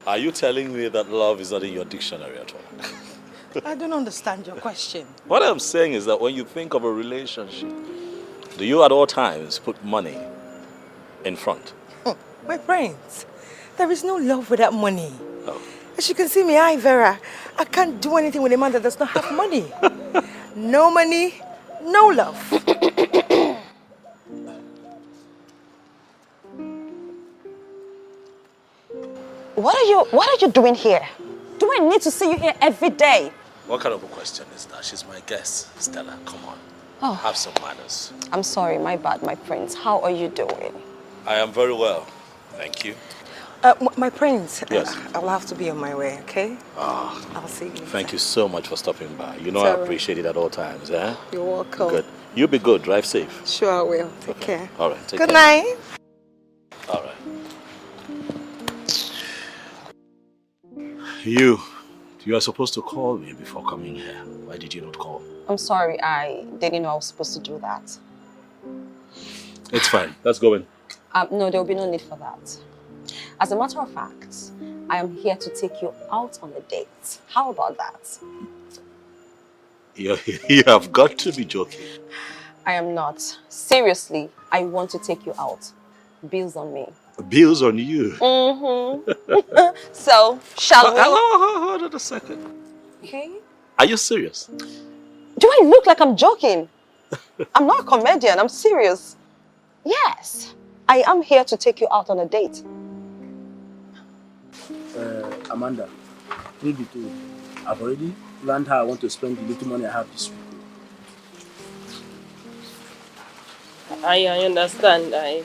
Are you telling me that love is not in your dictionary at all? I don't understand your question. What I'm saying is that when you think of a relationship, do you at all times put money in front? My friends, there is no love without money. Oh. As you can see me, Vera, I can't do anything with a man that does not have money. No money, no love. What are you doing here? Do I need to see you here every day? What kind of a question is that? She's my guest, Stella. Come on. Oh. Have some manners. I'm sorry, my bad, my prince. How are you doing? I am very well. Thank you. My prince, yes. I'll have to be on my way, okay? Ah, I'll see you later. Thank you so much for stopping by. You know I appreciate it at all times, eh? You're welcome. Good. You be good. Drive safe. Sure I will. Take care. All right. Take Good care. night. All right. You are supposed to call me before coming here. Why did you not call? I'm sorry, I didn't know I was supposed to do that. It's fine. Let's go in. No, there will be no need for that. As a matter of fact, I am here to take you out on a date. How about that? You have got to be joking. I am not. Seriously, I want to take you out. Bills on me. Bills on you? Mm-hmm. So, shall we? Hold on a second. Okay. Are you serious? Do I look like I'm joking? I'm not a comedian, I'm serious. Yes, I am here to take you out on a date. Amanda, truth be told, I've already learned how I want to spend the little money I have this week. I understand. I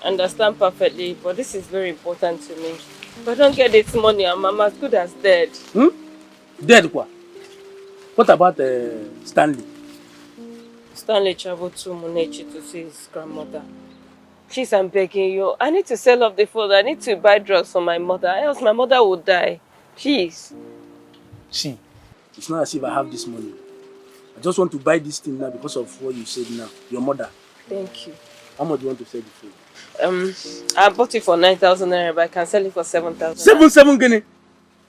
understand perfectly, but this is very important to me. If I don't get this money, I'm as good as dead. Dead what? What about Stanley? Stanley traveled to Monechi to see his grandmother. Please, I'm begging you. I need to sell off the food. I need to buy drugs for my mother, else my mother will die. Please. See, it's not as if I have this money. I just want to buy this thing now because of what you said now. Your mother. Thank you. How much do you want to sell the food? I bought it for 9,000 naira, but I can sell it for 7,000. 7 guinea?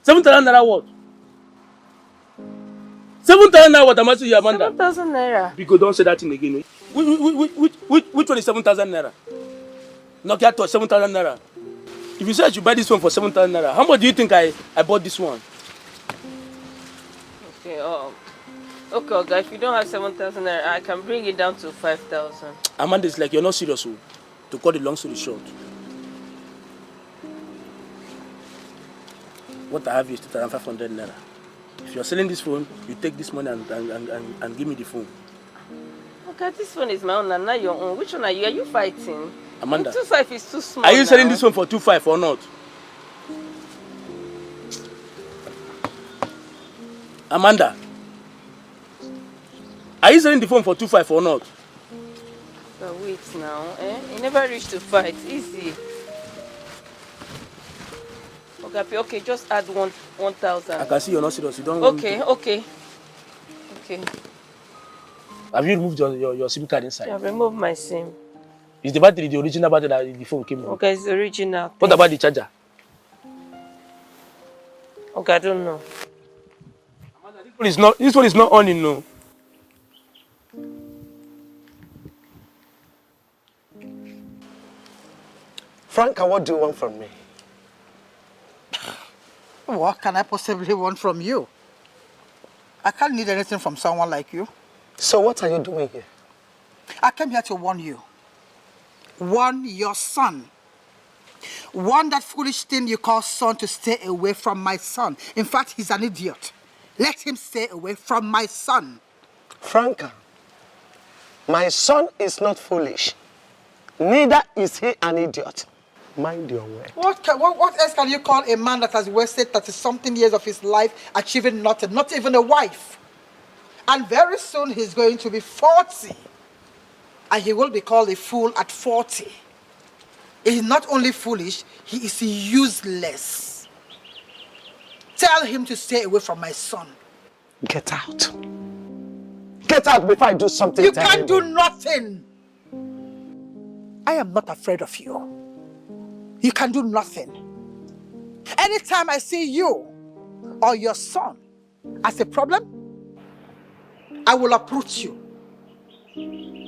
7,000 naira what? 7,000 naira what? I'm asking you, Amanda. 7,000 naira. Because don't say that thing again. Which one is 7,000 naira? Nokia touch 7,000 naira. If you say I should buy this one for 7,000 naira, how much do you think I bought this one? Okay, okay, okay, if you don't have 7,000 naira, I can bring it down to 5,000. Amanda, it's like you're not serious, to cut the long story short. What I have is 2,500 naira. If you're selling this phone, you take this money and give me the phone. Okay, this one is my own and not your own. Which one are you? Are you fighting? Amanda. 2.5 is too small. Are you selling now. this one for 2.5 or not? Amanda. Are you selling the phone for 2.5 or not? But wait now, eh? You never reached to fight. Easy. Okay, just add 1,000. I can see you're not serious. You don't okay. Have you removed your SIM card inside? I've removed my SIM. Is the battery the original battery that the phone came in? Okay, it's the original. What about the charger? Okay, I don't know. This one is not on, you know. Franca, what do you want from me? What can I possibly want from you? I can't need anything from someone like you. So what are you doing here? I came here to warn you. Warn your son. Warn that foolish thing you call son to stay away from my son. In fact, he's an idiot. Let him stay away from my son. Franca, my son is not foolish. Neither is he an idiot. Mind your way. What else can you call a man that has wasted 30-something years of his life achieving nothing, not even a wife? And very soon he's going to be 40. And he will be called a fool at 40. He's not only foolish, he is useless. Tell him to stay away from my son. Get out. Get out before I do something You terrible. can't do nothing. I am not afraid of you. You can do nothing. Anytime I see you or your son as a problem, I will uproot you.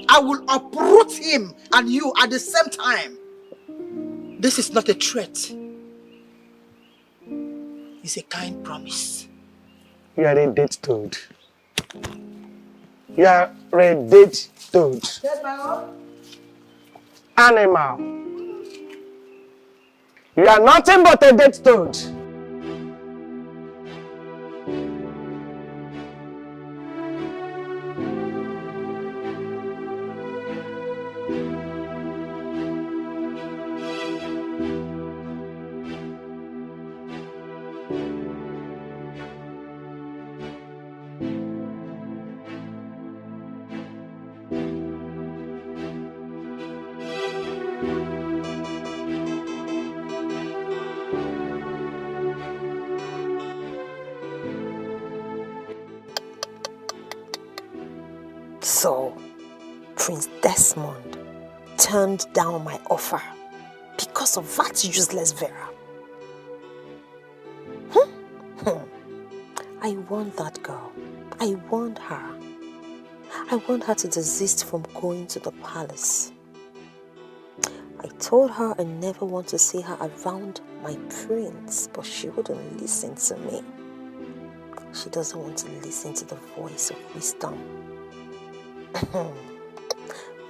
I will uproot him and you at the same time. This is not a threat. It's a kind promise. You are a dead toad. You are a dead toad. Yes, my lord. Animal. You are nothing but a dead toad. So, Prince Desmond turned down my offer because of that useless Vera. I want that girl. I want her. I want her to desist from going to the palace. I told her I never want to see her around my prince, but she wouldn't listen to me. She doesn't want to listen to the voice of wisdom.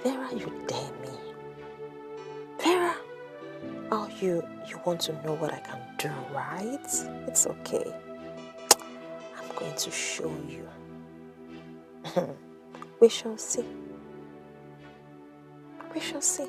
Vera, you dare me. Vera, oh, you want to know what I can do, right? It's okay. I'm going to show you. We shall see. We shall see.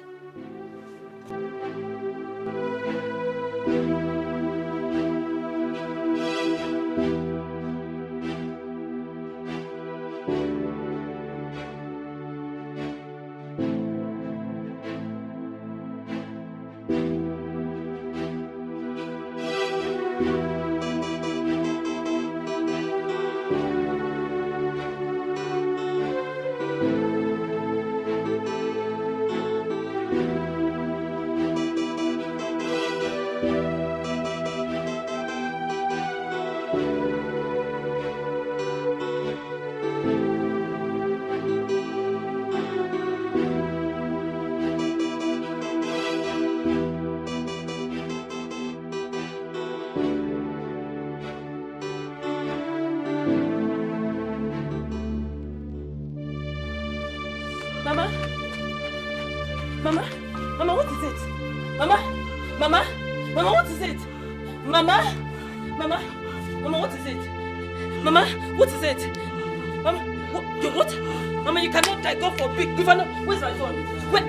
Where's my phone? Where?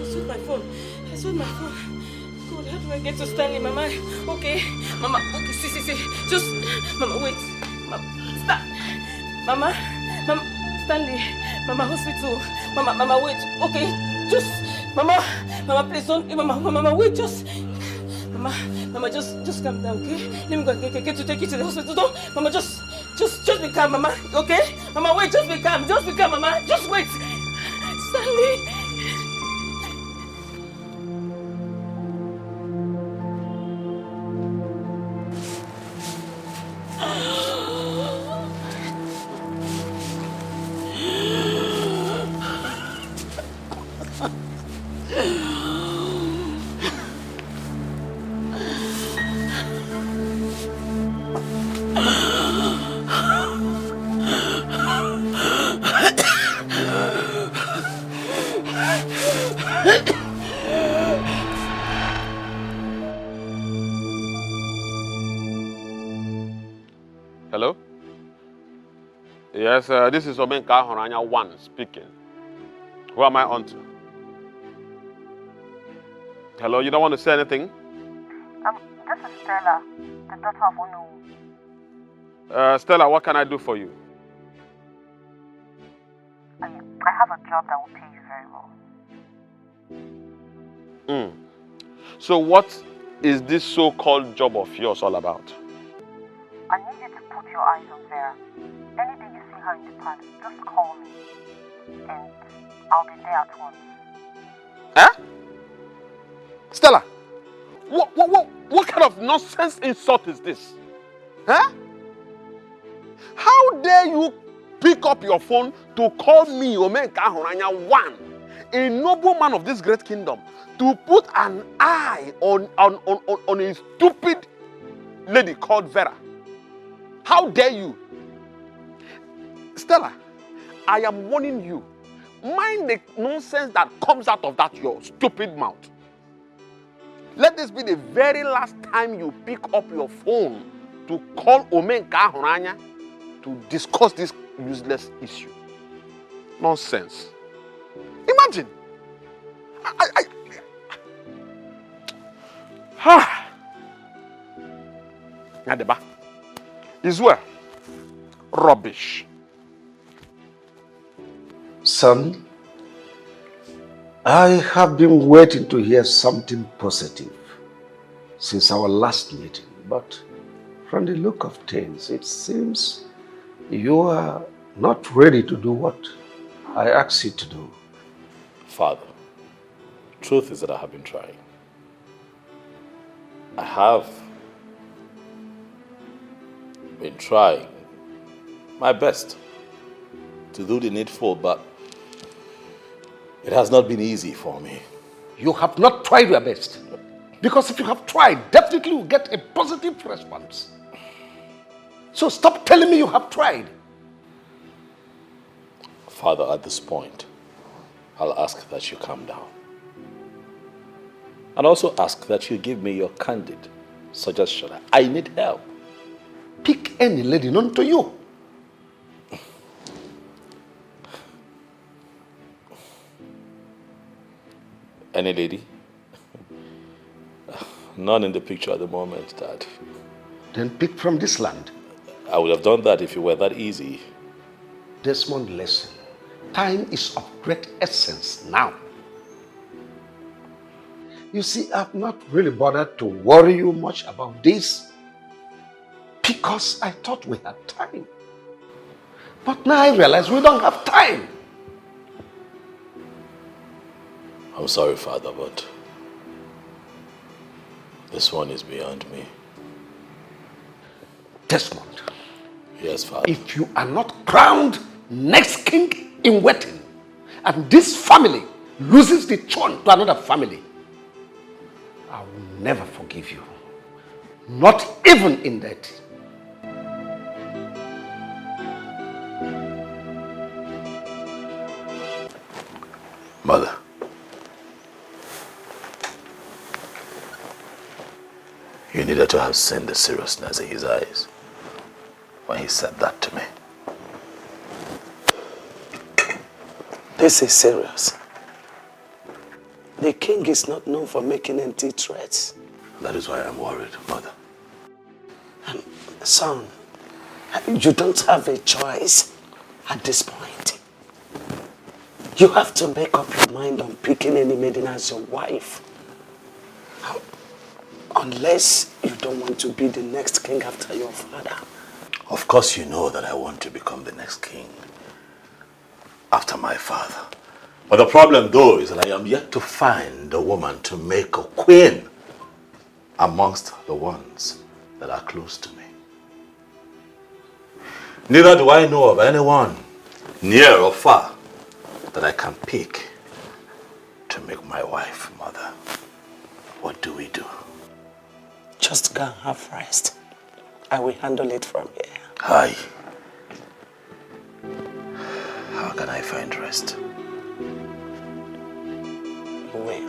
So my phone. I sold my phone. God, how do I get to Stanley, Mama? Okay, Mama. Okay, see. Just, Mama, wait. Mama, stop. Mama, Stanley. Mama, hospital. Mama, wait. Okay, just, Mama, please don't. Mama, wait. Just, Mama, just calm down, okay? Let me go get to take you to the hospital. Don't, Mama, just be calm, Mama. Okay? Mama, wait, just be calm, Mama. Just wait. Stanley. Hello? Yes, this is Omenka Horanya 1 speaking. Who am I on to? Hello, you don't want to say anything? This is Stella, the daughter of Onu. Stella, what can I do for you? I have a job that will pay you very well. So what is this so-called job of yours all about? I need you to put your eyes on Vera. Any day you see her in the palace, just call me. And I'll be there at once. Eh? Stella, What kind of nonsense insult is this? Huh? How dare you pick up your phone to call me Omenka Ahuranya one, a nobleman of this great kingdom, to put an eye on a stupid lady called Vera? How dare you? Stella, I am warning you. Mind the nonsense that comes out of that your stupid mouth. Let this be the very last time you pick up your phone to call Omenka Ahuranya to discuss this useless issue. Nonsense. Imagine. Nadeba. Is well. Rubbish. Son, I have been waiting to hear something positive since our last meeting, but from the look of things, it seems you are not ready to do what I asked you to do. Father, truth is that I have been trying. I have been trying my best to do the needful, but it has not been easy for me. You have not tried your best. Because if you have tried, definitely you get a positive response. So stop telling me you have tried. Father, at this point, I'll ask that you calm down. And also ask that you give me your candid suggestion. I need help. Pick any lady known to you. Any lady? None in the picture at the moment, Dad. Then pick from this land. I would have done that if it were that easy. Desmond, listen. Time is of great essence now. You see, I've not really bothered to worry you much about this because I thought we had time. But now I realize we don't have time. I'm sorry, Father, but this one is beyond me. Desmond. Yes, Father. If you are not crowned next king in waiting, and this family loses the throne to another family, I will never forgive you. Not even in that. Mother. You needed to have seen the seriousness in his eyes when he said that to me. This is serious. The king is not known for making empty threats. That is why I'm worried, Mother. Son, you don't have a choice at this point. You have to make up your mind on picking any maiden as your wife. Unless you don't want to be the next king after your father. Of course you know that I want to become the next king after my father. But the problem though is that I am yet to find a woman to make a queen amongst the ones that are close to me. Neither do I know of anyone near or far that I can pick to make my wife, Mother. What do we do? Just go and have rest. I will handle it from here. Hi. How can I find rest? Well,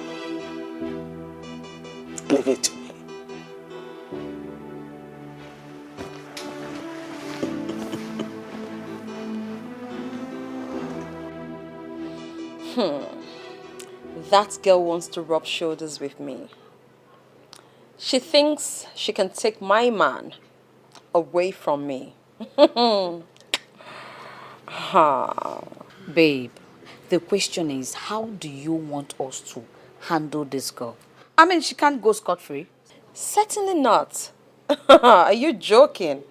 leave it to me. That girl wants to rub shoulders with me. She thinks she can take my man away from me. Babe, the question is, how do you want us to handle this girl? I mean, she can't go scot-free. Certainly not. Are you joking?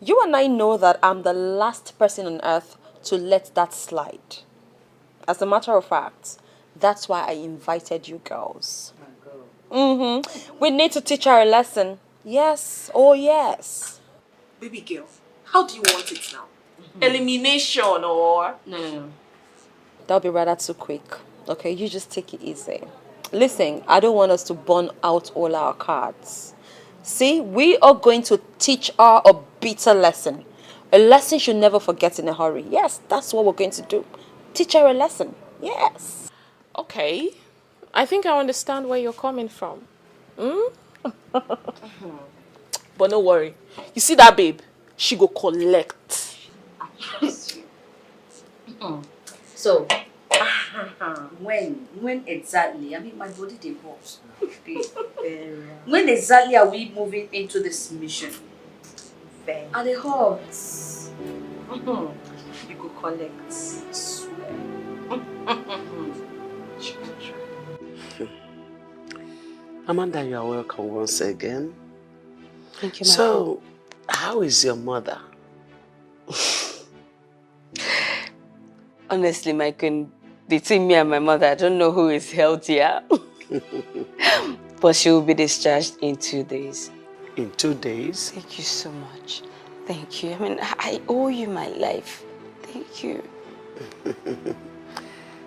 You and I know that I'm the last person on earth to let that slide. As a matter of fact, that's why I invited you girls. We need to teach her a lesson. Yes. Oh, yes. Baby girl, how do you want it now? Elimination or? No. That'll be rather too quick. Okay, you just take it easy. Listen, I don't want us to burn out all our cards. See, we are going to teach her a bitter lesson. A lesson she'll never forget in a hurry. Yes, that's what we're going to do. Teach her a lesson. Yes. Okay. I think I understand where you're coming from. But no worry. You see that babe? She go collect. So, when exactly? I mean, my body they pulse. When exactly are we moving into this mission? Are the hugs? You go collect. I swear. Amanda, you are welcome once again. Thank you, my So, how is your mother? Honestly, my queen, between me and my mother, I don't know who is healthier. But she will be discharged in 2 days. In 2 days? Thank you so much. Thank you. I mean, I owe you my life. Thank you.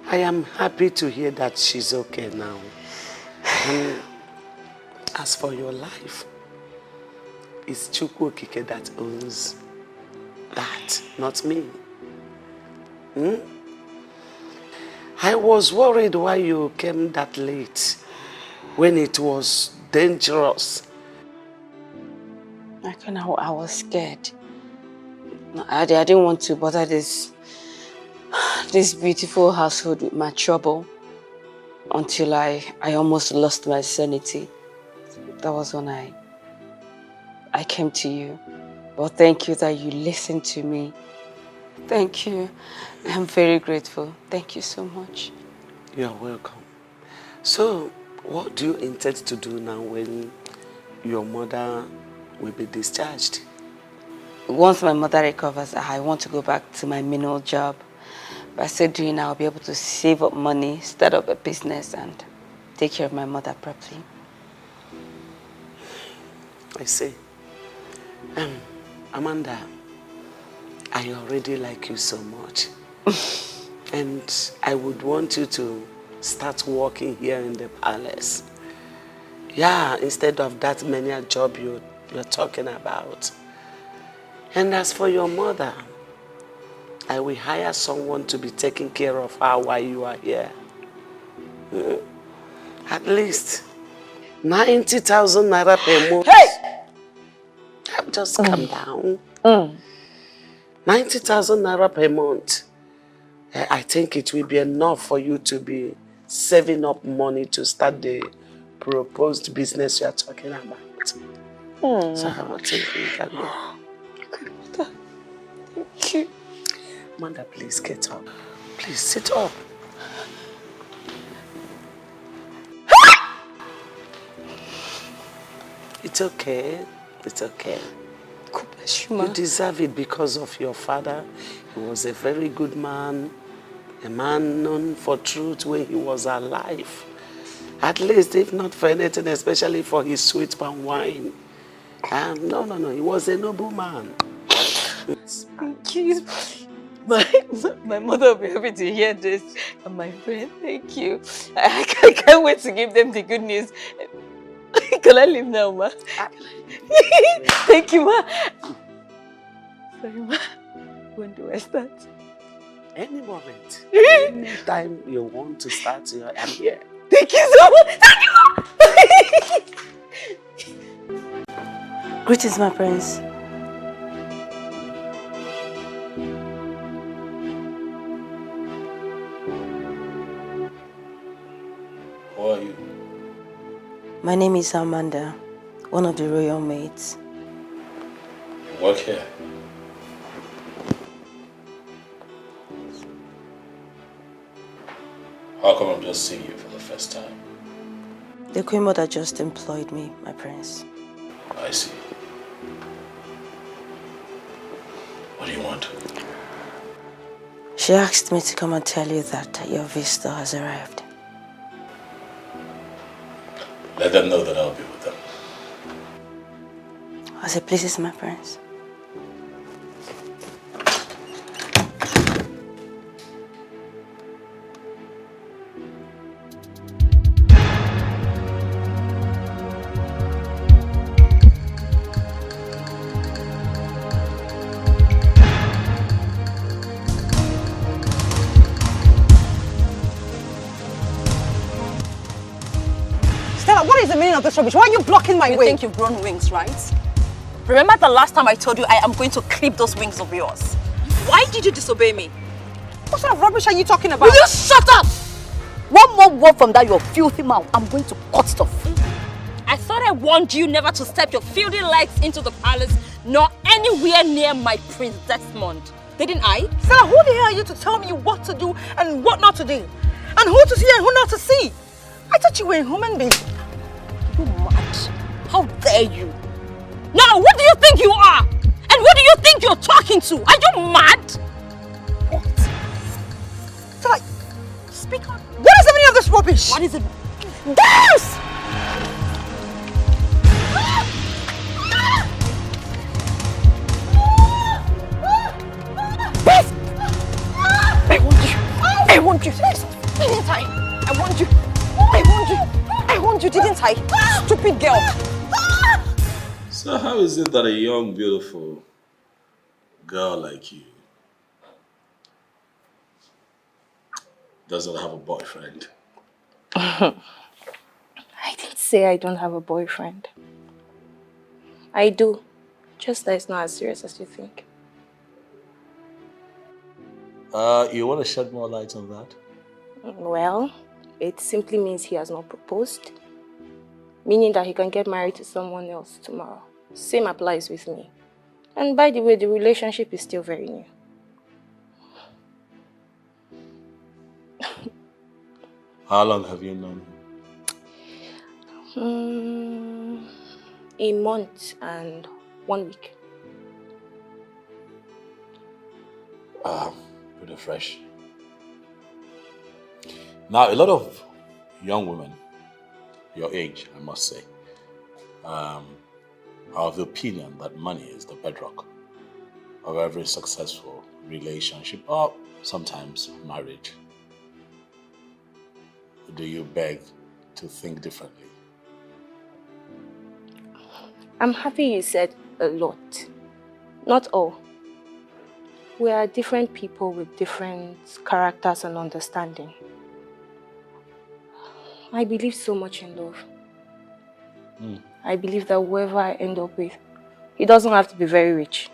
I am happy to hear that she's okay now. And as for your life, it's Chukwu Okike that owns that, not me. I was worried why you came that late, when it was dangerous. I was scared. I didn't want to bother this beautiful household with my trouble until I almost lost my sanity. That was when I came to you. But thank you that you listened to me. Thank you. I'm very grateful. Thank you so much. You're welcome. So, what do you intend to do now when your mother will be discharged? Once my mother recovers, I want to go back to my menial job. By so doing, I'll be able to save up money, start up a business, and take care of my mother properly. I see. Amanda, I already like you so much. And I would want you to start working here in the palace. Yeah, instead of that menial job you're talking about. And as for your mother, I will hire someone to be taking care of her while you are here. At least 90,000 naira per month. Hey! Just calm down. 90,000 naira per month. I think it will be enough for you to be saving up money to start the proposed business you are talking about. So I will think you can go. Thank you. Amanda, please get up. Please sit up. It's okay. It's okay. You deserve it because of your father. He was a very good man. A man known for truth when he was alive. At least, if not for anything, especially for his sweet palm wine. No. He was a noble man. Thank you. My mother will be happy to hear this. And my friend, thank you. I can't wait to give them the good news. Can I leave now, ma? Thank you, ma. Sorry, ma. When do I start? Any moment. Anytime you want to start, I'm here. Thank you so much. Thank you, ma. Greetings, my prince. Who are you? My name is Amanda, one of the royal maids. You work here? How come I'm just seeing you for the first time? The Queen Mother just employed me, my prince. I see. What do you want? She asked me to come and tell you that your visitor has arrived. Let them know that I'll be with them. As it pleases my parents. What is the meaning of this rubbish? Why are you blocking my way? You think you've grown wings, right? Remember the last time I told you I am going to clip those wings of yours? Why did you disobey me? What sort of rubbish are you talking about? Will you shut up? One more word from that your filthy mouth, I'm going to cut it off. I thought I warned you never to step your filthy legs into the palace, nor anywhere near my Prince Desmond. Didn't I? Stella, who the hell are you to tell me what to do and what not to do? And who to see and who not to see? I thought you were a human being. You mad? How dare you? Now, what do you think you are? And who do you think you're talking to? Are you mad? What? Stella, speak on. What is the meaning of this rubbish? What is it? This! I want you. Didn't I? I want you. I want you, didn't I? Stupid girl. So how is it that a young, beautiful girl like you doesn't have a boyfriend? I didn't say I don't have a boyfriend. I do. Just that it's not as serious as you think. You want to shed more light on that? Well, it simply means he has not proposed. Meaning that he can get married to someone else tomorrow. Same applies with me. And by the way, the relationship is still very new. How long have you known him? A month and 1 week. Pretty fresh. Now, a lot of young women, your age, I must say, are of the opinion that money is the bedrock of every successful relationship or sometimes marriage. Do you beg to think differently? I'm happy you said a lot. Not all. We are different people with different characters and understanding. I believe so much in love. I believe that whoever I end up with, he doesn't have to be very rich.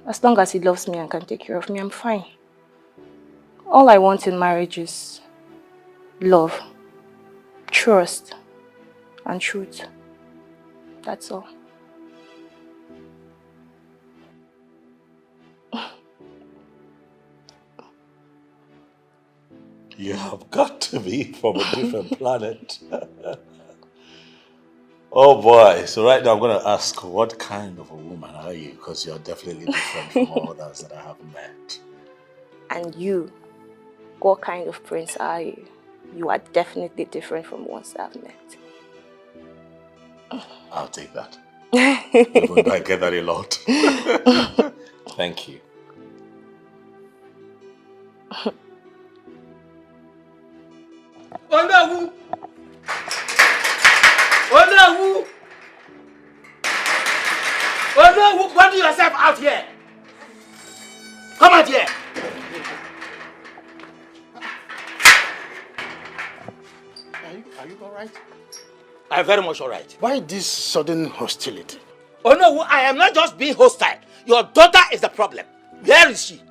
As long as he loves me and can take care of me, I'm fine. All I want in marriage is love, trust, and truth. That's all. You have got to be from a different planet. Oh boy, so right now I'm going to ask, what kind of a woman are you? Because you're definitely different from all others that I have met. And you, what kind of prince are you? You are definitely different from ones I've met. I'll take that. Even though I get that a lot. Thank you. Onawu! Onawu! Onawu, what do yourself out here? Come out here! Are you alright? I'm very much alright. Why this sudden hostility? Onawu, I am not just being hostile. Your daughter is the problem. Where is she?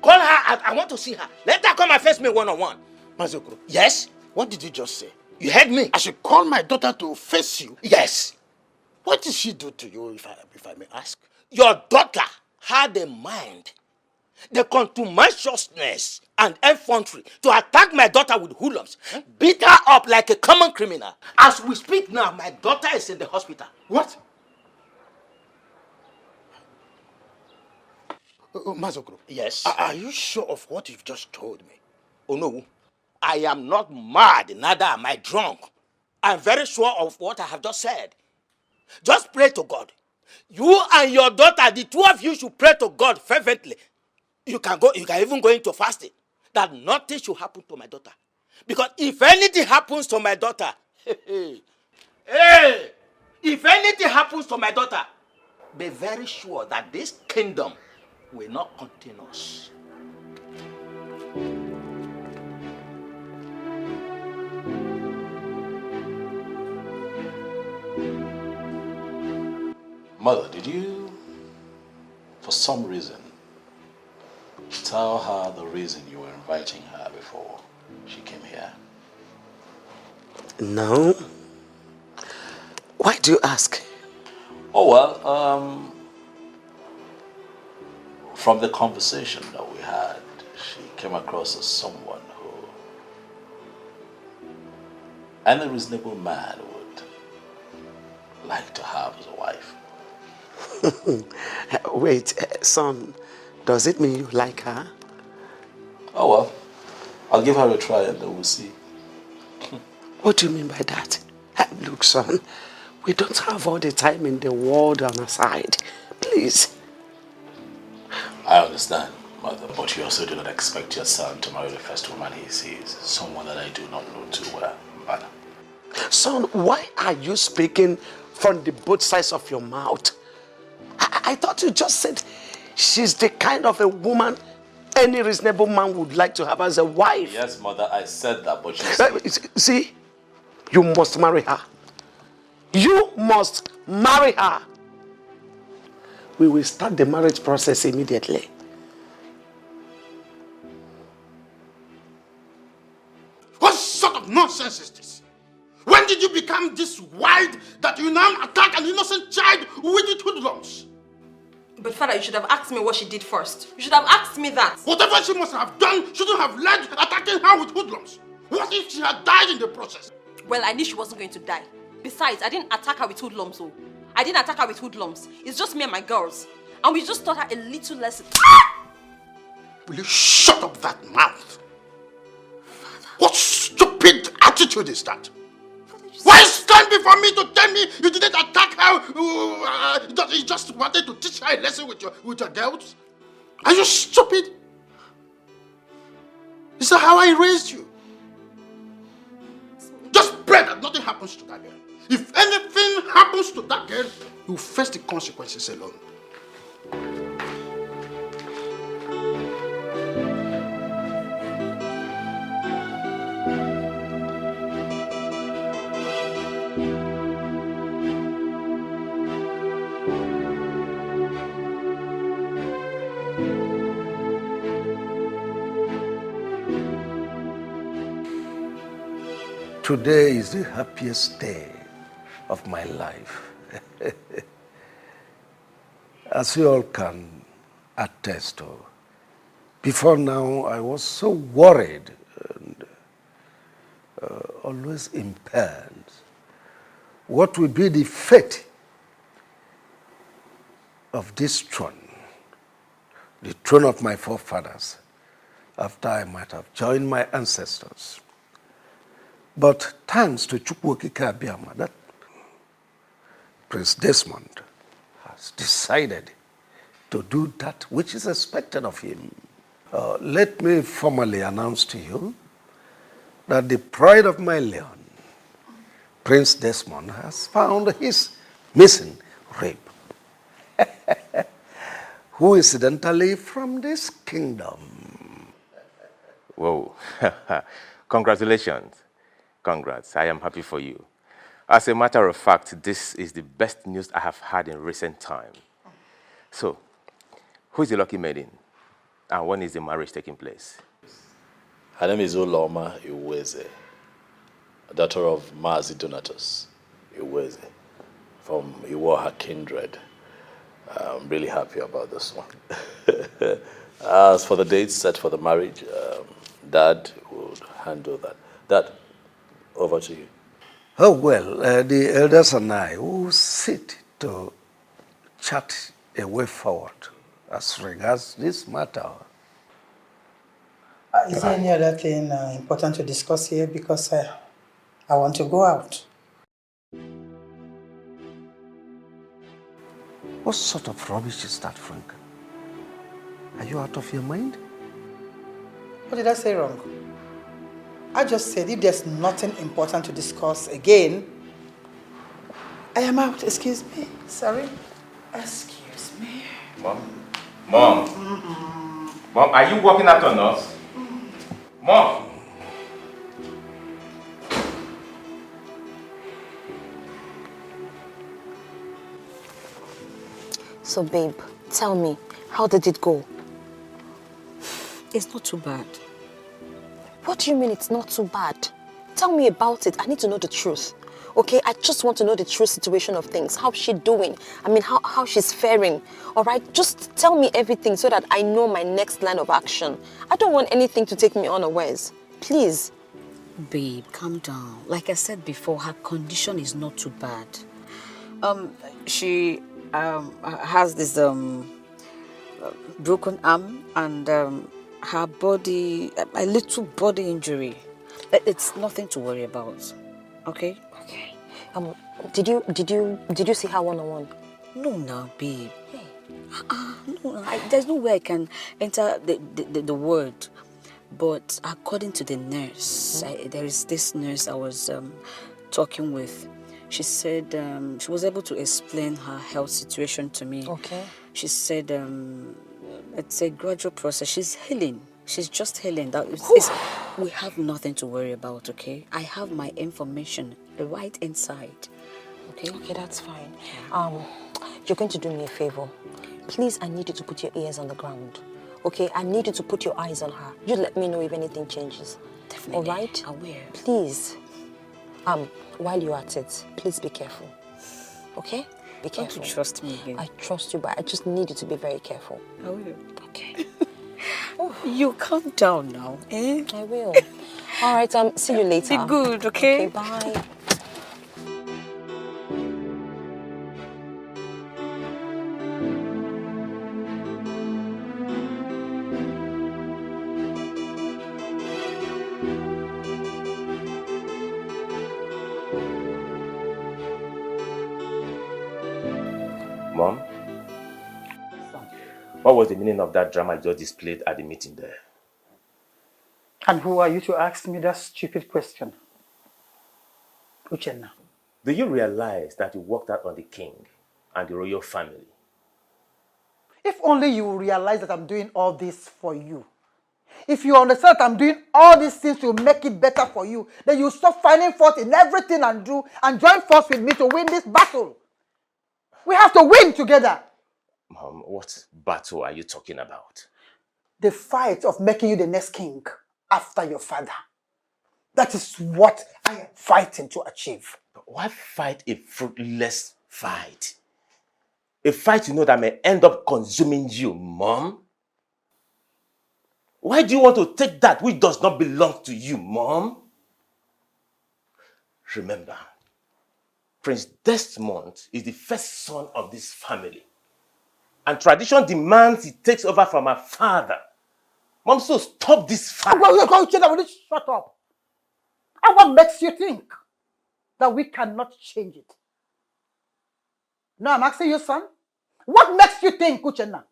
Call her out. I want to see her. Let her come and face me one-on-one. Mazokro. Yes? What did you just say? You heard me. I should call my daughter to face you? Yes. What did she do to you, if I may ask? Your daughter had a mind, the contumaciousness and effrontery to attack my daughter with hoodlums, beat her up like a common criminal. As we speak now, my daughter is in the hospital. What? Mazokro. Yes. Are you sure of what you've just told me? Oh no, I am not mad, neither am I drunk. I'm very sure of what I have just said. Just pray to God. You and your daughter, the two of you should pray to God fervently. You can even go into fasting. That nothing should happen to my daughter. Because if anything happens to my daughter, if anything happens to my daughter, be very sure that this kingdom will not contain us. Mother, did you, for some reason, tell her the reason you were inviting her before she came here? No. Why do you ask? Oh, well, from the conversation that we had, she came across as someone who any reasonable man would like to have as a wife. Wait, son, does it mean you like her? Oh, well, I'll give her a try and then we'll see. What do you mean by that? Look, son, we don't have all the time in the world on our side. Please. I understand, Mother, but you also do not expect your son to marry the first woman he sees, someone that I do not know too well, Mother. Son, why are you speaking from the both sides of your mouth? I thought you just said she's the kind of a woman any reasonable man would like to have as a wife. Yes, Mother, I said that, but see, you must marry her. You must marry her. We will start the marriage process immediately. What sort of nonsense is this? When did you become this wild that you now attack an innocent child with the hoodlums? But Father, you should have asked me what she did first. You should have asked me that. Whatever she must have done shouldn't have led to attacking her with hoodlums. What if she had died in the process? Well, I knew she wasn't going to die. Besides, I didn't attack her with hoodlums. Oh. I didn't attack her with hoodlums. It's just me and my girls. And we just taught her a little lesson. Will you shut up that mouth? Father. What stupid attitude is that? Why stand before me to tell me you didn't attack her? You just wanted to teach her a lesson with your girls? Are you stupid? Is that how I raised you? Just pray that nothing happens to that girl. If anything happens to that girl, you face the consequences alone. Today is the happiest day of my life. As you all can attest to, before now I was so worried and always impaired. What will be the fate of this throne, the throne of my forefathers, after I might have joined my ancestors? But thanks to Chukwuokike Abiama, that Prince Desmond has decided to do that which is expected of him. Let me formally announce to you that the pride of my lion, Prince Desmond, has found his missing rib, who incidentally from this kingdom. Whoa, congratulations. Congrats, I am happy for you. As a matter of fact, this is the best news I have had in recent time. So, who is the lucky maiden? And when is the marriage taking place? Her name is Uloma Iweze, daughter of Mazi Donatus Iweze, from Iwoha kindred. I'm really happy about this one. As for the dates set for the marriage, Dad would handle that. Dad, over to you. Oh, well, the elders and I will sit to chart a way forward as regards this matter. Is there any other thing important to discuss here? Because I want to go out. What sort of rubbish is that, Frank? Are you out of your mind? What did I say wrong? I just said if there's nothing important to discuss again, I am out. Excuse me. Sorry. Excuse me. Mom? Mom? Mom, are you walking out on us? Mom? So babe, tell me, how did it go? It's not too bad. What do you mean it's not too bad? Tell me about it. I need to know the truth. Okay, I just want to know the true situation of things. How's she doing? I mean, how she's faring. All right, just tell me everything so that I know my next line of action. I don't want anything to take me unawares. Please. Babe, calm down. Like I said before, her condition is not too bad. She has this broken arm and her body, a little body injury. It's nothing to worry about. Okay? Okay. Did you see her one-on-one? No, now, babe. Hey. No, there's no way I can enter the word. But according to the nurse, there is this nurse I was talking with. She said she was able to explain her health situation to me. Okay. She said it's a gradual process. She's healing. She's just healing. We have nothing to worry about, okay? I have my information right inside. Okay? Okay, that's fine. You're going to do me a favor. Please, I need you to put your ears on the ground. Okay? I need you to put your eyes on her. You let me know if anything changes. Definitely. All right? I will. Please. While you're at it, please be careful. Okay? Be careful. Don't you trust me again? I trust you, but I just need you to be very careful. I will. Okay. You calm down now, eh? I will. All right, see you later. Be good, okay? Okay, bye. Mom? What was the meaning of that drama you just displayed at the meeting there? And who are you to ask me that stupid question? Uchenna. Do you realize that you walked out on the king and the royal family? If only you realize that I'm doing all this for you. If you understand that I'm doing all these things to make it better for you, then you stop finding fault in everything I do and join force with me to win this battle. We have to win together. Mom, what battle are you talking about? The fight of making you the next king after your father. That is what I am fighting to achieve. But why fight a fruitless fight? A fight you know that may end up consuming you, Mom? Why do you want to take that which does not belong to you, Mom? Remember, Prince Desmond is the first son of this family. And tradition demands he takes over from her father. Mom, so stop this fight. Shut up. And what makes you think that we cannot change it? No, I'm asking you, son. What makes you think, Uchenna,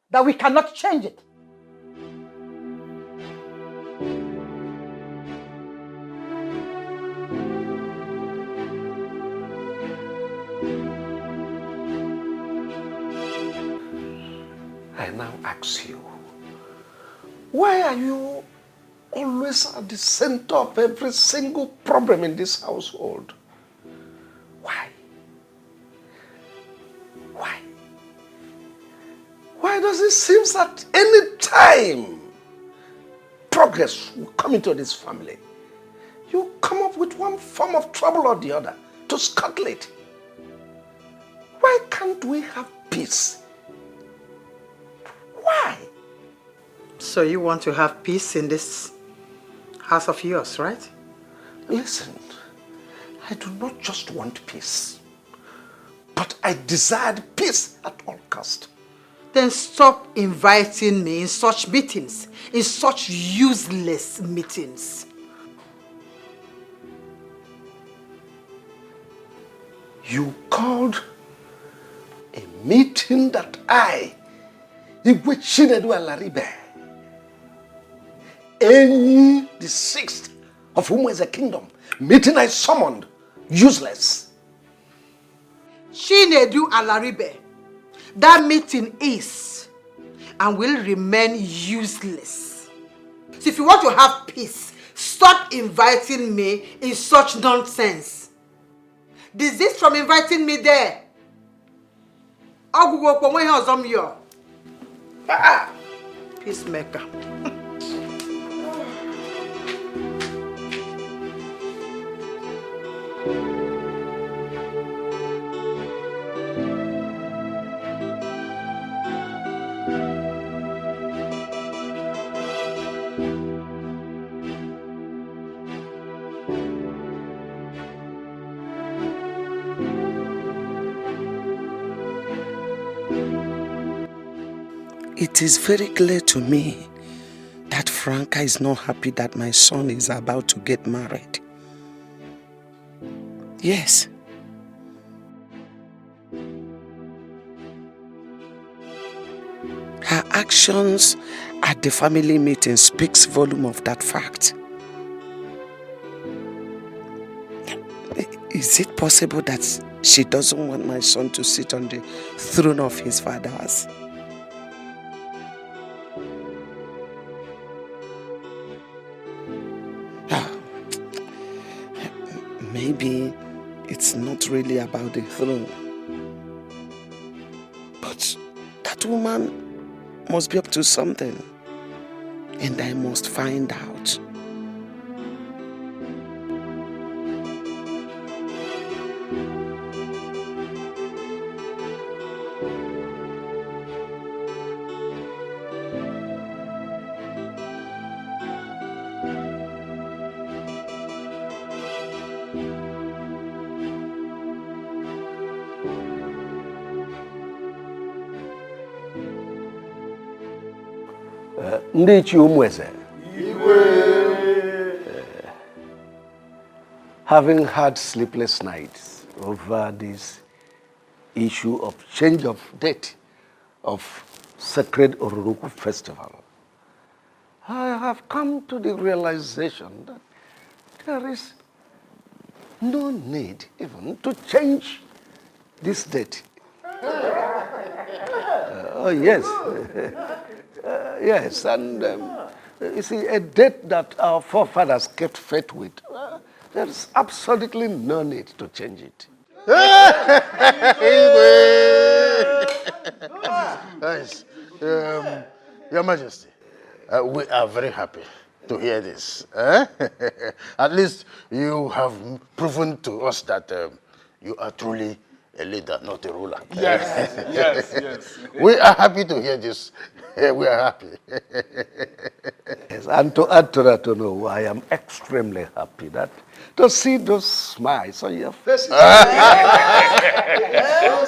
that we cannot change it? I now ask you, why are you always at the center of every single problem in this household? Why? Why? Why does it seem that any time progress will come into this family, you come up with one form of trouble or the other to scuttle it? Why can't we have peace? Why? So you want to have peace in this house of yours, right? Listen, I do not just want peace, but I desired peace at all cost. Then stop inviting me in such meetings, in such useless meetings. You called a meeting that I, Iyke Chinedu Alaribe, any the sixth of whom is a kingdom, meeting I summoned, useless. Chinedu Alaribe, that meeting is and will remain useless. So if you want to have peace, stop inviting me in such nonsense. Desist from inviting me there. Peacemaker. It is very clear to me that Franca is not happy that my son is about to get married. Yes. Her actions at the family meeting speaks volume of that fact. Is it possible that she doesn't want my son to sit on the throne of his fathers? Maybe it's not really about the throne. But that woman must be up to something. And I must find out. Having had sleepless nights over this issue of change of date of Sacred Oruruku Festival, I have come to the realization that there is no need even to change this date. Oh, yes. Yes, and you see, a date that our forefathers kept faith with, there is absolutely no need to change it. Nice. Your Majesty, we are very happy to hear this. At least you have proven to us that you are truly a leader, not a ruler. Yes, yes. We are happy to hear this. We are happy. Yes, and to add to that, I am extremely happy to see those smiles on your faces. Shows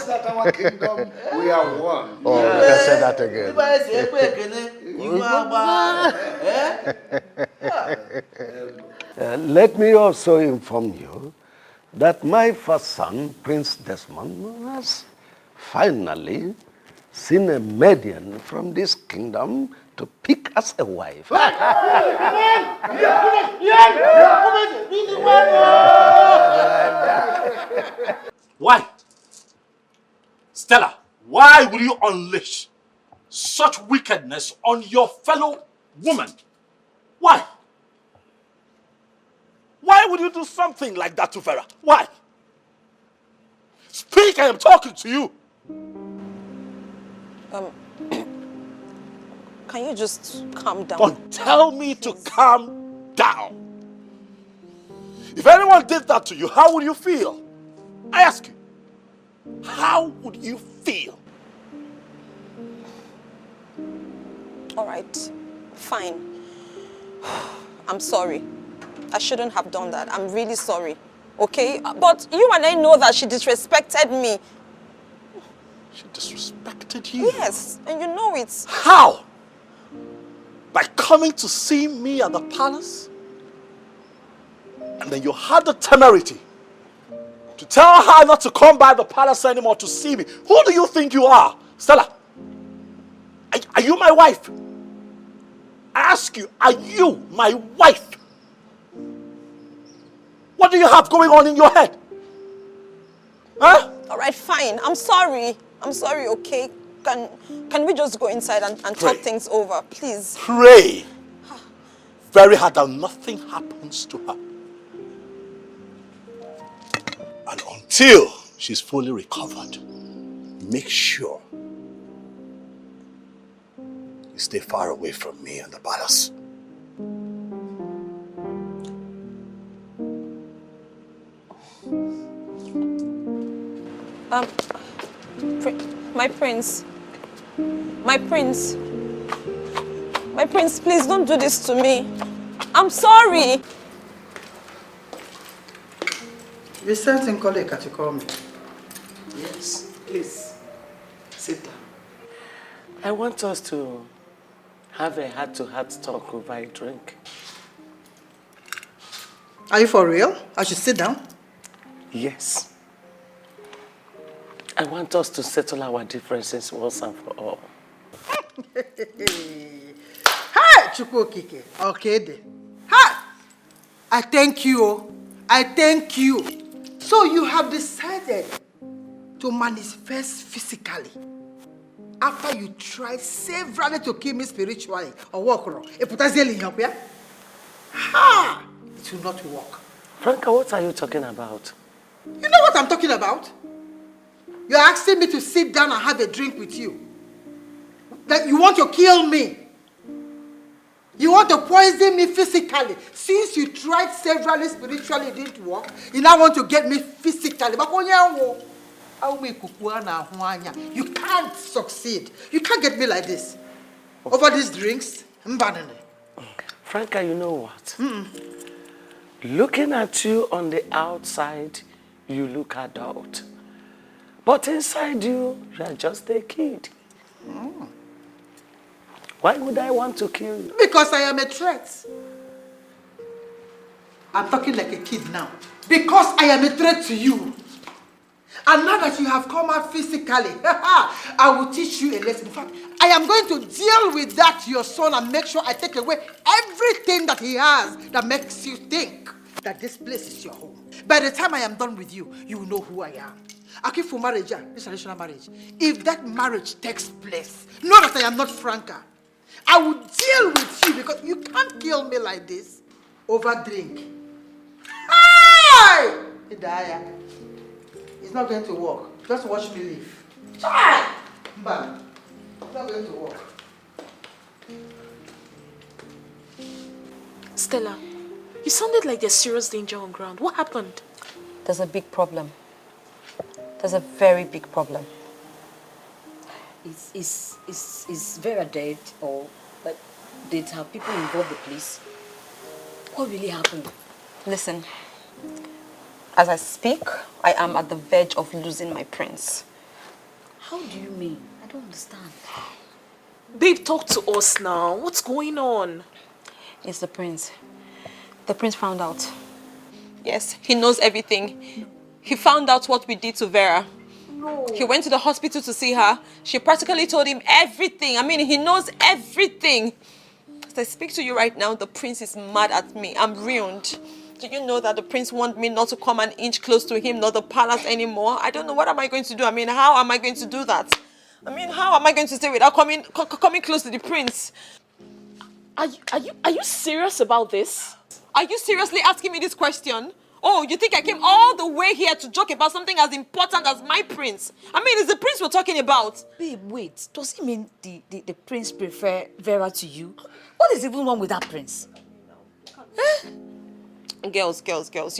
that our kingdom, we are one. Oh, let's say that again. Let me also inform you that my first son, Prince Desmond, has finally seen a median from this kingdom to pick as a wife. Why? Stella, why will you unleash such wickedness on your fellow woman? Why? Why would you do something like that to Vera? Why? Speak, I am talking to you. Can you just calm down? Don't tell me to calm down. If anyone did that to you, how would you feel? I ask you, how would you feel? All right, fine. I'm sorry. I shouldn't have done that. I'm really sorry. Okay? But you and I know that she disrespected me. She disrespected you? Yes, and you know it. How? By coming to see me at the palace? And then you had the temerity to tell her not to come by the palace anymore to see me. Who do you think you are? Stella, are you my wife? I ask you, are you my wife? What do you have going on in your head? Huh? All right, fine. I'm sorry. I'm sorry, okay? Can we just go inside and talk things over, please? Pray very hard that nothing happens to her. And until she's fully recovered, make sure you stay far away from me and the palace. My prince. My prince. My prince, please don't do this to me. I'm sorry. You sent in colleague to call me. Yes, please. Sit down. I want us to have a heart-to-heart talk over a drink. Are you for real? I should sit down? Yes. I want us to settle our differences once and for all. Hi, Chukwokike. Okay then. Hi! I thank you. I thank you. So you have decided to manifest physically after you tried severally to kill me spiritually or walk around. Ha! It will not work. Franca, what are you talking about? You know what I'm talking about? You're asking me to sit down and have a drink with you. That you want to kill me. You want to poison me physically. Since you tried severally spiritually, it didn't work. You now want to get me physically. You can't succeed. You can't get me like this. Over these drinks, Franca, you know what? Looking at you on the outside, you look adult. But inside you, you are just a kid. Why would I want to kill you? Because I am a threat. I'm talking like a kid now. Because I am a threat to you. And now that you have come out physically, I will teach you a lesson. In fact, I am going to deal with that, your son, and make sure I take away everything that he has that makes you think that this place is your home. By the time I am done with you, you will know who I am. Okay, for marriage, this traditional marriage. If that marriage takes place, know that I am not Franca. I will deal with you because you can't kill me like this over drink. Hey! It's not going to work. Just watch me leave. Bam! It's not going to work. Stella, you sounded like there's serious danger on ground. What happened? There's a big problem. There's a very big problem. Is Vera dead, or like did her people involve the police? What really happened? Listen, as I speak, I am at the verge of losing my prince. How do you mean? I don't understand. Babe, talk to us now. What's going on? It's the prince. The prince found out. Yes, he knows everything. He found out what we did to Vera. No. He went to the hospital to see her. She practically told him everything. I mean, he knows everything. As I speak to you right now, the prince is mad at me. I'm ruined. Do you know that the prince wants me not to come an inch close to him, not the palace anymore? I don't know. What am I going to do? I mean, how am I going to do that? I mean, how am I going to stay without coming close to the prince? Are you serious about this? Are you seriously asking me this question? Oh, you think I came all the way here to joke about something as important as my prince? I mean, it's the prince we're talking about. Babe, wait. Does it mean the prince prefer Vera to you? What is even wrong with that prince? Girls,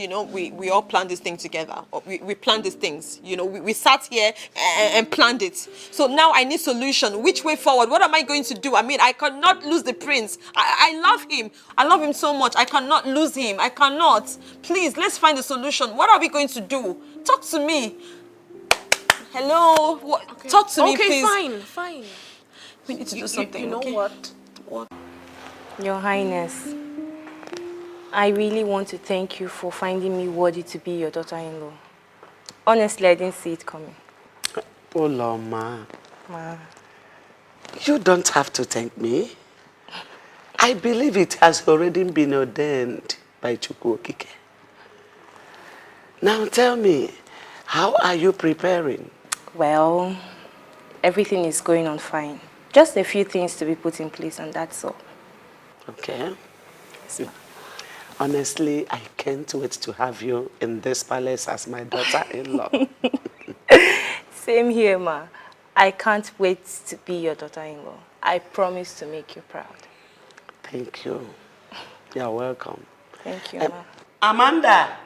you know, we all planned this thing together. We planned these things. You know, we sat here and planned it. So now I need solution. Which way forward? What am I going to do? I mean, I cannot lose the prince. I love him. I love him so much. I cannot lose him. I cannot. Please, let's find a solution. What are we going to do? Talk to me. Hello? What? Okay. Talk to me, please. Okay, fine. We need to do something, you know okay? What? Your Highness, I really want to thank you for finding me worthy to be your daughter-in-law. Honestly, I didn't see it coming. Oh, Loma. Ma. You don't have to thank me. I believe it has already been ordained by Chukwu Okike. Now tell me, how are you preparing? Well, everything is going on fine. Just a few things to be put in place, and that's all. Okay. Honestly, I can't wait to have you in this palace as my daughter-in-law. Same here, Ma. I can't wait to be your daughter-in-law. I promise to make you proud. Thank you. You're welcome. Thank you, Ma. Amanda!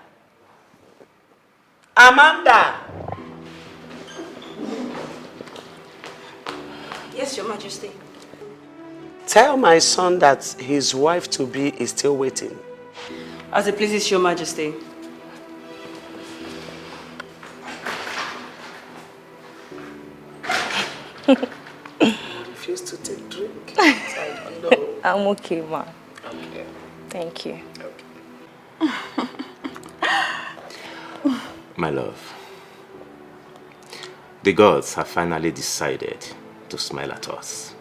Amanda! Yes, Your Majesty. Tell my son that his wife-to-be is still waiting. As it pleases Your Majesty. I refuse to take drink. I don't know. I'm okay, Ma. Okay. Thank you. Okay. My love, the gods have finally decided to smile at us.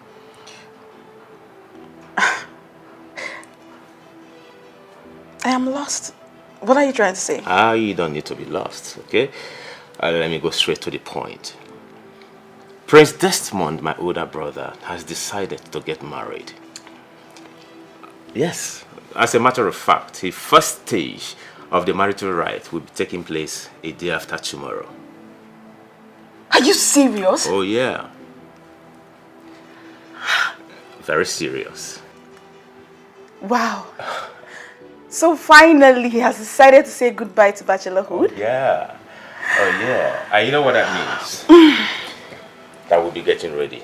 I am lost. What are you trying to say? You don't need to be lost, okay? Let me go straight to the point. Prince Desmond, my older brother, has decided to get married. Yes, as a matter of fact, the first stage of the marital rite will be taking place a day after tomorrow. Are you serious? Oh, yeah. Very serious. Wow. So finally, he has decided to say goodbye to bachelorhood? Oh, yeah. Oh, yeah. And you know what that means? That we'll be getting ready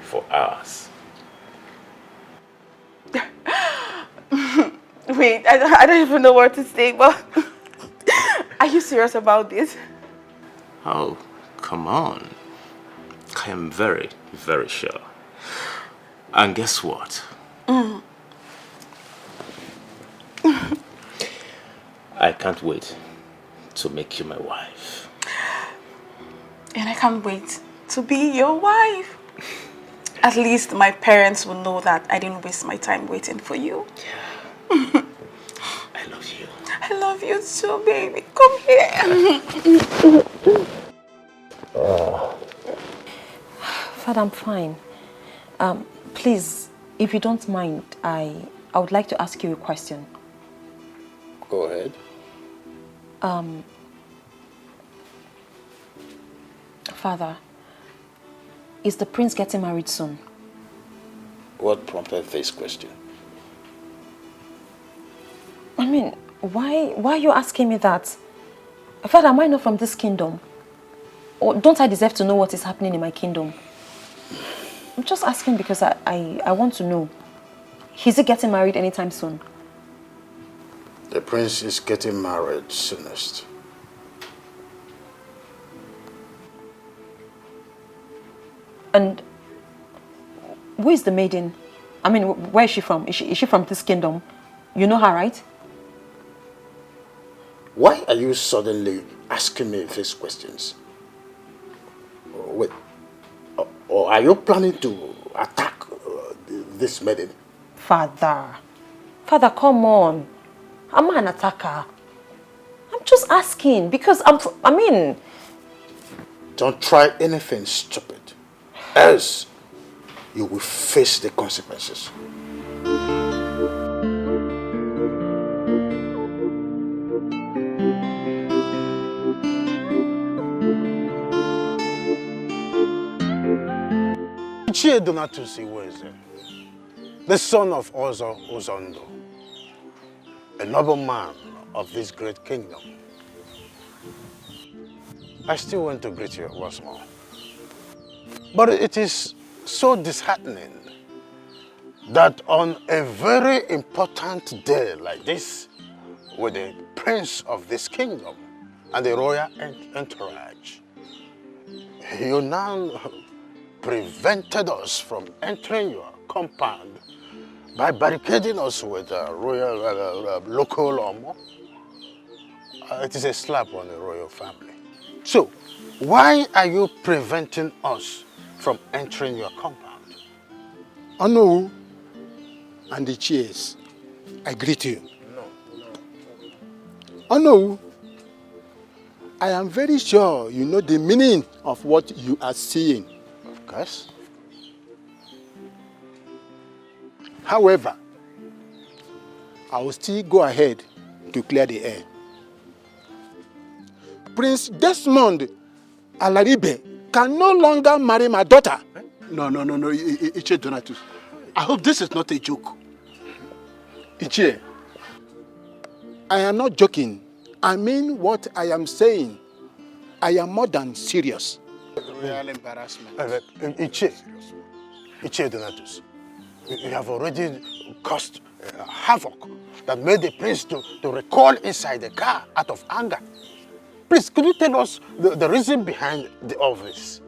for ours. Wait, I don't even know what to say, but are you serious about this? Oh, come on. I am very, very sure. And guess what? I can't wait to make you my wife. And I can't wait to be your wife. At least my parents will know that I didn't waste my time waiting for you. Yeah. I love you. I love you too, baby. Come here. Father, I'm fine. Please, if you don't mind, I would like to ask you a question. Go ahead. Father, is the prince getting married soon? What prompted this question? I mean, why are you asking me that? Father, am I not from this kingdom? Or don't I deserve to know what is happening in my kingdom? I'm just asking because I want to know. Is he getting married anytime soon? The prince is getting married soonest. And who is the maiden? I mean, where is she from? Is she from this kingdom? You know her, right? Why are you suddenly asking me these questions? Wait, or are you planning to attack this maiden? Father, come on. I'm not an attacker. I'm just asking because I mean... Don't try anything stupid, else you will face the consequences. Donatus Iweze, the son of Ozo Uzondo, a noble man of this great kingdom. I still want to greet you once more. But it is so disheartening that on a very important day like this, with the prince of this kingdom and the royal entourage, you now prevented us from entering your compound by barricading us with a royal local armor. It is a slap on the royal family. So, why are you preventing us from entering your compound? Ono and the cheers, I greet you. Ono, I am very sure you know the meaning of what you are seeing. Of course. However, I will still go ahead to clear the air. Prince Desmond Alaribe can no longer marry my daughter. No, Iyke Donatus. I hope this is not a joke. Iyke, I am not joking. I mean what I am saying. I am more than serious. Real embarrassment. Iyke Donatus, you have already caused havoc that made the prince to recoil inside the car out of anger. Please, could you tell us the reason behind all this?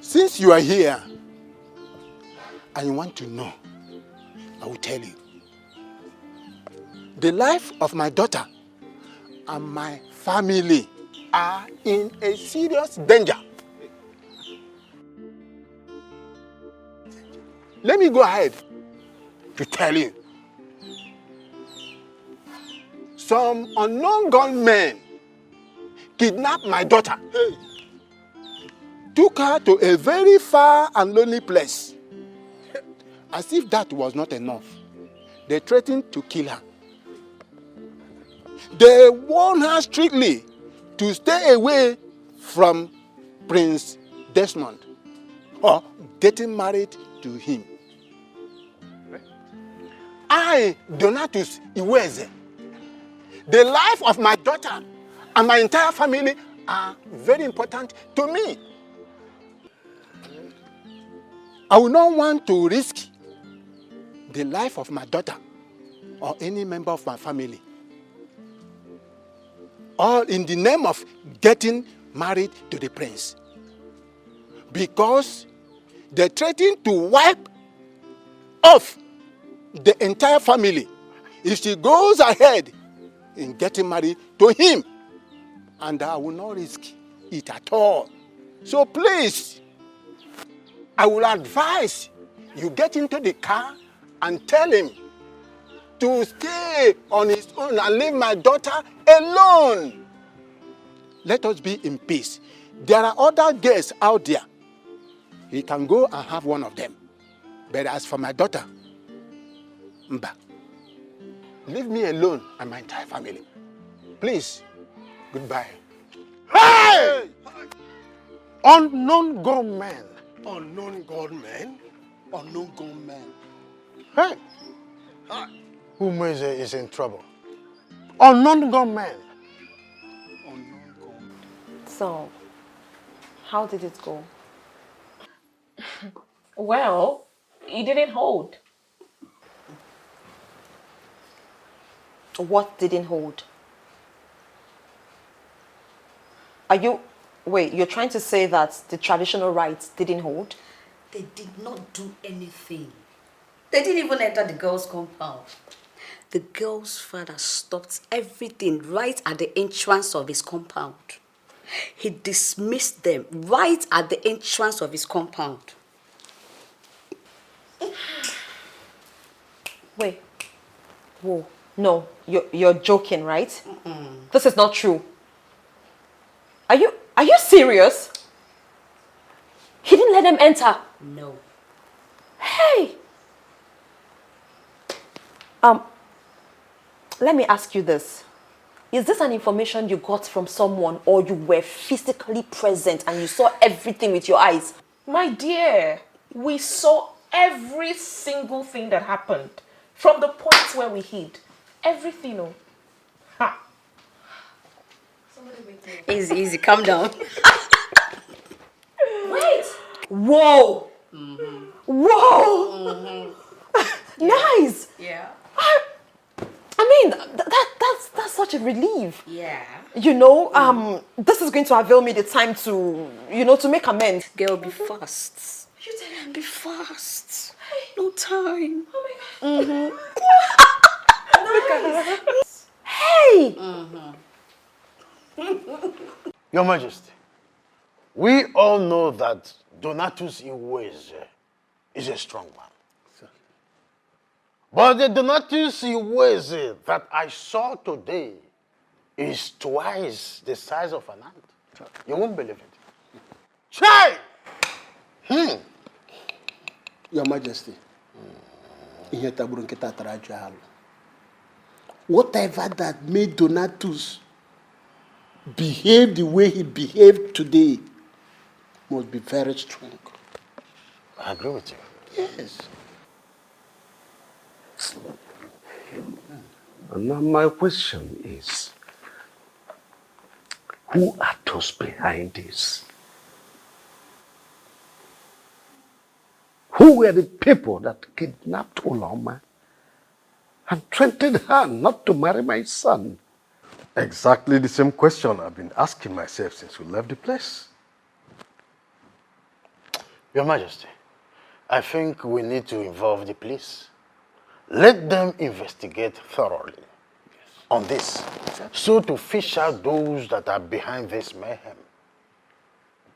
Since you are here and you want to know, I will tell you. The life of my daughter and my family are in a serious danger. Let me go ahead to tell you. Some unknown gunmen kidnapped my daughter, took her to a very far and lonely place. As if that was not enough, they threatened to kill her. They warned her strictly to stay away from Prince Desmond or getting married to him. I, Donatus Iweze, the life of my daughter and my entire family are very important to me. I will not want to risk the life of my daughter or any member of my family, all in the name of getting married to the prince. Because they threatened to wipe off the entire family if she goes ahead in getting married to him. And I will not risk it at all. So please, I will advise you get into the car and tell him to stay on his own and leave my daughter alone. Let us be in peace. There are other girls out there. He can go and have one of them. But as for my daughter, Mba, leave me alone and my entire family. Please, goodbye. Hey! Unknown gunmen. Unknown gunmen? Unknown gunmen. Hey! Umeze is in trouble. Unknown gunmen. So, how did it go? Well, it didn't hold. What didn't hold? Wait, you're trying to say that the traditional rites didn't hold? They did not do anything. They didn't even enter the girl's compound. The girl's father stopped everything right at the entrance of his compound. He dismissed them right at the entrance of his compound. Wait. Whoa. No, you're joking, right? This is not true. Are you serious? He didn't let them enter. No. Hey. Let me ask you this. Is this an information you got from someone or you were physically present and you saw everything with your eyes? My dear, we saw every single thing that happened from the point where we hid. Everything. Oh. Ha. Easy, calm down. Wait! Whoa! Whoa! Nice! Yeah. I mean, that's such a relief. Yeah. You know, this is going to avail me the time to, to make amends. Girl, be fast. You tell him, be fast. No time. Oh my God. Hey! Your Majesty, we all know that Donatus Iweze is a strong man. But the Donatus Iweze that I saw today is twice the size of an ant. You won't believe it. Chai! Your Majesty, whatever that made Donatus behave the way he behaved today must be very strong. I agree with you. Yes. And now my question is, who are those behind this? Who were the people that kidnapped Uloma and threatened her not to marry my son? Exactly the same question I've been asking myself since we left the place. Your Majesty, I think we need to involve the police. Let them investigate thoroughly on this, so to fish out those that are behind this mayhem.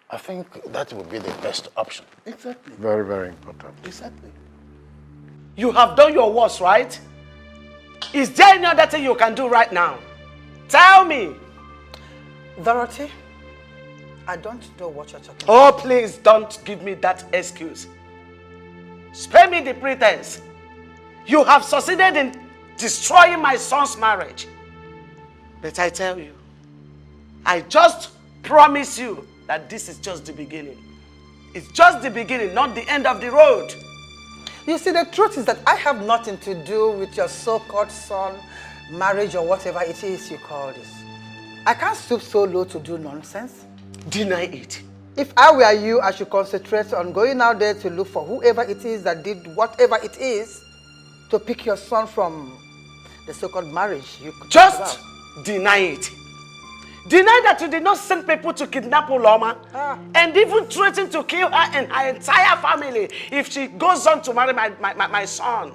I think that would be the best option. Exactly. Very, very important. Exactly. You have done your worst, right? Is there any other thing you can do right now? Tell me. Dorothy, I don't know what you're talking Oh, about. please don't give me that excuse. Spare me the pretense. You have succeeded in destroying my son's marriage. But I tell you, I just promise you that this is just the beginning. It's just the beginning, not the end of the road. You see, the truth is that I have nothing to do with your so-called son, marriage, or whatever it is you call this. I can't stoop so low to do nonsense. Deny it. If I were you, I should concentrate on going out there to look for whoever it is that did whatever it is to pick your son from the so-called marriage you could Just deny it. Deny that you did not send people to kidnap Uloma and even threaten to kill her and her entire family if she goes on to marry my son.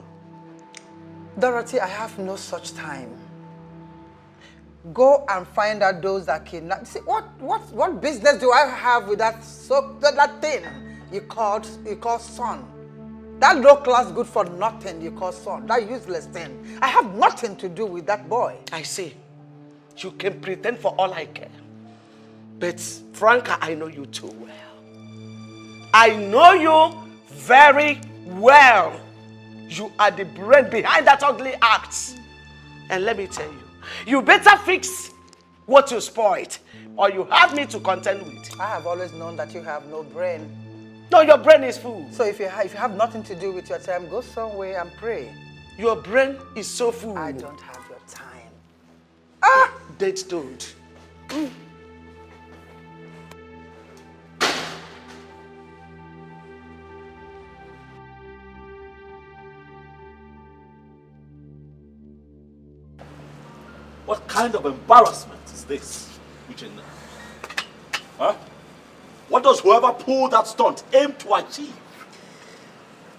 Dorothy, I have no such time. Go and find out those that kidnapped. See, what business do I have with that thing you call son? That low class good for nothing you call son, that useless thing. I have nothing to do with that boy. I see. You can pretend for all I care. But Franca, I know you too well. I know you very well. You are the brain behind that ugly act. And let me tell you, you better fix what you spoiled, or you have me to contend with. I have always known that you have no brain. No, your brain is full. So if you have nothing to do with your time, go somewhere and pray. Your brain is so full. I don't have your time. Dates don't. What kind of embarrassment is this, Regina? Huh? What does whoever pulled that stunt aim to achieve?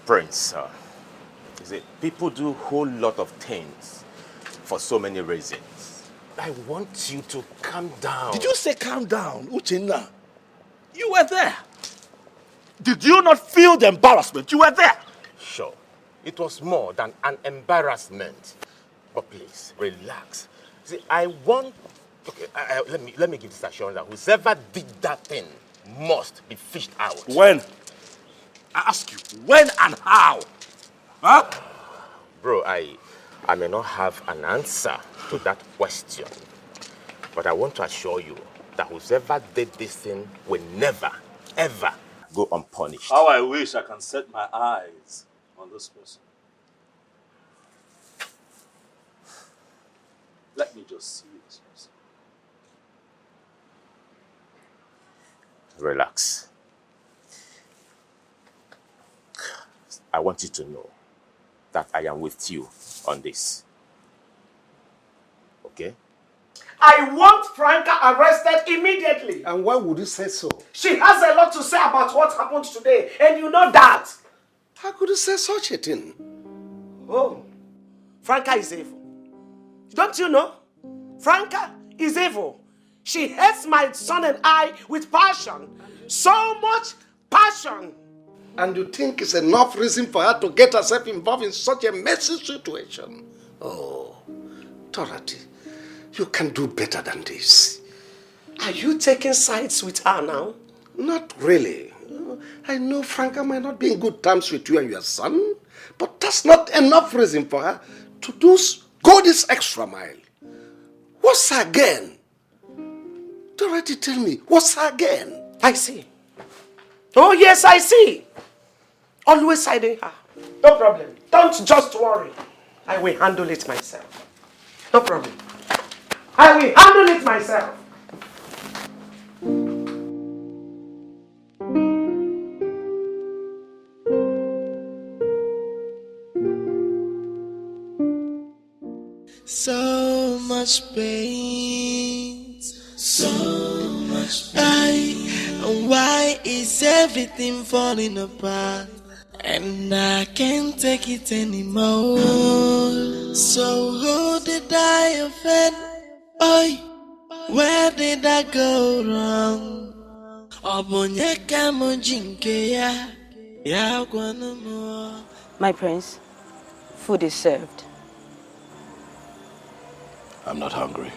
Prince, you see, people do a whole lot of things for so many reasons. I want you to calm down. Did you say calm down, Uchenna? You were there. Did you not feel the embarrassment? You were there. Sure, it was more than an embarrassment. But please, relax. See, I want... Okay, let me give this assurance that whoever did that thing must be fished out. When? I ask you, when and how? Huh? Bro, I may not have an answer to that question, but I want to assure you that whoever did this thing will never, ever go unpunished. How I wish I can set my eyes on this person. Let me just see this person. Relax. I want you to know that I am with you on this. Okay? I want Franca arrested immediately. And why would you say so? She has a lot to say about what happened today, and you know that. How could you say such a thing? Oh, Franca is evil. Don't you know? Franca is evil. She hates my son and I with passion. So much passion. And you think it's enough reason for her to get herself involved in such a messy situation? Oh, Dorothy, you can do better than this. Are you taking sides with her now? Not really. I know Franca might not be in good terms with you and your son, but that's not enough reason for her to go this extra mile. What's her again? Dorothy, tell me, what's her again? I see. Oh yes, I see. Always siding her. No problem. Don't just worry. I will handle it myself. No problem. I will handle it myself. So much pain, so much pain. And why is everything falling apart? And I can't take it anymore. So who did I offend? Oi, where did I go wrong? My prince, food is served. I'm not hungry.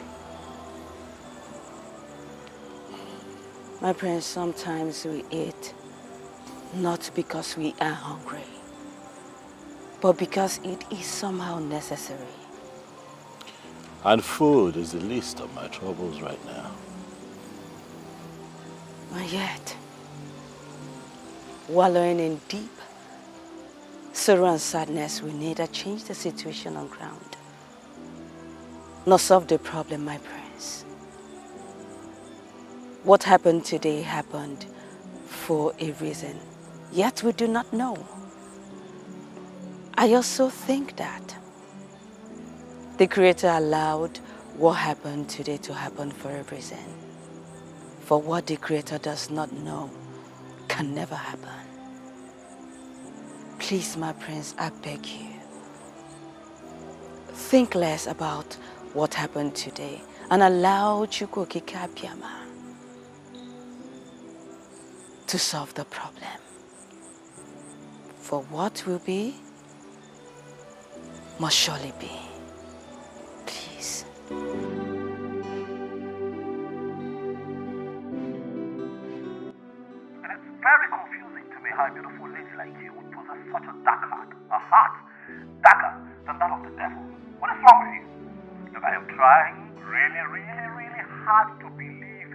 My prince, sometimes we eat not because we are hungry, but because it is somehow necessary. And food is the least of my troubles right now. And yet, wallowing in deep sorrow and sadness will neither change the situation on ground, nor solve the problem, my prince. What happened today happened for a reason, yet we do not know. I also think that the Creator allowed what happened today to happen for a reason. For what the Creator does not know can never happen. Please, my prince, I beg you, think less about what happened today and allow Chukwokike Abiyama to solve the problem. For what will be, must surely be. Please. Very confusing to me how a beautiful lady like you would possess such a dark heart. A heart darker than that of the devil. What is wrong with you? Look, I am trying really hard to believe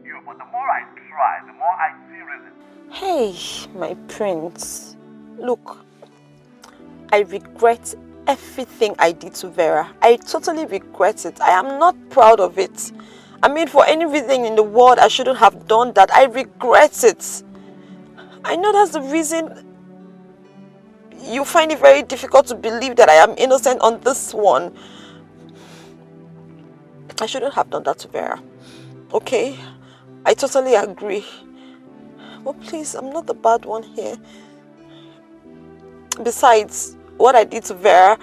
you, but the more I try, the more I see reason. Hey, my prince. Look, I regret everything I did to Vera. I totally regret it. I am not proud of it. I mean, for any reason in the world, I shouldn't have done that. I regret it. I know that's the reason you find it very difficult to believe that I am innocent on this one. I shouldn't have done that to Vera. Okay? I totally agree. But please, I'm not the bad one here. Besides, what I did to Vera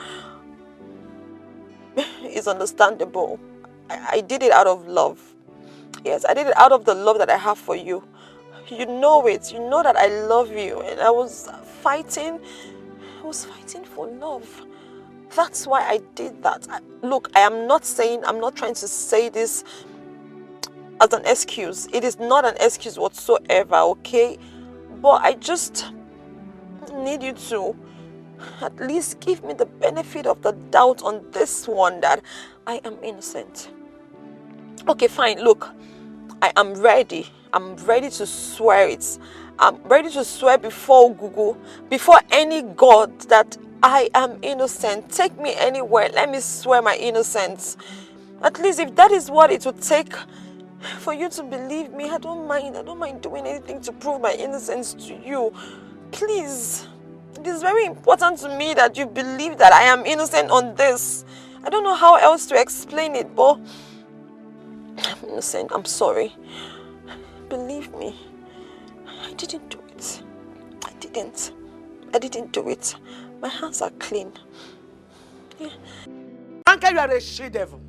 is understandable. I did it out of love. Yes, I did it out of the love that I have for you. You know it. You know that I love you. And I was fighting for love. That's why I did that. Look, I'm not trying to say this as an excuse. It is not an excuse whatsoever, okay? But I just need you to at least give me the benefit of the doubt on this one, that I am innocent. Okay, fine. Look, I am ready. I'm ready to swear it. I'm ready to swear before Google, before any God, that I am innocent. Take me anywhere. Let me swear my innocence. At least if that is what it would take for you to believe me, I don't mind. I don't mind doing anything to prove my innocence to you. Please. It is very important to me that you believe that I am innocent on this. I don't know how else to explain it, but I'm innocent. I'm sorry. Believe me. I didn't do it. I didn't do it. My hands are clean. Yeah. Franca, you are a she-devil.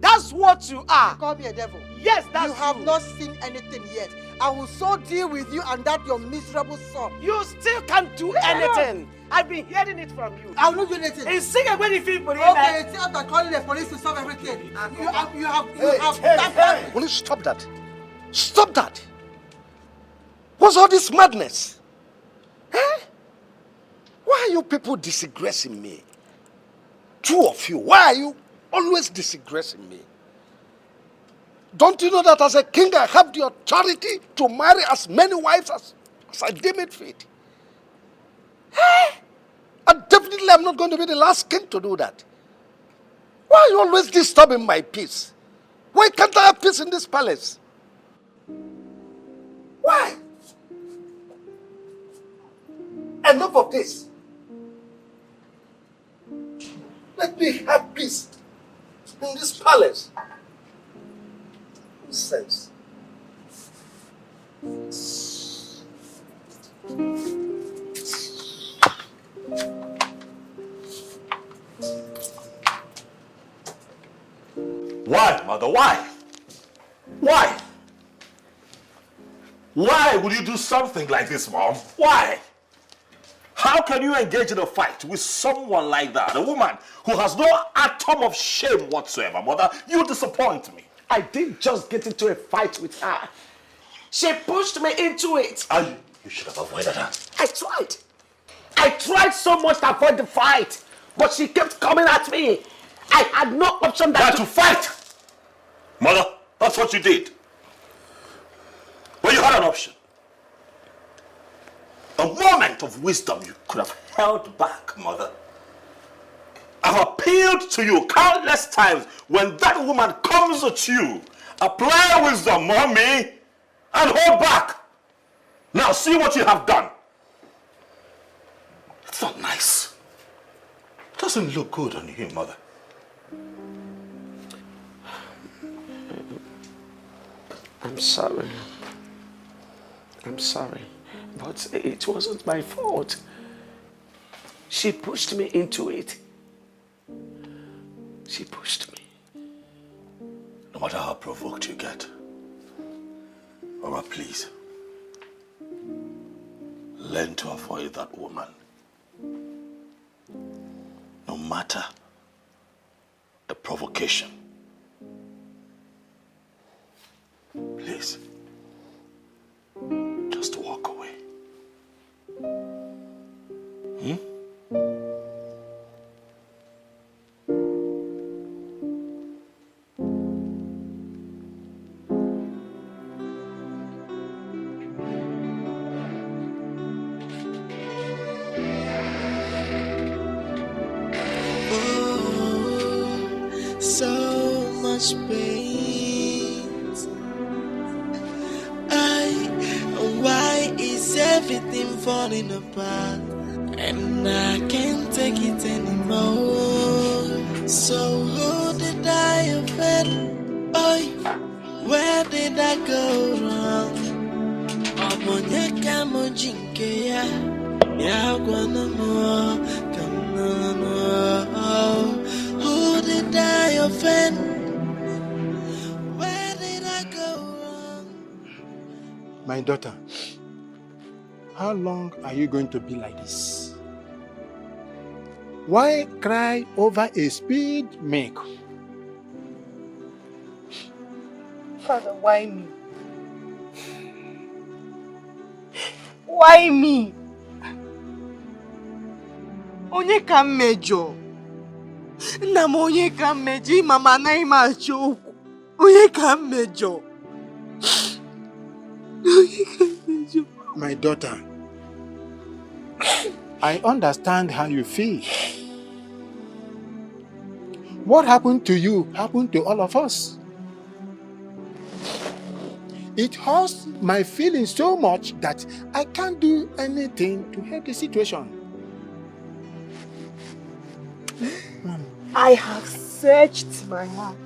That's what you are. You call me a devil? Yes, that's you. Have not seen anything yet. I will so deal with you and that your miserable son. You still can't do anything. I've been hearing it from you. I will not do anything. It's sick when you feel police. Okay, it's after calling the police to solve everything. You have. Will you stop that? Stop that! What's all this madness? Eh? Why are you people disgracing me? Two of you, why are you always disgracing me? Don't you know that as a king I have the authority to marry as many wives as I deem it fit? Eh? And definitely I'm not going to be the last king to do that. Why are you always disturbing my peace? Why can't I have peace in this palace? Why? Enough of this. Let me have peace in this palace. Nonsense. Why, mother? Why? Why? Why would you do something like this, Mom? Why? How can you engage in a fight with someone like that? A woman who has no atom of shame whatsoever, Mother. You disappoint me. I didn't just get into a fight with her. She pushed me into it. And you should have avoided her. I tried. I tried so much to avoid the fight, but she kept coming at me. I had no option than to fight. Mother, that's what you did. Well, you had an option. A moment of wisdom you could have held back, Mother. I've appealed to you countless times. When that woman comes at you, apply wisdom, Mommy, and hold back. Now see what you have done. It's not nice. It doesn't look good on you, Mother. I'm sorry. I'm sorry. But it wasn't my fault. She pushed me into it. She pushed me. No matter how provoked you get, Mama, please, learn to avoid that woman. No matter the provocation. Please, just walk away. So much pain. Why is everything falling apart? And I can't take it anymore. So who did I offend? Oh, where did I go wrong? Omonyeka mojinke ya gwana mo kamano. Who did I offend? Where did I go wrong? My daughter, how long are you going to be like this? Why cry over a spilled milk? Father, why me? Why me? Onye ka mmejọ? Nna m onye ka mmejọ? Mama anaghị m achọ okwu. Onye ka mmejọ? My daughter, I understand how you feel. What happened to you happened to all of us. It hurts my feelings so much that I can't do anything to help the situation. I have searched my heart.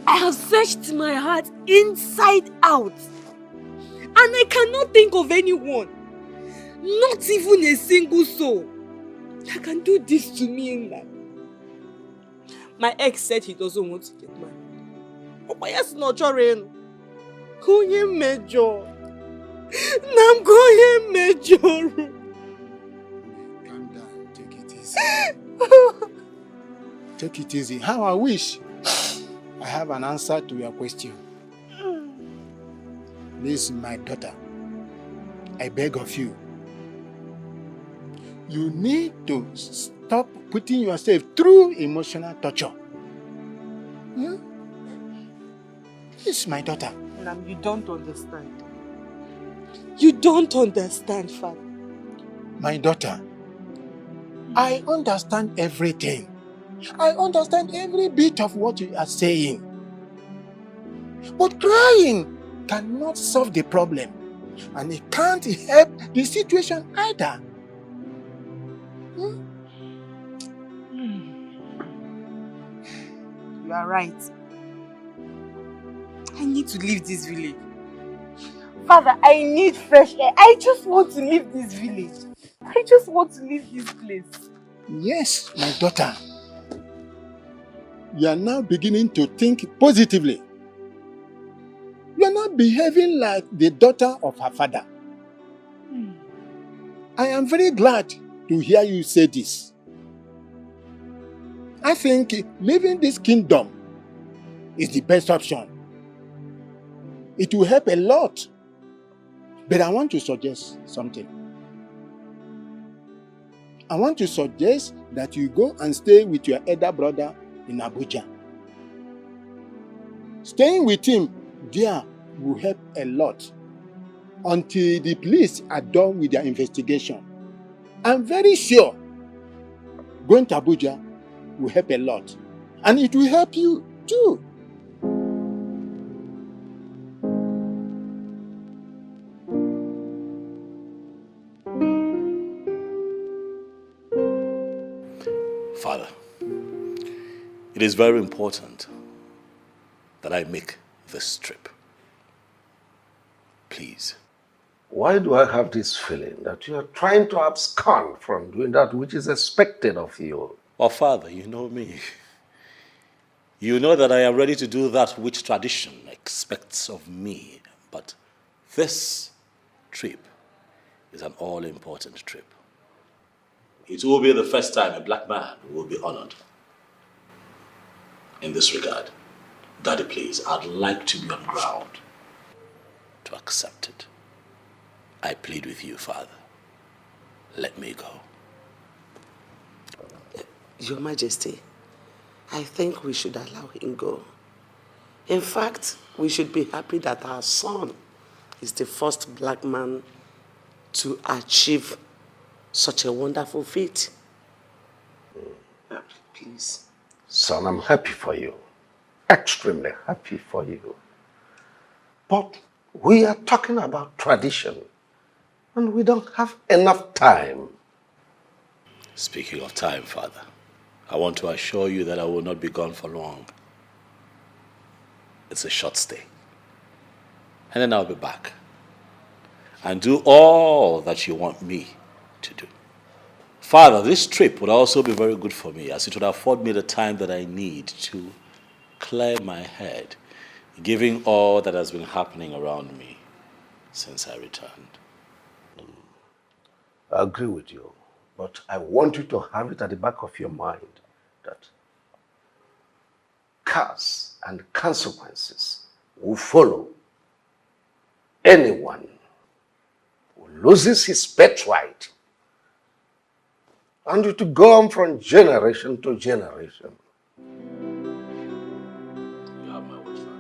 I have searched my heart inside out. And I cannot think of anyone, not even a single soul, that can do this to me in life. My ex said he doesn't want to get married. Oh, yes, no, Jorin. Going major. I'm going major. Calm down. Take it easy. Take it easy. How I wish I have an answer to your question. This is my daughter. I beg of you. You need to stop putting yourself through emotional torture. Hmm? This is my daughter. Nam, you don't understand. You don't understand, Father. My daughter, I understand everything. I understand every bit of what you are saying. But crying cannot solve the problem. And it can't help the situation either. You are right. I need to leave this village. Father, I need fresh air. I just want to leave this village. I just want to leave this place. Yes, my daughter. You are now beginning to think positively. You are not behaving like the daughter of her father. I am very glad to hear you say this. I think leaving this kingdom is the best option. It will help a lot. But I want to suggest something. I want to suggest that you go and stay with your elder brother in Abuja. Staying with him there will help a lot until the police are done with their investigation. I'm very sure going to Abuja will help a lot. And it will help you too. Father, it is very important that I make this trip. Please. Why do I have this feeling that you are trying to abscond from doing that which is expected of you? Oh, Father, you know me. You know that I am ready to do that which tradition expects of me. But this trip is an all-important trip. It will be the first time a black man will be honored. In this regard, Daddy, please, I'd like to be on ground to accept it. I plead with you, Father. Let me go. Your Majesty, I think we should allow him go. In fact, we should be happy that our son is the first black man to achieve such a wonderful feat. Please. Son, I'm happy for you. Extremely happy for you. But we are talking about tradition, and we don't have enough time. Speaking of time, Father, I want to assure you that I will not be gone for long. It's a short stay. And then I'll be back and do all that you want me to do. Father, this trip would also be very good for me, as it would afford me the time that I need to clear my head, given all that has been happening around me since I returned. I agree with you, but I want you to have it at the back of your mind that curse and consequences will follow anyone who loses his birthright, and it will go on from generation to generation. You have my word,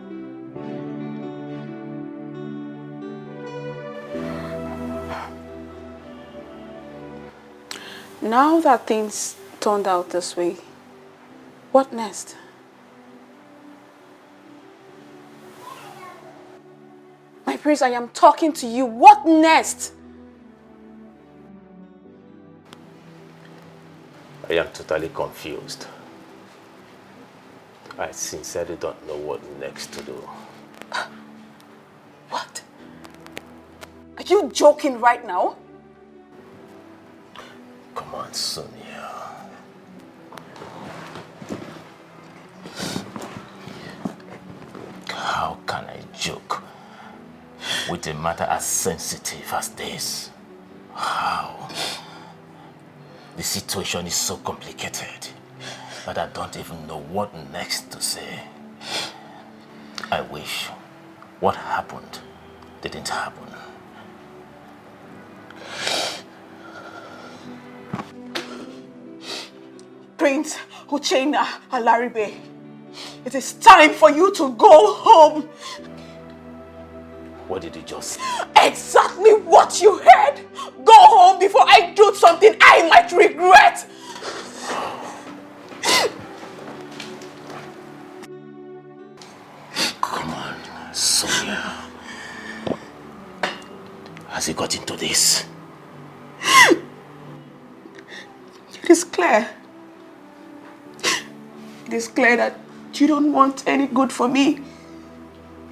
Now that things turned out this way, what next? My prince, I am talking to you. What next? I am totally confused. I sincerely don't know what next to do. What? Are you joking right now? Come on, Sonia. with a matter as sensitive as this. How? The situation is so complicated that I don't even know what next to say. I wish what happened didn't happen. Prince Uchenna Alaribe, it is time for you to go home. What did you just say? Exactly what you heard. Go home before I do something I might regret. Come on, Sonia. Has he got into this? It is clear. It is clear that you don't want any good for me.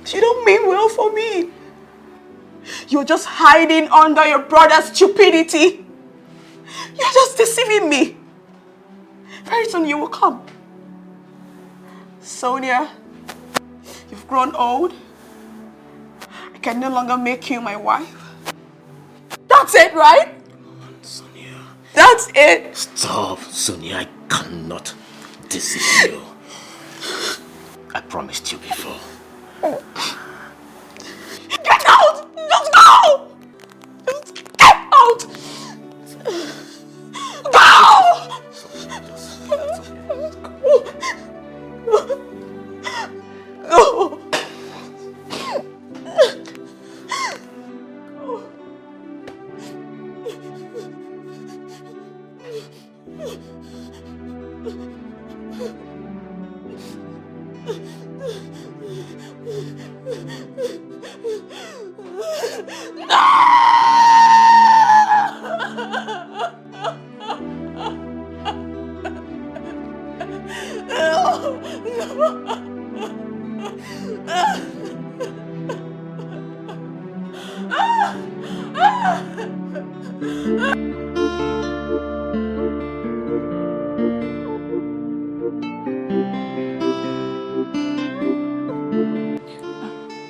You don't mean well for me. You're just hiding under your brother's stupidity. You're just deceiving me. Very soon you will come. Sonia, you've grown old. I can no longer make you my wife. That's it, right? Sonia. That's it. Stop, Sonia. I cannot deceive you. I promised you before. Get out! Just go! Just get out! Go! Go!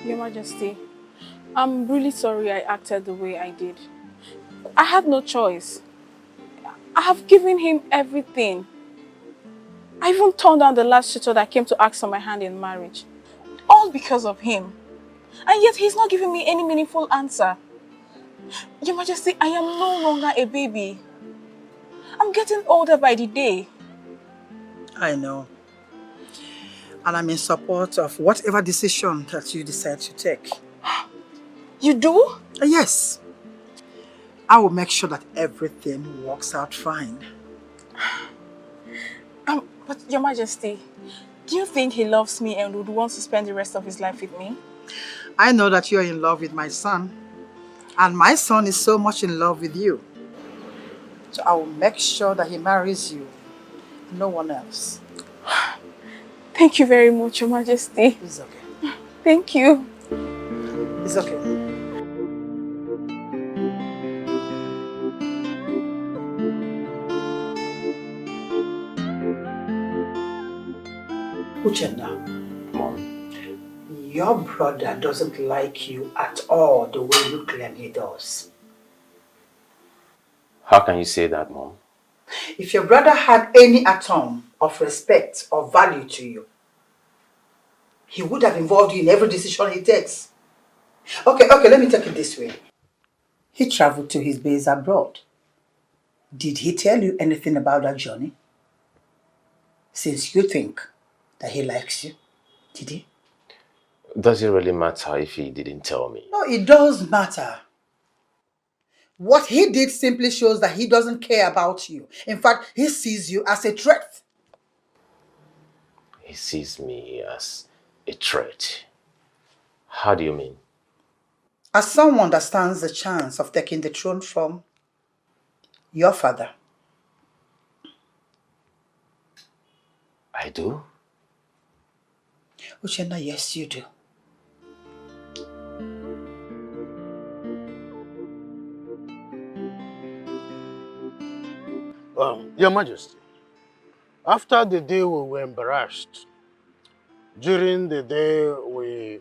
Your Majesty, I'm really sorry I acted the way I did. I had no choice. I have given him everything. I even turned down the last suitor that came to ask for my hand in marriage. All because of him. And yet he's not giving me any meaningful answer. Your Majesty, I am no longer a baby. I'm getting older by the day. I know. And I'm in support of whatever decision that you decide to take. You do? Yes. I will make sure that everything works out fine. But Your Majesty, do you think he loves me and would want to spend the rest of his life with me? I know that you're in love with my son. And my son is so much in love with you. So I will make sure that he marries you. No one else. Thank you very much, Your Majesty. It's okay. Thank you. It's okay. Uchenna, Mom, your brother doesn't like you at all the way you claim he does. how can you say that, Mom? If your brother had any atom of respect or value to you, he would have involved you in every decision he takes. Okay, let me take it this way. He traveled to his base abroad. Did he tell you anything about that journey? Since you think that he likes you, did he? Does it really matter if he didn't tell me? No, it does matter. What he did simply shows that he doesn't care about you. In fact, he sees you as a threat. He sees me as a threat. How do you mean? As someone that stands the chance of taking the throne from your father. I do? Uchenna, yes, you do. Your Majesty, after the day we were embarrassed, during the day we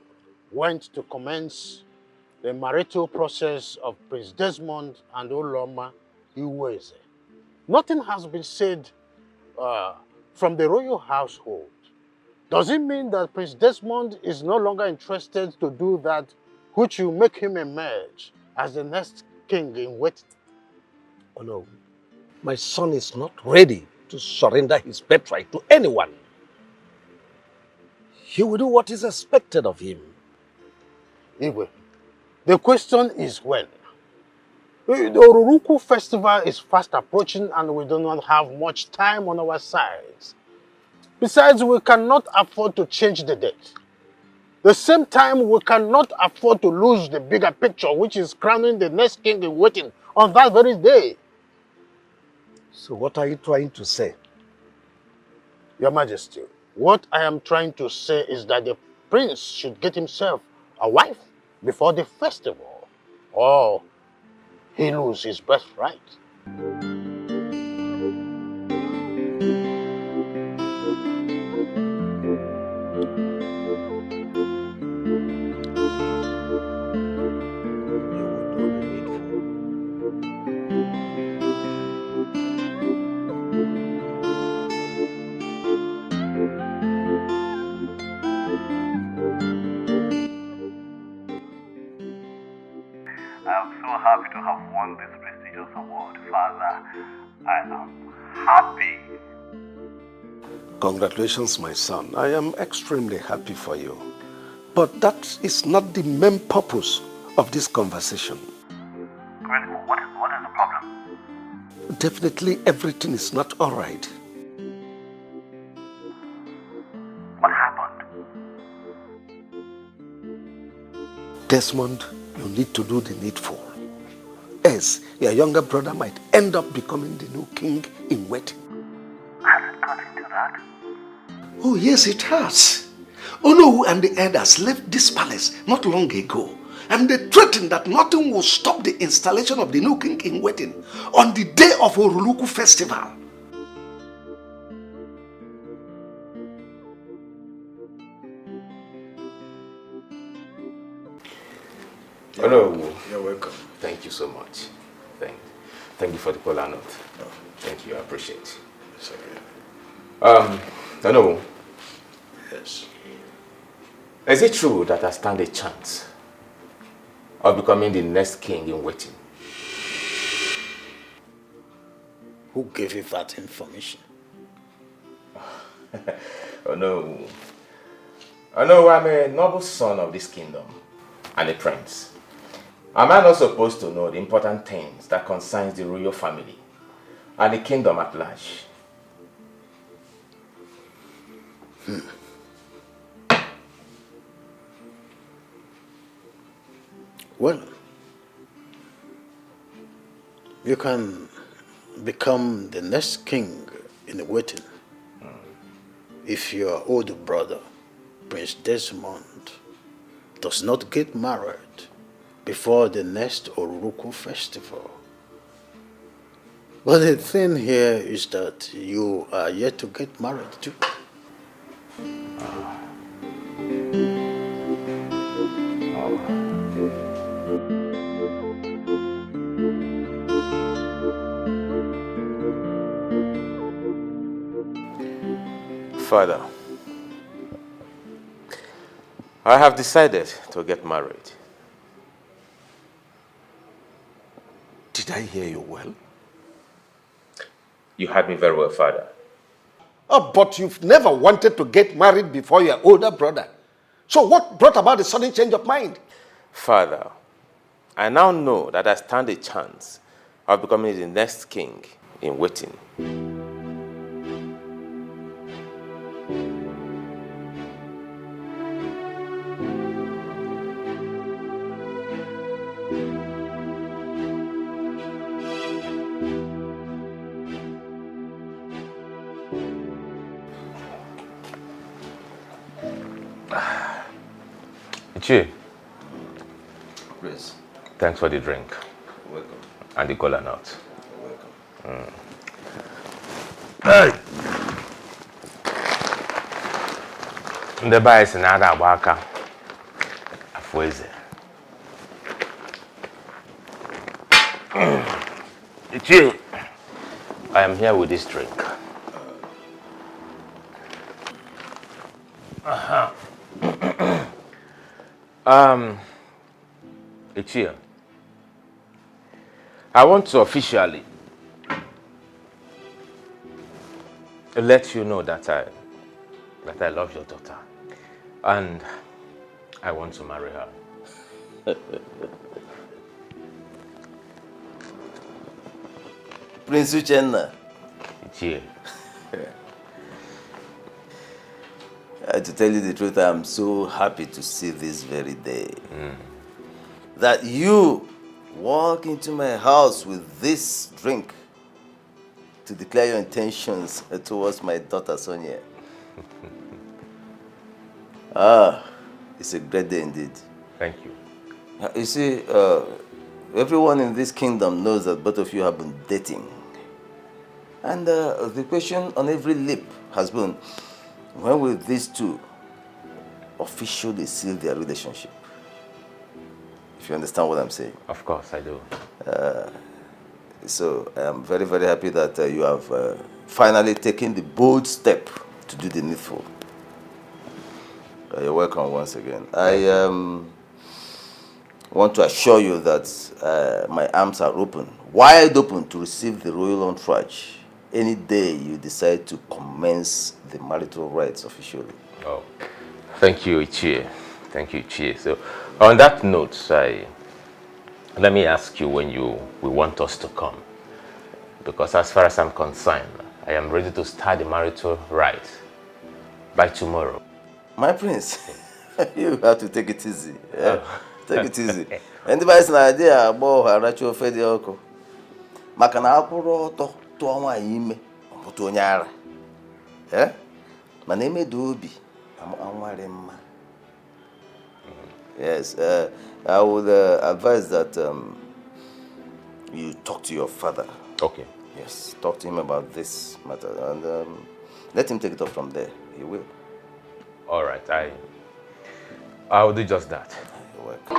went to commence the marital process of Prince Desmond and Uloma Iweze. Nothing has been said from the royal household. Does it mean that Prince Desmond is no longer interested to do that which will make him emerge as the next king in waiting? Oh no, my son is not ready to surrender his birthright to anyone. He will do what is expected of him. Iyke, the question is when. The Oruruku festival is fast approaching and we do not have much time on our sides. Besides, we cannot afford to change the date. The same time, we cannot afford to lose the bigger picture, which is crowning the next king in waiting on that very day. So what are you trying to say? Your Majesty, what I am trying to say is that the prince should get himself a wife before the festival, or he loses his birthright. I'm so happy to have won this prestigious award, Father. I am happy. Congratulations, my son. I am extremely happy for you. But that is not the main purpose of this conversation. Really, what is the problem? Definitely everything is not all right. What happened? Desmond, you need to do the needful. Else, your younger brother might end up becoming the new king in waiting. Has it got into that? Oh, yes, it has. Onowu and the elders left this palace not long ago, and they threatened that nothing will stop the installation of the new king in waiting on the day of Oruluku festival. Hello. You're welcome. Thank you so much. Thank you for the cola note. Oh. Thank you, I appreciate it. It's okay. Hello. Yes. Is it true that I stand a chance of becoming the next king in waiting? Who gave you that information? Oh no. Oh no, I'm a noble son of this kingdom and a prince. Am I not supposed to know the important things that concerns the royal family and the kingdom at large? Well, you can become the next king in the waiting if your older brother, Prince Desmond, does not get married before the next Oruruku festival. But the thing here is that you are yet to get married too. Father, I have decided to get married. Did I hear you well? You heard me very well, Father. Oh, but you've never wanted to get married before your older brother. So what brought about the sudden change of mind? Father, I now know that I stand a chance of becoming the next king in waiting. Iyke. Yes. Thanks for the drink. You're welcome. And the cola nut. You're welcome. Hey! The bias in Ada Waka. Afweze. Iyke, I am here with this drink. Iyke, I want to officially let you know that I love your daughter, and I want to marry her. Prince Uchenna. Iyke. To tell you the truth, I am so happy to see this very day. That you walk into my house with this drink to declare your intentions towards my daughter Sonia. It's a great day indeed. Thank you. You see, everyone in this kingdom knows that both of you have been dating. And the question on every lip has been, when will these two officially seal their relationship? If you understand what I'm saying. Of course, I do. So I am very, very happy that you have finally taken the bold step to do the needful. You're welcome once again. I want to assure you that my arms are open, wide open to receive the royal entourage any day you decide to commence the marital rites officially. Oh, thank you, Iyke. Thank you, Iyke. So, on that note, let me ask you when you will want us to come. Because as far as I'm concerned, I am ready to start the marital rites by tomorrow. My prince, you have to take it easy. Take it easy. Anybody's idea about Rachael Okonkwo. Makana akwụrụ ọtọ tụọ nwaanyị ime ọpụta onye ara. Mana emedo obi anwarị mma. Yes, I would advise that you talk to your father. Okay. Yes, talk to him about this matter and let him take it up from there. He will. All right, I will do just that. You're welcome.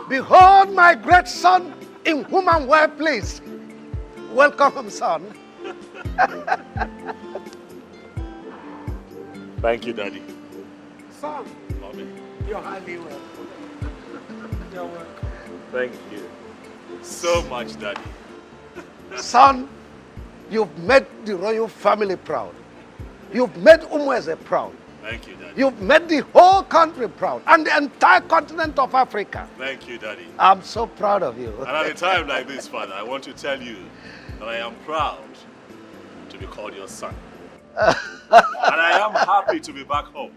Behold my great son in whom I'm well pleased. Welcome, son. Thank you, Daddy. Son, Mommy. you're highly welcome. You're welcome. Thank you so much, Daddy. Son, you've made the royal family proud. You've made Umweze proud. Thank you, Daddy. You've made the whole country proud and the entire continent of Africa. Thank you, Daddy. I'm so proud of you. And at a time like this, Father, I want to tell you that I am proud to be called your son. And I am happy to be back home.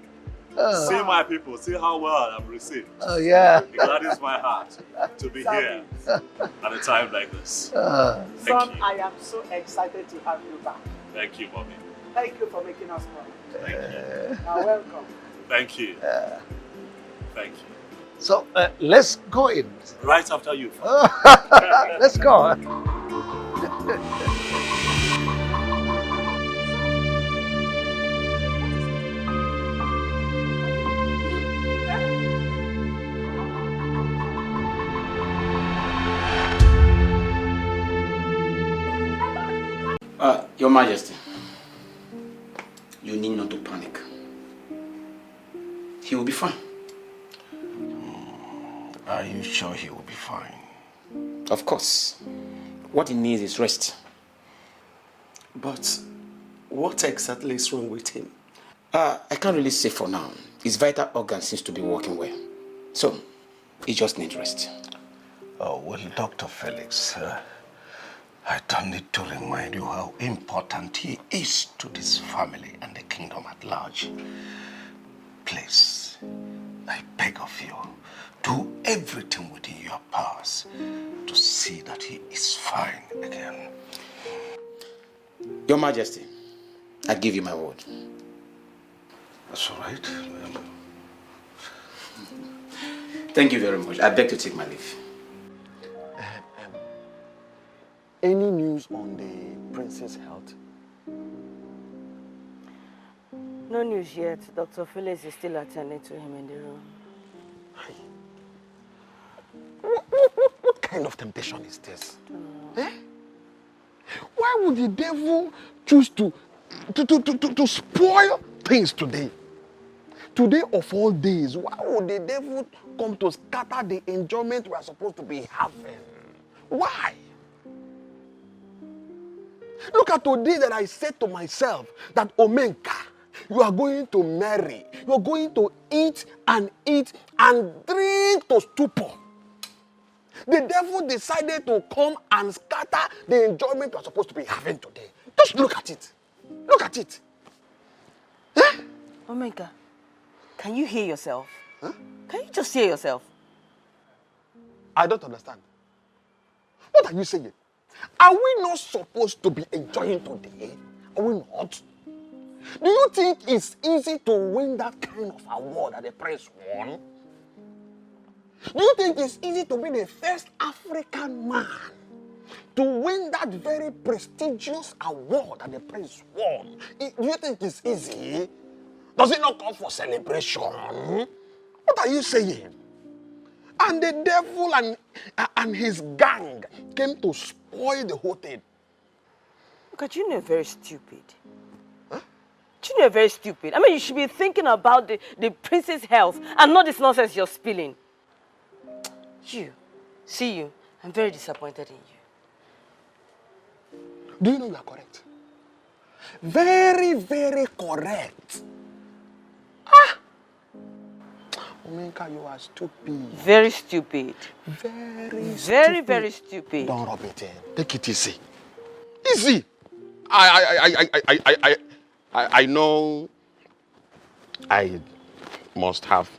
See my people, see how well I'm received. Oh, yeah. It gladdens my heart to be here at a time like this. Thank Son, you. I am so excited to have you back. Thank you, Mommy. Thank you for making us proud. Thank you. Now, welcome. Thank you. Thank you. So let's go in. Right after you. Let's go. Your Majesty, you need not to panic. He will be fine. Are you sure he will be fine? Of course. What he needs is rest. But what exactly is wrong with him? I can't really say for now. His vital organ seems to be working well. So, he just needs rest. Oh, well, Dr. Felix, I don't need to remind you how important he is to this family and the kingdom at large. Please, I beg of you, do everything within your powers to see that he is fine again. Your Majesty, I give you my word. That's all right. Thank you very much. I beg to take my leave. Any news on the prince's health? No news yet. Dr. Felix is still attending to him in the room. What kind of temptation is this? Eh? Why would the devil choose to spoil things today? Today of all days, why would the devil come to scatter the enjoyment we are supposed to be having? Why? Look at today that I said to myself that Omenka, you are going to marry. You are going to eat and drink to stupor. The devil decided to come and scatter the enjoyment we are supposed to be having today. Just look at it. Look at it. Eh? Omega, can you hear yourself? Huh? Can you just hear yourself? I don't understand. What are you saying? Are we not supposed to be enjoying today? Are we not? Do you think it's easy to win that kind of award that the prince won? Do you think it's easy to be the first African man to win that very prestigious award that the prince won? Do you think it's easy? Does it not call for celebration? What are you saying? And the devil and his gang came to spoil the whole thing. Look, you know, very stupid. Huh? You know, very stupid. I mean, you should be thinking about the prince's health and not this nonsense you're spilling. I'm very disappointed in you. Do you know you are correct? Very, very correct. Omenka, you are stupid. Very stupid. Very stupid. Don't rub it in. Take it easy. Easy. I know I must have,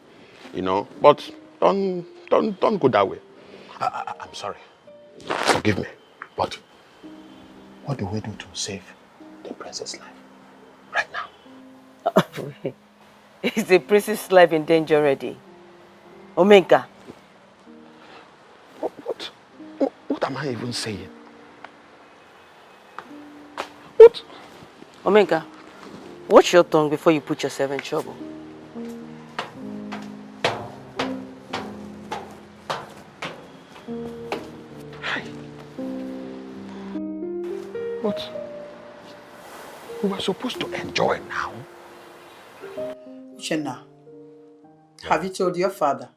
but don't go that way. I'm sorry. Forgive me. But what do we do to save the princess' life right now? Is the princess' life in danger already? Omega. What am I even saying? What? Omega, watch your tongue before you put yourself in trouble. But we were supposed to enjoy now. Uchenna, have you told your father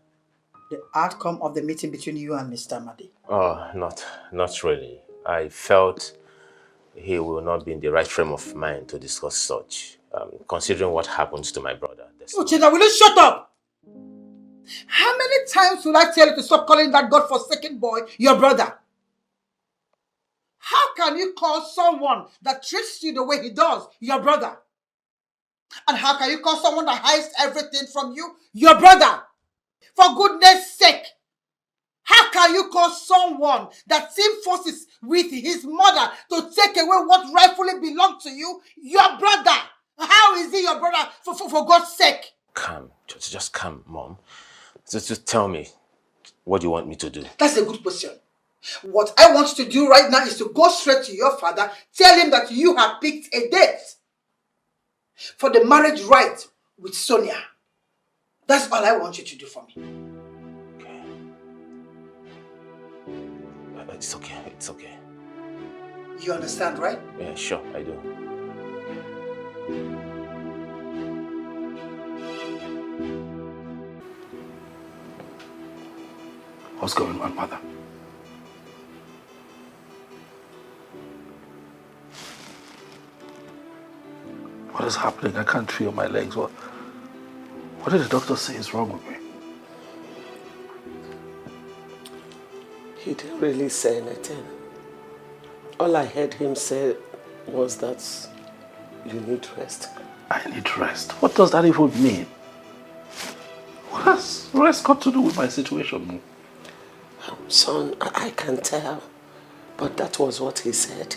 the outcome of the meeting between you and Mr. Amadi? Oh, not really. I felt he will not be in the right frame of mind to discuss such, considering what happens to my brother. Uchenna, will you shut up? How many times will I tell you to stop calling that God-forsaken boy your brother? How can you call someone that treats you the way he does your brother? And how can you call someone that hides everything from you your brother? For goodness sake, how can you call someone that team forces with his mother to take away what rightfully belongs to you your brother? How is he your brother, for God's sake? Calm, just calm, Mom. Just tell me, what do you want me to do? That's a good question. What I want you to do right now is to go straight to your father, tell him that you have picked a date for the marriage rite with Sonia. That's all I want you to do for me. Okay. It's okay, it's okay. You understand, right? Yeah, sure, I do. What's going on, mother? What is happening? I can't feel my legs. What did the doctor say is wrong with me? He didn't really say anything. All I heard him say was that you need rest. I need rest. What does that even mean? What has rest got to do with my situation? Son, I can tell. But that was what he said.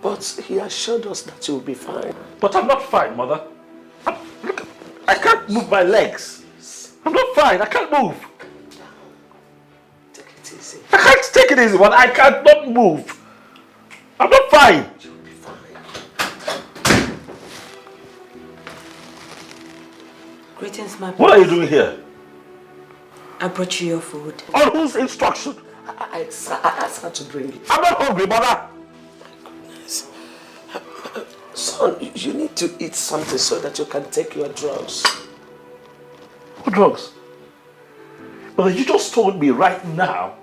But he assured us that you'll be fine. But I'm not fine, mother. Look, I can't move my legs. I'm not fine. I can't move. Take it easy. I can't take it easy, but I can't not move. I'm not fine. You'll be fine. Greetings, my What are you doing here? I brought you your food. On whose instruction? I asked her to bring it. I'm not hungry, mother. Son, you need to eat something so that you can take your drugs. What drugs? Mother, you just told me right now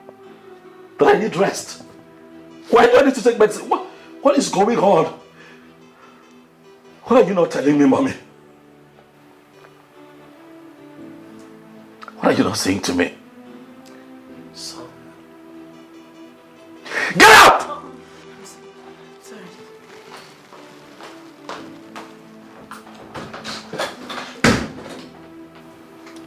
that I need rest. Why do I need to take medicine? What is going on? What are you not telling me, mommy? What are you not saying to me? Son. Get out! Sorry.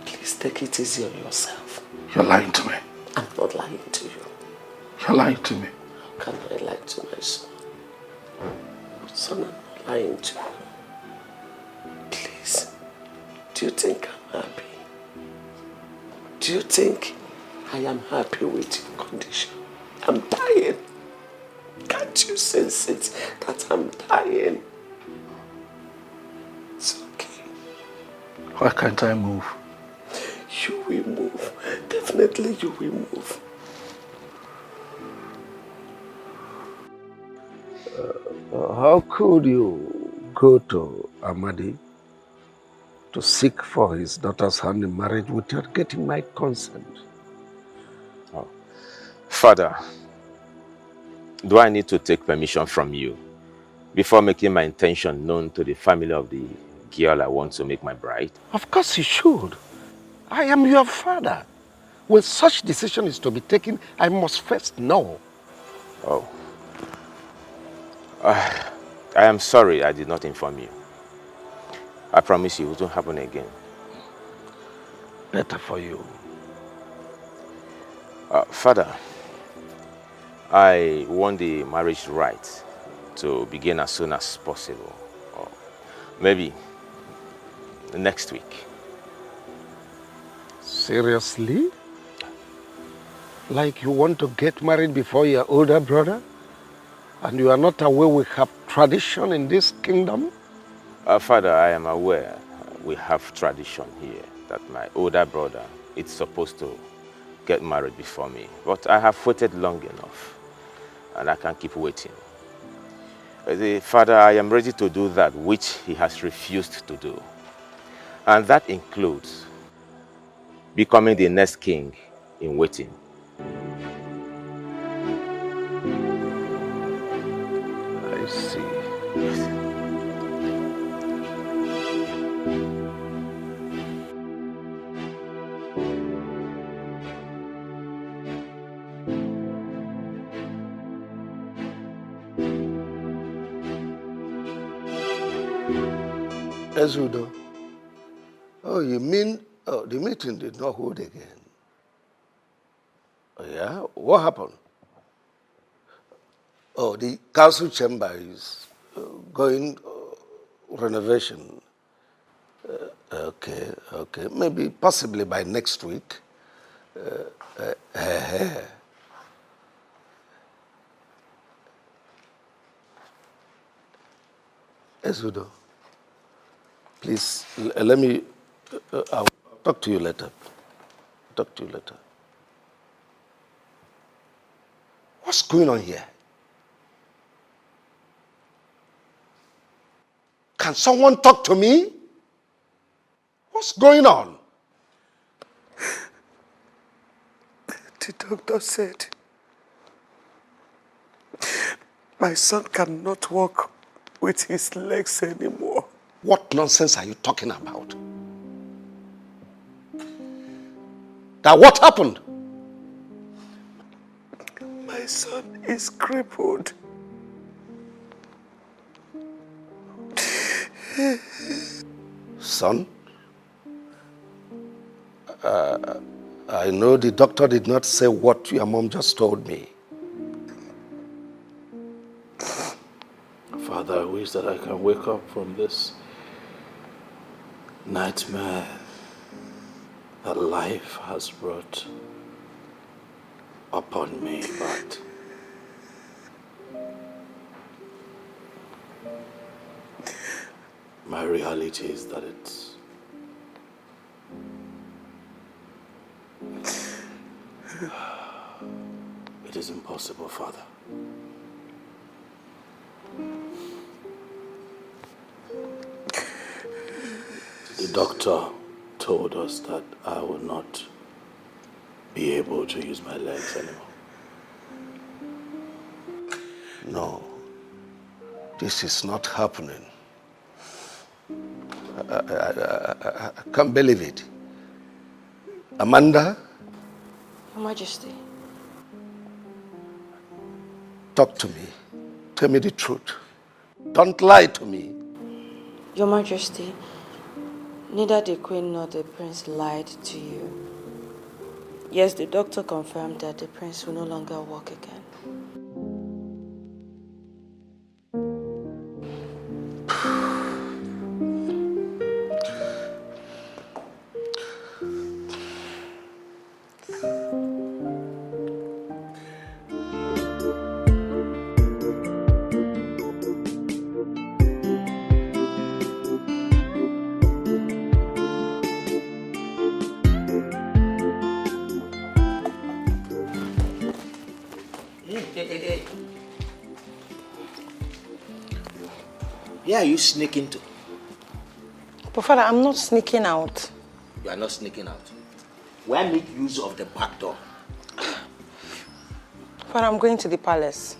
Please take it easy on yourself. You're lying to me. I'm not lying to you. You're lying to me. How can I lie to my son? Son, I'm not lying to you. Please, do you think I'm happy? Do you think I am happy with your condition? I'm dying. Can't you sense it that I'm dying? It's okay. Why can't I move? You will move. Definitely you will move. How could you go to Amadi to seek for his daughter's hand in marriage without getting my consent? Oh. Father, do I need to take permission from you before making my intention known to the family of the girl I want to make my bride? Of course you should. I am your father. When such decision is to be taken, I must first know. Oh. I am sorry I did not inform you. I promise you it won't happen again. Better for you. Father, I want the marriage rite to begin as soon as possible. Or maybe next week. Seriously? Like you want to get married before your older brother? And you are not aware we have tradition in this kingdom? Father, I am aware we have tradition here that my older brother is supposed to get married before me. But I have waited long enough and I can't keep waiting. Father, I am ready to do that which he has refused to do. And that includes becoming the next king in waiting. I see. Ezudo. Oh, you mean the meeting did not hold again? Oh, yeah? What happened? Oh, the council chamber is going renovation. Okay. Maybe, possibly by next week. Ezudo, please, let me, I'll talk to you later. What's going on here? Can someone talk to me? What's going on? The doctor said my son cannot walk with his legs anymore. What nonsense are you talking about? Now what happened? My son is crippled. Son? I know the doctor did not say what your mom just told me. Father, I wish that I can wake up from this nightmare that life has brought upon me, but my reality is that it is impossible, Father. The doctor told us that I will not be able to use my legs anymore. No, this is not happening. I can't believe it. Amanda? Your Majesty. Talk to me. Tell me the truth. Don't lie to me. Your Majesty, neither the Queen nor the Prince lied to you. Yes, the doctor confirmed that the Prince will no longer walk again. Where are you sneaking to? But Father, I'm not sneaking out. You are not sneaking out. Why make use of the back door? Father, I'm going to the palace.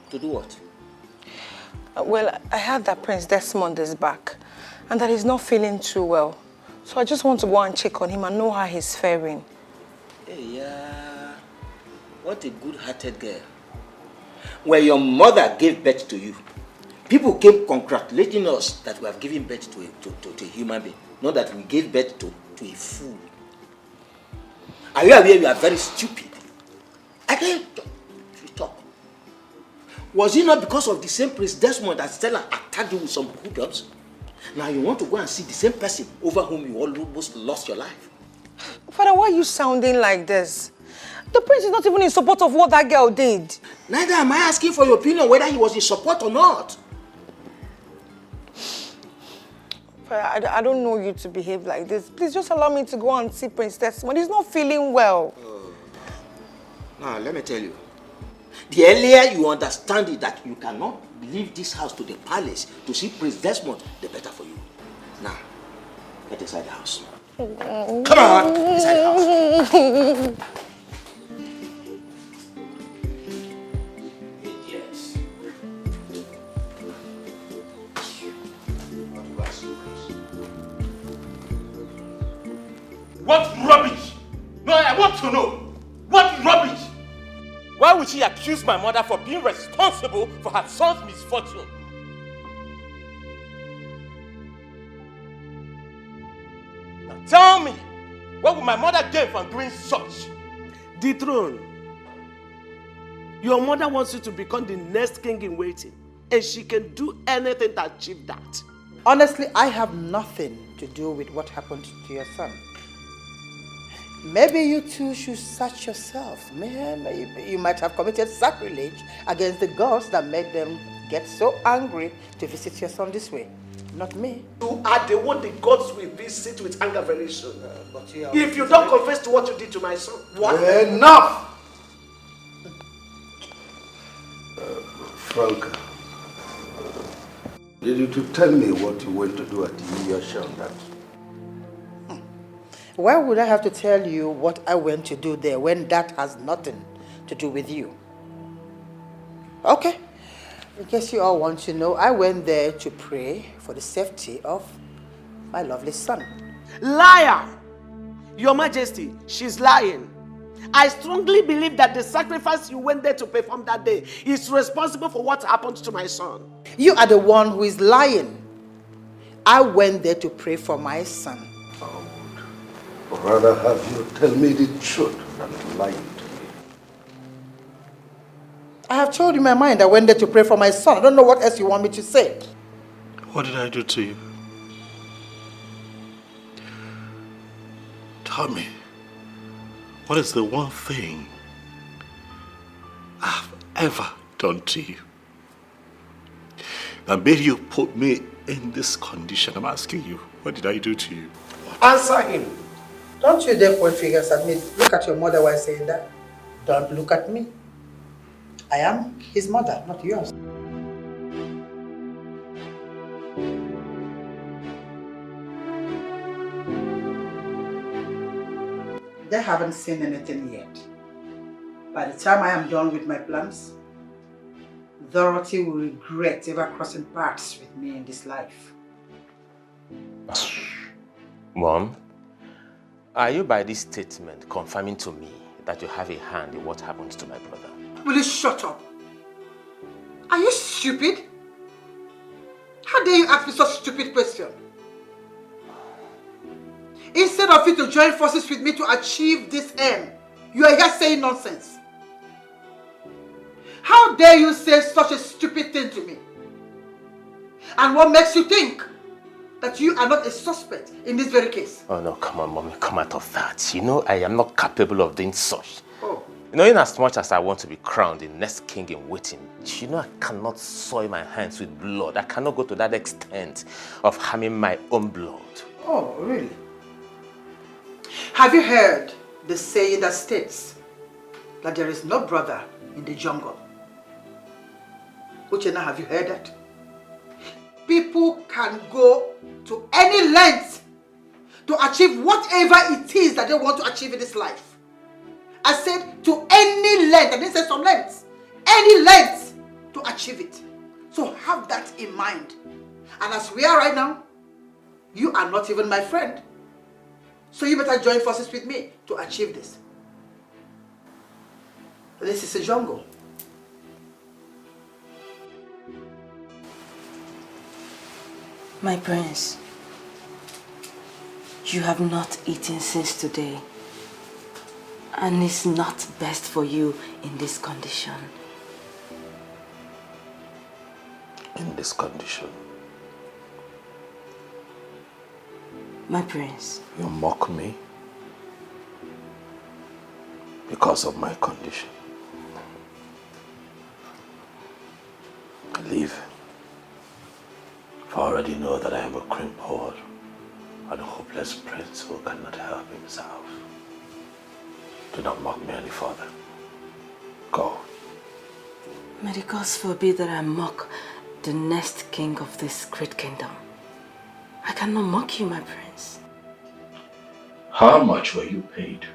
To do what? Well, I heard that Prince Desmond is back and that he's not feeling too well. So I just want to go and check on him and know how he's faring. Hey, yeah. What a good-hearted girl. When your mother gave birth to you, people came congratulating us that we have given birth to a human being, not that we gave birth to a fool. Are you aware you are very stupid? I can't talk. Was it not because of the same Prince Desmond that Stella attacked you with some hoodlums? Now you want to go and see the same person over whom you almost lost your life? Father, why are you sounding like this? The prince is not even in support of what that girl did. Neither am I asking for your opinion whether he was in support or not. Father, I don't know you to behave like this. Please just allow me to go and see Prince Desmond. He's not feeling well. Now, let me tell you. The earlier you understand it that you cannot leave this house to the palace to see Prince Desmond, the better for you. Now, get inside the house. Come on, inside the house. Yes. What rubbish? No, I want to know. What rubbish? Why would she accuse my mother for being responsible for her son's misfortune? Now tell me, what would my mother gain from doing such? The throne. Your mother wants you to become the next king in waiting, and she can do anything to achieve that. Honestly, I have nothing to do with what happened to your son. Maybe you two should search yourself, man. You might have committed sacrilege against the gods that made them get so angry to visit your son this way. Not me. You are the one the gods will visit with anger very soon. But you If you don't confess to what you did to my son, what? Enough! Franca, did you to tell me what you went to do at your show? Why would I have to tell you what I went to do there when that has nothing to do with you? Okay. I guess you all want to know. I went there to pray for the safety of my lovely son. Liar! Your Majesty, she's lying. I strongly believe that the sacrifice you went there to perform that day is responsible for what happened to my son. You are the one who is lying. I went there to pray for my son. Or rather have you tell me the truth than lying to me. I have told you my mind. I went there to pray for my son. I don't know what else you want me to say. What did I do to you? Tell me, what is the one thing I've ever done to you that made you put me in this condition? I'm asking you, what did I do to you? Answer him. Don't you dare point fingers at me. Look at your mother while saying that. Don't look at me. I am his mother, not yours. They haven't seen anything yet. By the time I am done with my plans, Dorothy will regret ever crossing paths with me in this life. Mom, are you by this statement confirming to me that you have a hand in what happened to my brother? Will you shut up? Are you stupid? How dare you ask me such a stupid question? Instead of you to join forces with me to achieve this aim, you are here saying nonsense. How dare you say such a stupid thing to me? And what makes you think that you are not a suspect in this very case? Oh no, come on, Mommy, come out of that. You know I am not capable of doing such. Oh. You know, in as much as I want to be crowned the next king in waiting, you know I cannot soil my hands with blood. I cannot go to that extent of harming my own blood. Oh, really? Have you heard the saying that states that there is no brother in the jungle? Uchenna, have you heard that? People can go to any length to achieve whatever it is that they want to achieve in this life. I said to any length, I didn't say some lengths, any length to achieve it. So have that in mind. And as we are right now, you are not even my friend. So you better join forces with me to achieve this. This is a jungle. My prince, you have not eaten since today. And it's not best for you in this condition. In this condition? My prince. You mock me because of my condition. Leave. For I already know that I am a crippled and a hopeless prince who cannot help himself. Do not mock me any further. Go. May the gods forbid that I mock the next king of this great kingdom. I cannot mock you, my prince. How much were you paid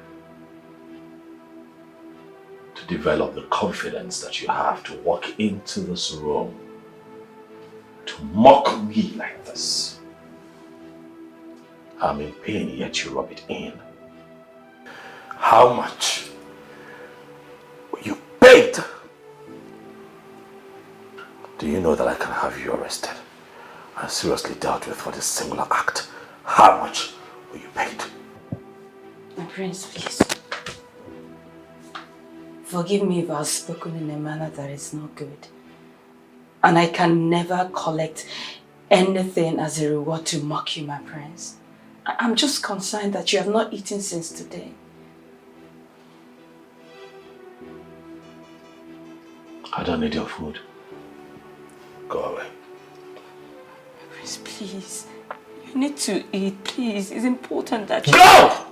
to develop the confidence that you have to walk into this room to mock me like this? I'm in pain, yet you rub it in. How much were you paid? Do you know that I can have you arrested and seriously dealt with for this singular act? How much were you paid? My prince, please. Forgive me if I've spoken in a manner that is not good. And I can never collect anything as a reward to mock you, my prince. I'm just concerned that you have not eaten since today. I don't need your food. Go away. Prince, please. You need to eat, please. It's important that you... Go!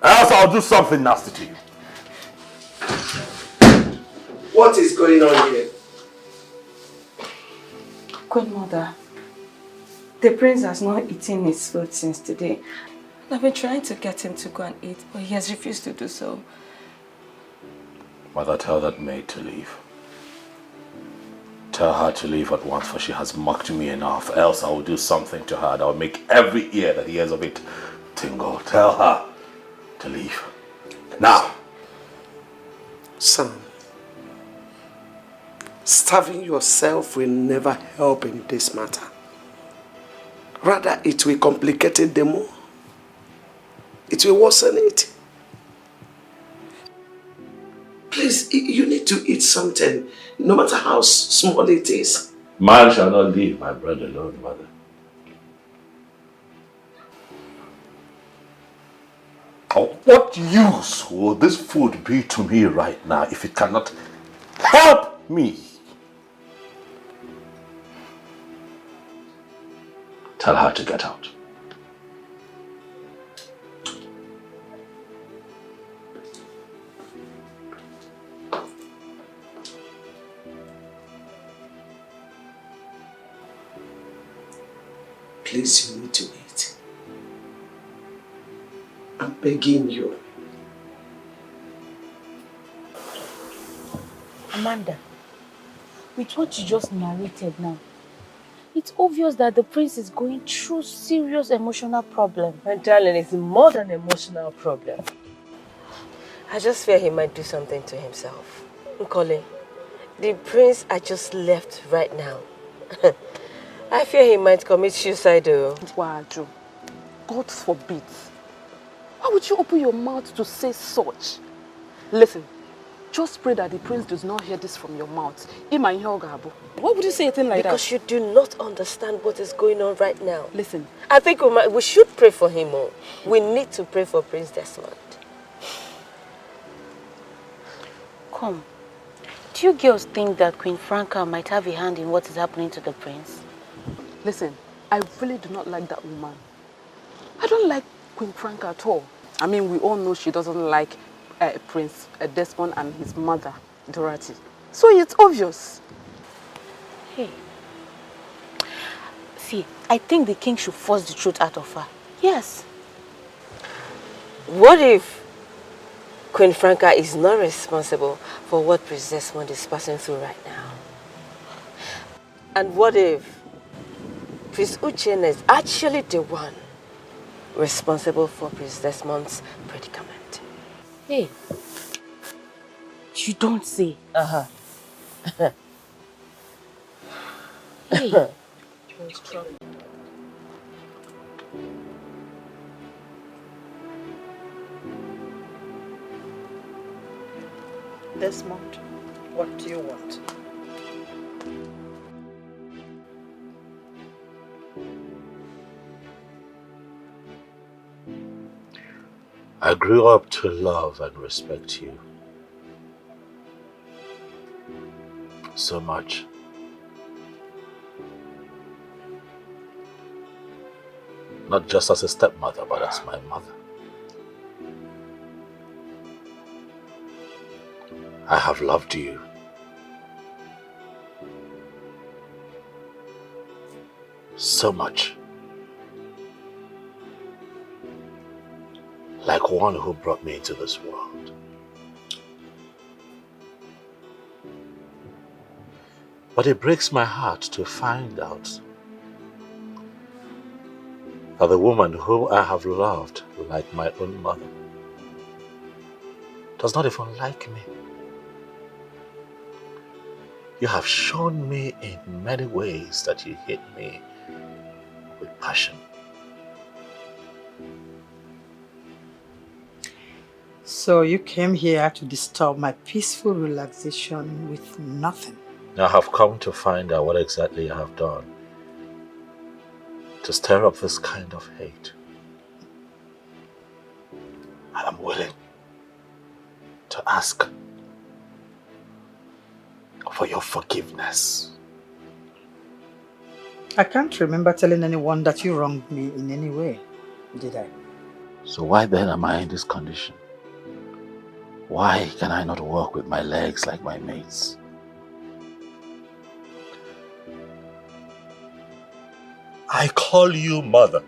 Else I'll do something nasty to you. What is going on here? Queen Mother, the prince has not eaten his food since today. I've been trying to get him to go and eat, but he has refused to do so. Mother, tell that maid to leave. Tell her to leave at once, for she has mocked me enough. Else I will do something to her that will make every ear that hears of it tingle. Tell her to leave. Now! Son, starving yourself will never help in this matter. Rather, it will complicate it the more. It will worsen it. Please, you need to eat something, no matter how small it is. Man shall not leave my bread alone, mother. What use will this food be to me right now if it cannot help me? Tell her to get out. Please, you need to eat. I'm begging you. Amanda, with what you just narrated now, it's obvious that the prince is going through serious emotional problem. My darling, it's more than an emotional problem. I just fear he might do something to himself. Nkole, the prince I just left right now. I fear he might commit suicide though. Waju, God forbid. Why would you open your mouth to say such? Listen, just pray that the prince does not hear this from your mouth. Why would you say a thing like that? Because you do not understand what is going on right now. Listen. I think we should pray for him more. We need to pray for Prince Desmond. Come, do you girls think that Queen Franca might have a hand in what is happening to the prince? Listen, I really do not like that woman. I don't like Queen Franca at all. I mean, we all know she doesn't like Prince Desmond and his mother, Dorothy. So it's obvious. Hey. See, I think the king should force the truth out of her. Yes. What if Queen Franca is not responsible for what Prince Desmond is passing through right now? And what if Prince Uchenna is actually the one responsible for Prince Desmond's predicament? Hey, you don't say. Hey. Desmond, what do you want? I grew up to love and respect you so much. Not just as a stepmother, but as my mother. I have loved you so much. Like one who brought me into this world. But it breaks my heart to find out that the woman who I have loved like my own mother does not even like me. You have shown me in many ways that you hate me with passion. So you came here to disturb my peaceful relaxation with nothing. I have come to find out what exactly I have done to stir up this kind of hate. I am willing to ask for your forgiveness. I can't remember telling anyone that you wronged me in any way, did I? So why then am I in this condition? Why can I not walk with my legs like my mates? I call you mother.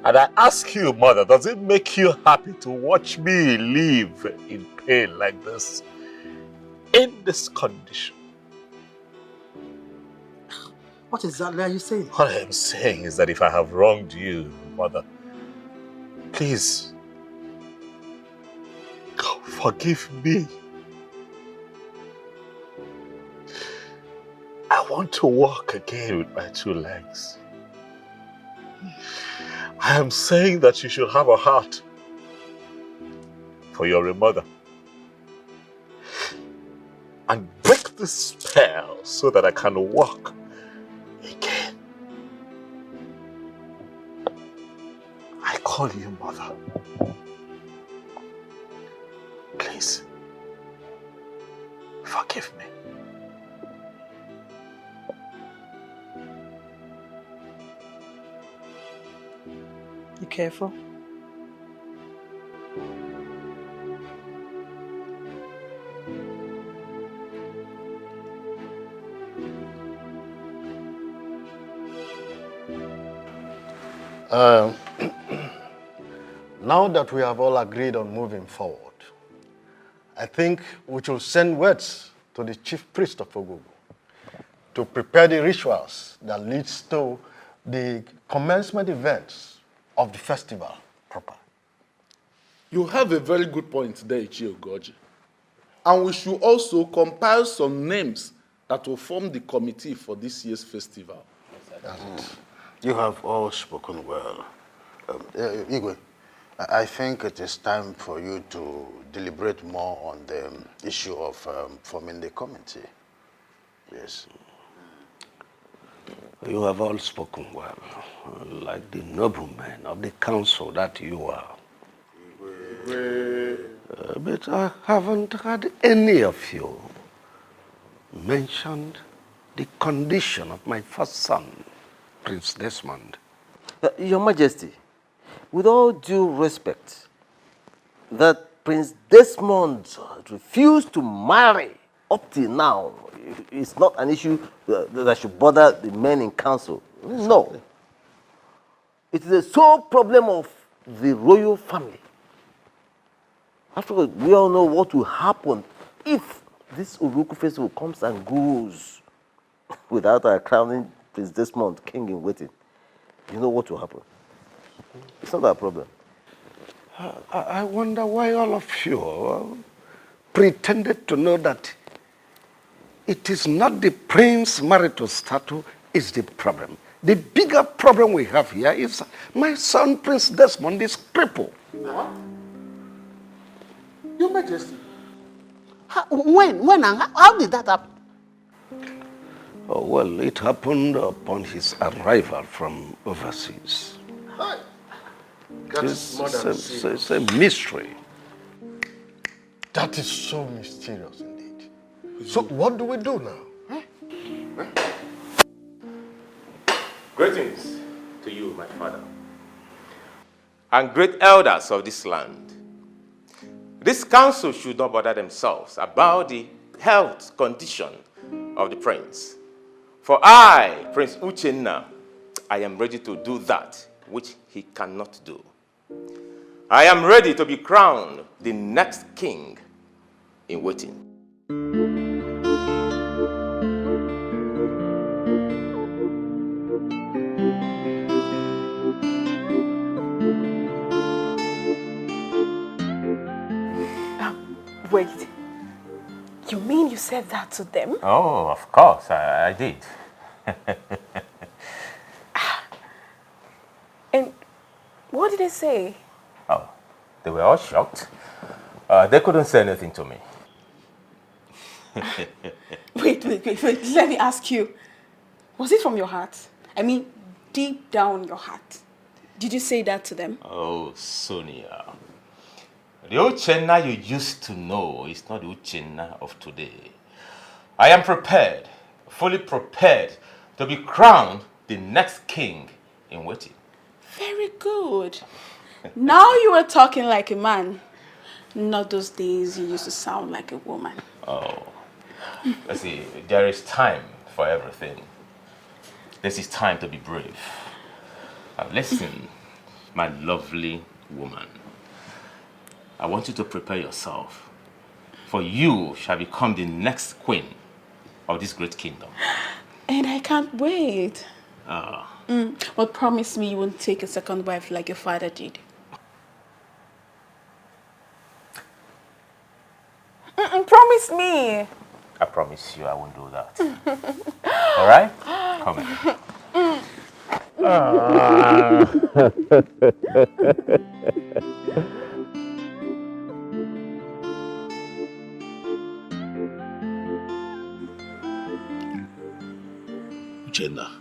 And I ask you, mother, does it make you happy to watch me live in pain like this? In this condition? What exactly are you saying? What I am saying is that if I have wronged you, mother, please, forgive me. I want to walk again with my two legs. I am saying that you should have a heart for your mother. And break the spell so that I can walk again. I call you mother. Please, forgive me. You careful? Now that we have all agreed on moving forward, I think we should send words to the chief priest of Ogogo to prepare the rituals that leads to the commencement events of the festival proper. You have a very good point there, Iyke Ogoji. And we should also compile some names that will form the committee for this year's festival. You have all spoken well. Iyke, I think it is time for you to deliberate more on the issue of forming the committee. Yes. You have all spoken well, like the noblemen of the council that you are. But I haven't had any of you mentioned the condition of my first son, Prince Desmond. Your Majesty, with all due respect, that Prince Desmond refused to marry up till now is not an issue that should bother the men in council. No. It is the sole problem of the royal family. After all, we all know what will happen if this Uruku festival comes and goes without our crowning Prince Desmond king in waiting. You know what will happen. It's not our problem. I wonder why all of you pretended to know that it is not the prince marital status is the problem. The bigger problem we have here is my son Prince Desmond is crippled. What? Your Majesty. When and how did that happen? Oh, well, it happened upon his arrival from overseas. It's a mystery. That is so mysterious indeed. So what do we do now? Greetings to you, my father, and great elders of this land. This council should not bother themselves about the health condition of the prince. For I, Prince Uchenna, I am ready to do that which he cannot do. I am ready to be crowned the next king in waiting. Wait. You mean you said that to them? Oh, of course, I did. And what did they say? Oh, they were all shocked. They couldn't say anything to me. Wait. Let me ask you. Was it from your heart? I mean, deep down your heart. Did you say that to them? Oh, Sonia. The Uchenna you used to know is not the Uchenna of today. I am prepared, fully prepared, to be crowned the next king in waiting. Very good. Now you are talking like a man. Not those days you used to sound like a woman. Oh, let's see, there is time for everything. This is time to be brave. Listen, my lovely woman. I want you to prepare yourself, for you shall become the next queen of this great kingdom. And I can't wait. Ah. But promise me you won't take a second wife like your father did. Promise me. I promise you I won't do that. All right? Come here. Jenna.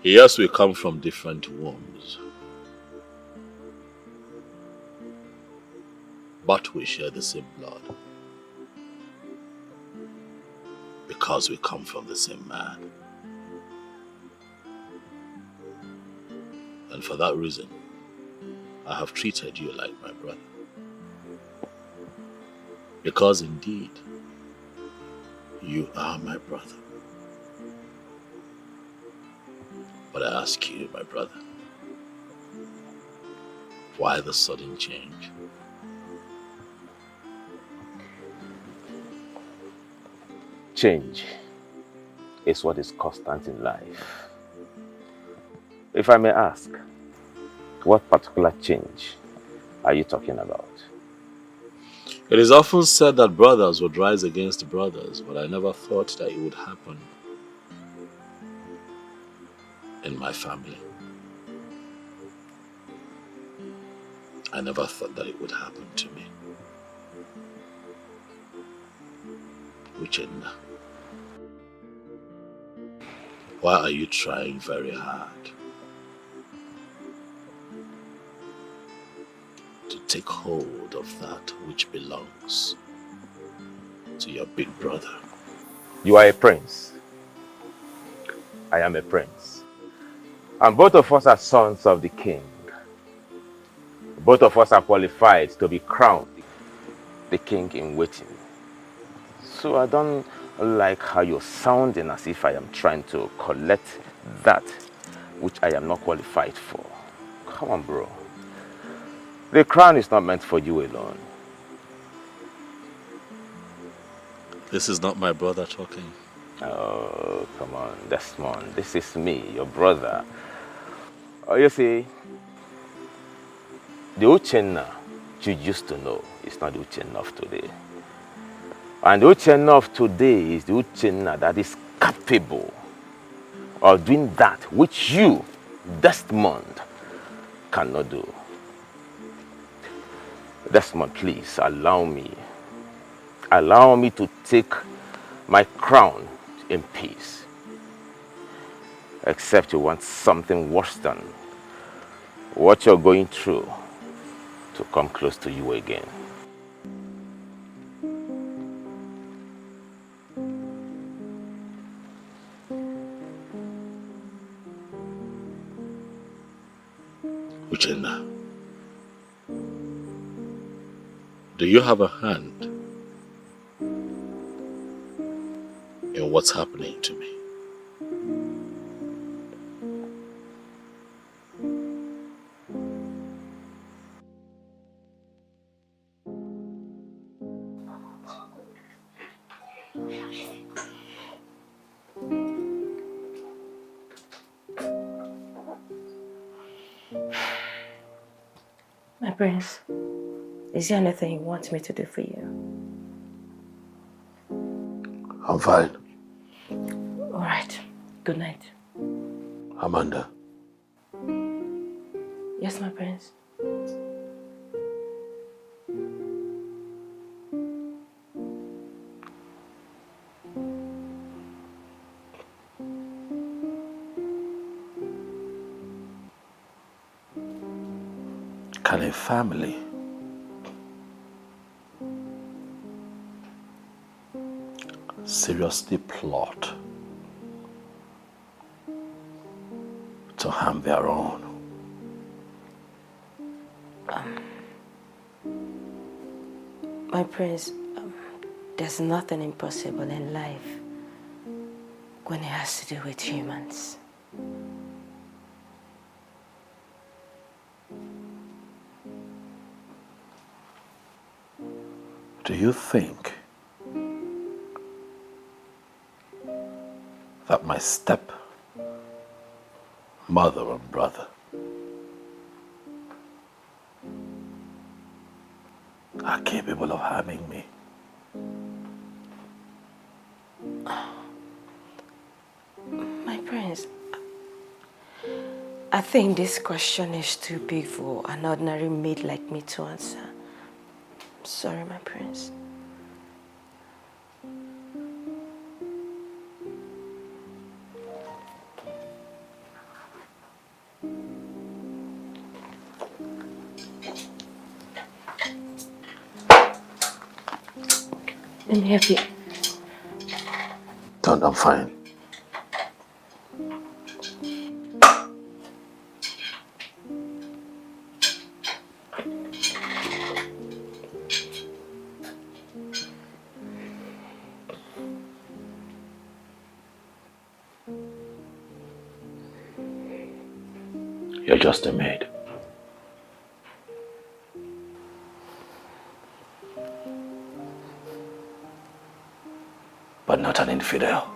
Yes, we come from different wombs, but we share the same blood because we come from the same man. And for that reason, I have treated you like my brother. Because indeed, you are my brother. But I ask you, my brother, why the sudden change? Change is what is constant in life. If I may ask, what particular change are you talking about? It is often said that brothers would rise against brothers, but I never thought that it would happen in my family. I never thought that it would happen to me. Uchenna, why are you trying very hard to take hold of that which belongs to your big brother? You are a prince. I am a prince. And both of us are sons of the king. Both of us are qualified to be crowned the king in waiting. So I don't like how you're sounding as if I am trying to collect that which I am not qualified for. Come on, bro. The crown is not meant for you alone. This is not my brother talking. Oh, come on, Desmond. This is me, your brother. Oh, you see, the Uchenna you used to know is not the Uchenna of today. And the Uchenna of today is the Uchenna that is capable of doing that which you, Desmond, cannot do. Desmond, please allow me. Allow me to take my crown in peace. Except you want something worse than what you're going through to come close to you again. Uchenna, do you have a hand in what's happening to me? My prince, is there anything you want me to do for you? I'm fine. All right. Good night. Amanda. Yes, my prince. can a family seriously plot to harm their own? My prince, there's nothing impossible in life when it has to do with humans. Do you think that my step mother and brother are capable of harming me? My prince, I think this question is too big for an ordinary maid like me to answer. I'm sorry, my prince. Let me help you. Don't, I'm fine. You're just a maid. But not an infidel.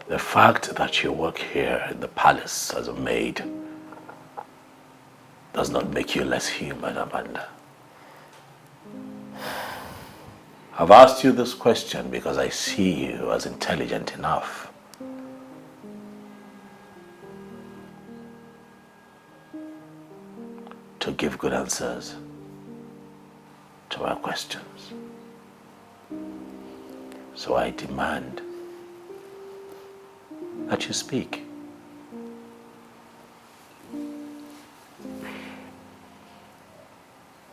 The fact that you work here in the palace as a maid does not make you less human, Amanda. I've asked you this question because I see you as intelligent enough to give good answers to our questions. So I demand that you speak.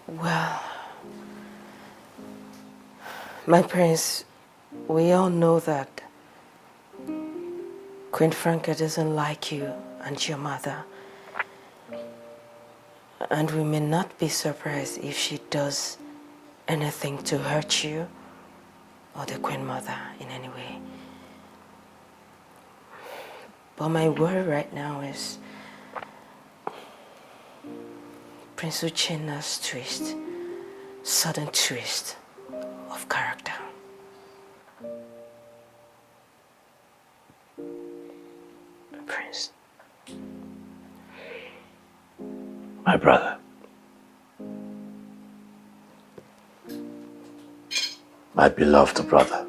Well, my prince, we all know that Queen Franca doesn't like you and your mother. And we may not be surprised if she does anything to hurt you or the Queen Mother in any way. But my worry right now is Prince Uchenna's twist, sudden twist of character. Prince. My brother. My beloved brother.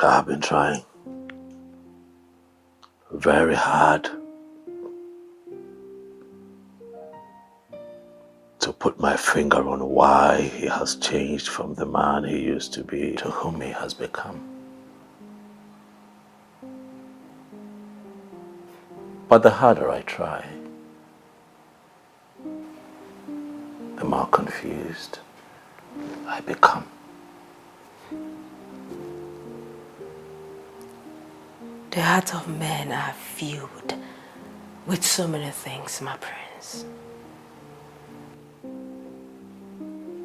I have been trying very hard to put my finger on why he has changed from the man he used to be to whom he has become. But the harder I try, the more confused I become. The hearts of men are filled with so many things, my prince.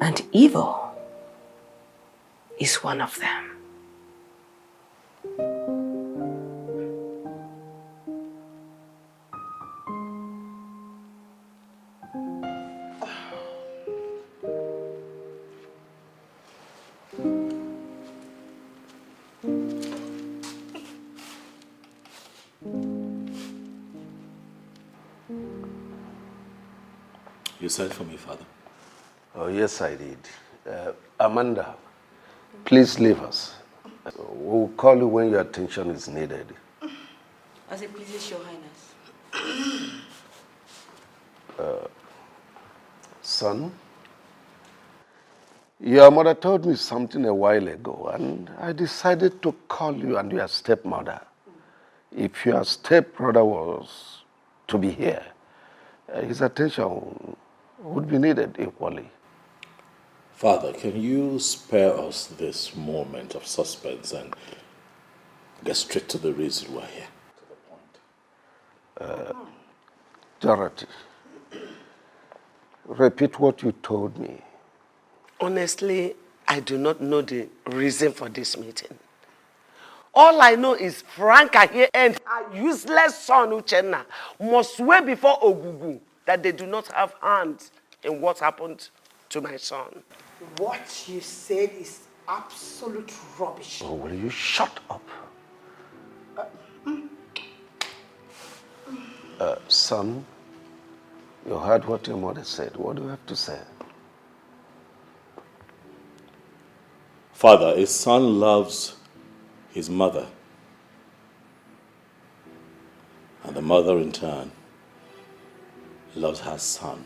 And evil is one of them. You sent for me, Father? Oh, yes, I did. Amanda, please leave us. We'll call you when your attention is needed. As it pleases your highness. Son, Your mother told me something a while ago, and I decided to call you and your stepmother. If your stepbrother was to be here, his attention would be needed equally. Father, can you spare us this moment of suspense and get straight to the reason we're here? Dorothy, repeat what you told me. Honestly, I do not know the reason for this meeting. All I know is Franca here and her useless son Uchenna must swear before Ogugu that they do not have hands in what happened to my son. What you said is absolute rubbish. Oh, will you shut up? Son, you heard what your mother said. What do you have to say? Father, a son loves his mother, and the mother in turn loves her son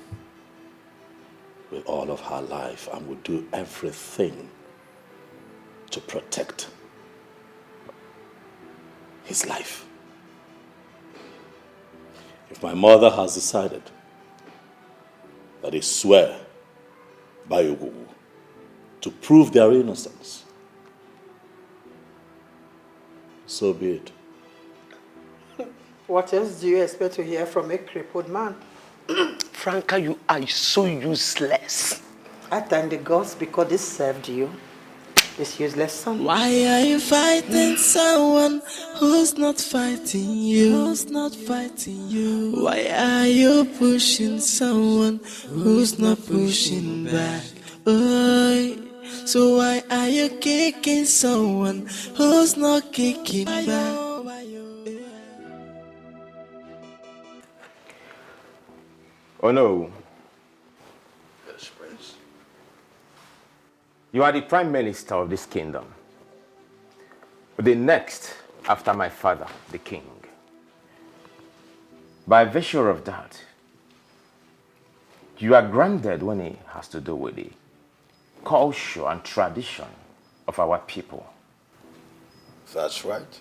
with all of her life and would do everything to protect his life. If my mother has decided that they swear by Ogugu to prove their innocence, so be it. What else do you expect to hear from a crippled man? Franca, you are so useless. I thank the gods because they served you, this useless son. Why are you fighting someone who's not fighting you? Who's not fighting you? Why are you pushing someone who's not pushing back? Oh, so why are you kicking someone who's not kicking back? Oh no. Yes, Prince. You are the prime minister of this kingdom. The next after my father, the king. By virtue of that, you are granted when it has to do with the culture and tradition of our people. That's right.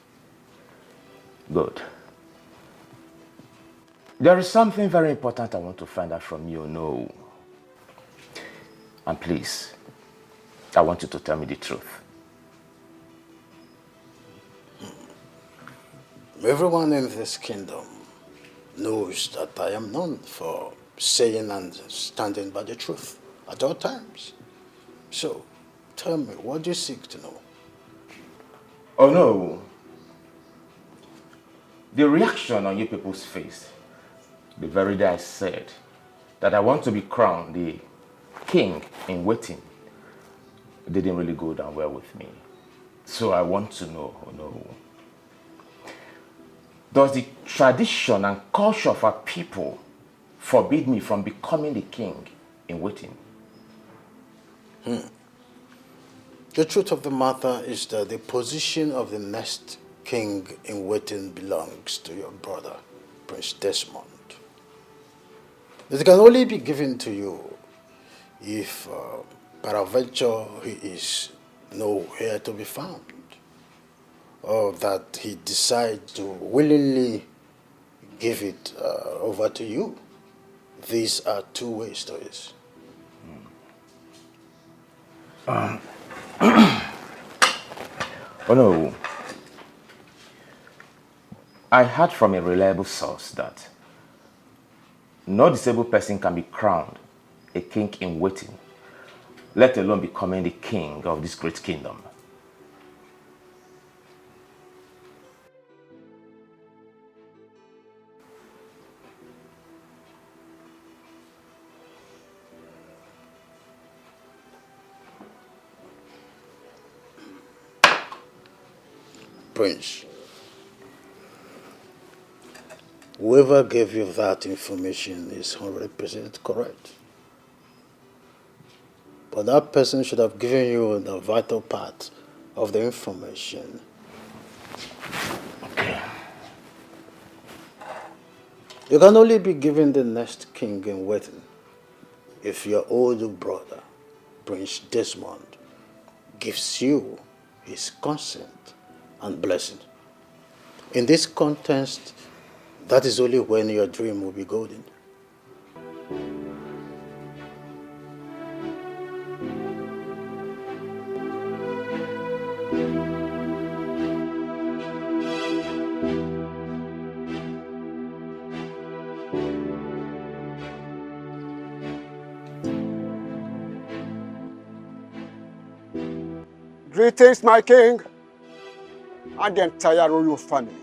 Good. There is something very important I want to find out from you, no. And please, I want you to tell me the truth. Everyone in this kingdom knows that I am known for saying and standing by the truth at all times. So, tell me, what do you seek to know? Oh no. The reaction on you people's face, the very day I said that I want to be crowned the king in waiting, didn't really go down well with me. So I want to know, oh no. Does the tradition and culture of our people forbid me from becoming the king in waiting? The truth of the matter is that the position of the next king in waiting belongs to your brother, Prince Desmond. It can only be given to you if, peradventure, he is nowhere to be found, or that he decides to willingly give it over to you. These are two ways to it. Oh no. I heard from a reliable source that no disabled person can be crowned a king in waiting, let alone becoming the king of this great kingdom. Prince, whoever gave you that information is 100% correct. But that person should have given you the vital part of the information. Okay. You can only be given the next king in waiting if your older brother, Prince Desmond gives you his consent and blessing. In this context, that is only when your dream will be golden. Greetings, my king, and the entire royal family.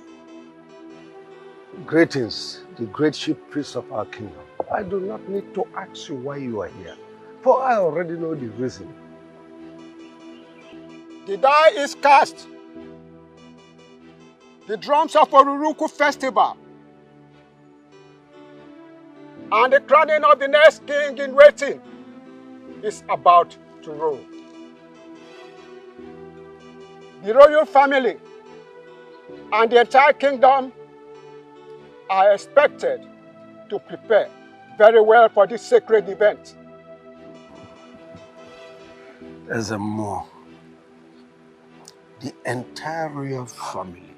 Greetings, the great chief priest of our kingdom. I do not need to ask you why you are here, for I already know the reason. The die is cast. The drums of Oruruku festival and the crowning of the next king in waiting is about to roll. The royal family and the entire kingdom are expected to prepare very well for this sacred event. As a more, the entire royal family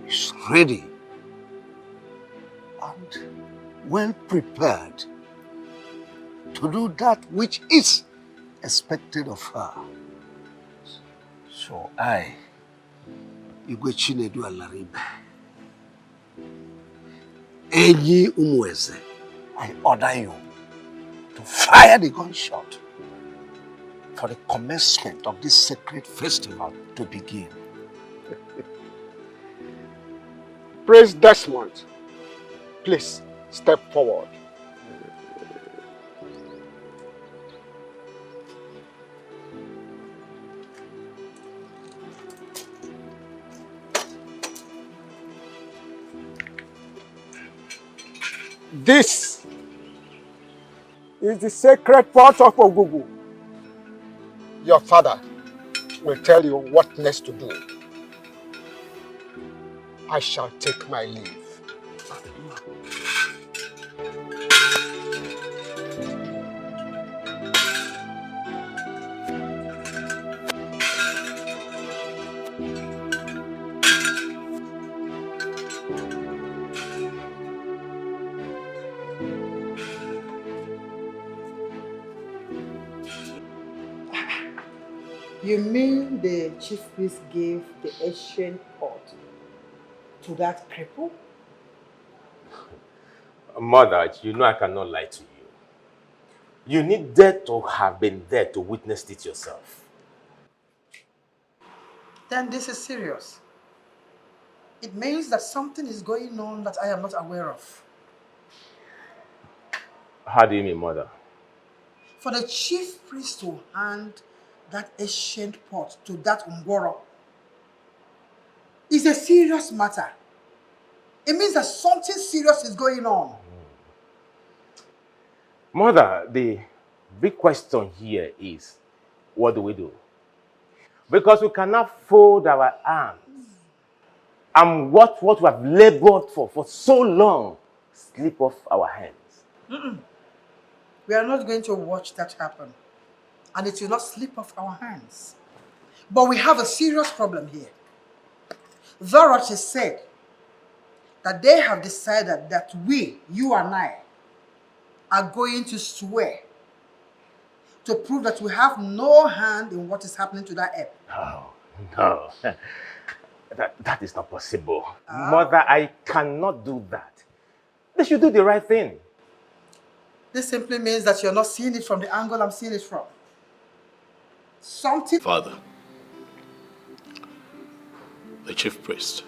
is ready and well prepared to do that which is expected of her. So I, Igwe Chinedu Alaribe, Enyi Umweze, I order you to fire the gunshot for the commencement of this sacred festival to begin. Prince Desmond, please step forward. This is the sacred pot of Ogugu. Your father will tell you what next to do. I shall take my leave. You mean the chief priest gave the ancient pot to that cripple? Mother, you know I cannot lie to you. You needed to have been there to witness it yourself. Then this is serious. It means that something is going on that I am not aware of. How do you mean, Mother? For the chief priest to hand that ancient pot to that Ngworo is a serious matter. It means that something serious is going on. Mother, the big question here is, what do we do? Because we cannot fold our arms and what we have labored for so long slip off our hands. We are not going to watch that happen. And it will not slip off our hands. But we have a serious problem here. Dorothy said that they have decided that we, you and I, are going to swear to prove that we have no hand in what is happening to that app. No. That is not possible. Mother, I cannot do that. They should do the right thing. This simply means that you're not seeing it from the angle I'm seeing it from. Something... Father, the chief priest,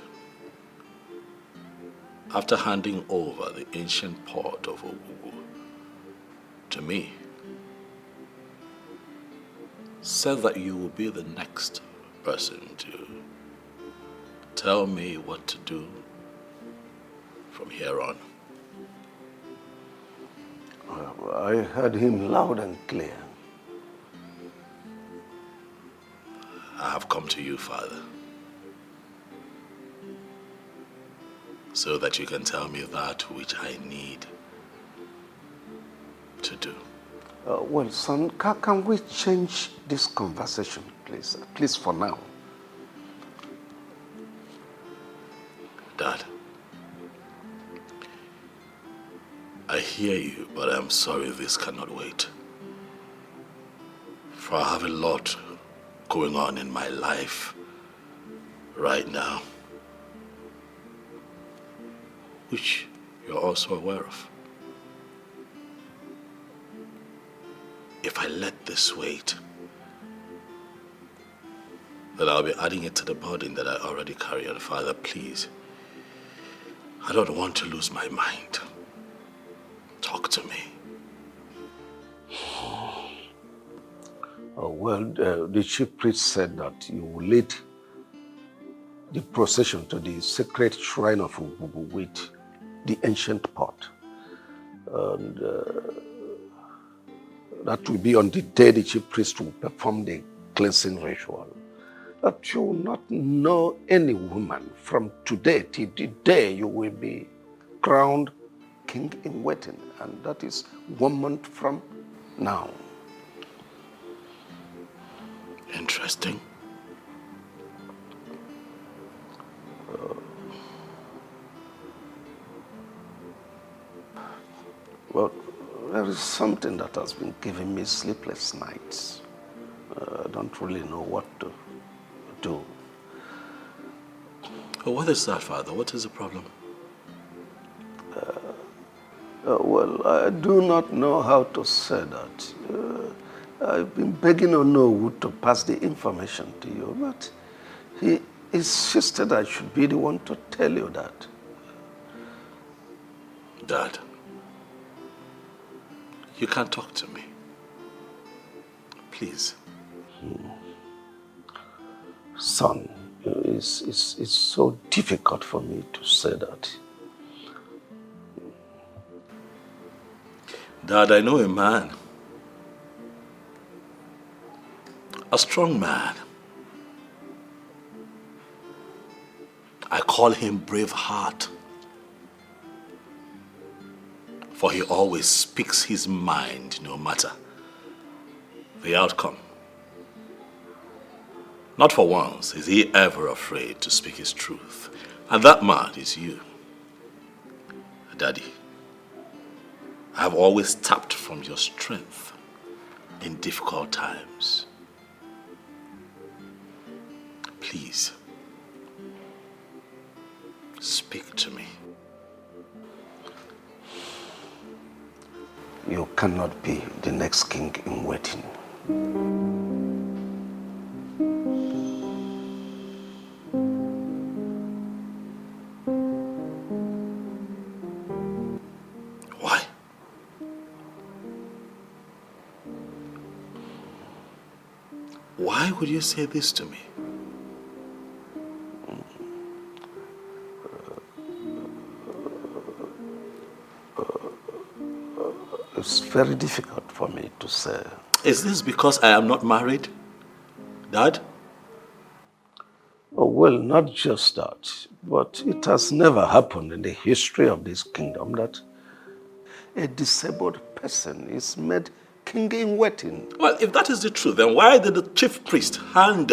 after handing over the ancient pot of Ogugu to me, said that you will be the next person to tell me what to do from here on. I heard him loud and clear. I have come to you, Father, so that you can tell me that which I need to do. Well, son, can we change this conversation, please? Please, for now. Dad, I hear you, but I'm sorry this cannot wait. For I have a lot going on in my life right now, which you're also aware of. If I let this wait, then I'll be adding it to the burden that I already carry. And Father, please, I don't want to lose my mind. Talk to me. Well, the chief priest said that you will lead the procession to the sacred shrine of Ububu with the ancient pot. And that will be on the day the chief priest will perform the cleansing ritual. That you will not know any woman from today till the day you will be crowned king in waiting. And that is 1 month from now. Interesting. Well, there is something that has been giving me sleepless nights. I don't really know what to do. Oh, what is that, Father? What is the problem? Well, I do not know how to say that. I've been begging Onowu to pass the information to you, but he insisted I should be the one to tell you that. Dad, you can't talk to me. Please. Son, it's so difficult for me to say that. Dad, I know a man. A strong man. I call him Braveheart. For he always speaks his mind no matter the outcome. Not for once is he ever afraid to speak his truth. And that man is you. Daddy, I have always tapped from your strength in difficult times. Please, speak to me. You cannot be the next king in waiting. Why? Why would you say this to me? It's very difficult for me to say. Is this because I am not married, Dad? Oh, well, not just that, but it has never happened in the history of this kingdom that a disabled person is made king in waiting. Well, if that is the truth, then why did the chief priest hand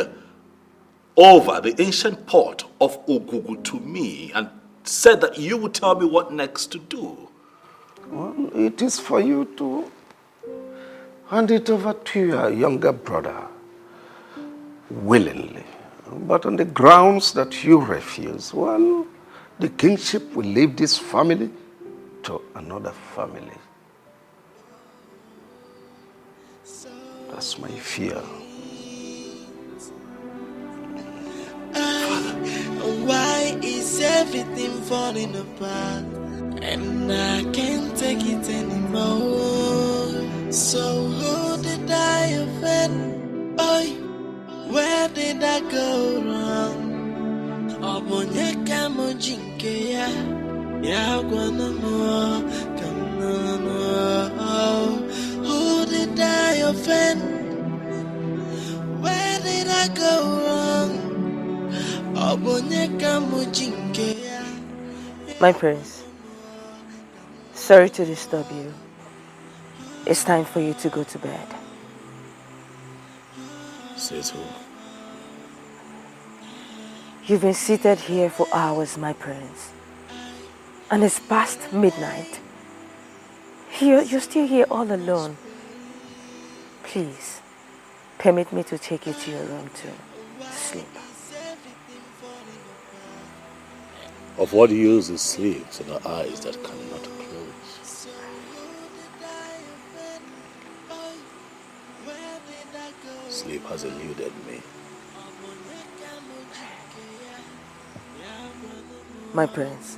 over the ancient pot of Ogugu to me and said that you would tell me what next to do? Well, it is for you to hand it over to your younger brother willingly. But on the grounds that you refuse, well, the kingship will leave this family to another family. That's my fear. Why is everything falling apart? And I can't take it anymore. So who did I offend? Oh, where did I go wrong? Obonyeka mojinke ya gwana mo kanano. Who did I offend? Where did I go wrong? Obonyeka mojinke. My prince, sorry to disturb you. It's time for you to go to bed. Says who? You've been seated here for hours, my prince. And it's past midnight. You're still here all alone. Please, permit me to take you to your room to sleep. Of what use is sleep to the eyes that cannot close? Sleep has eluded me. My prince,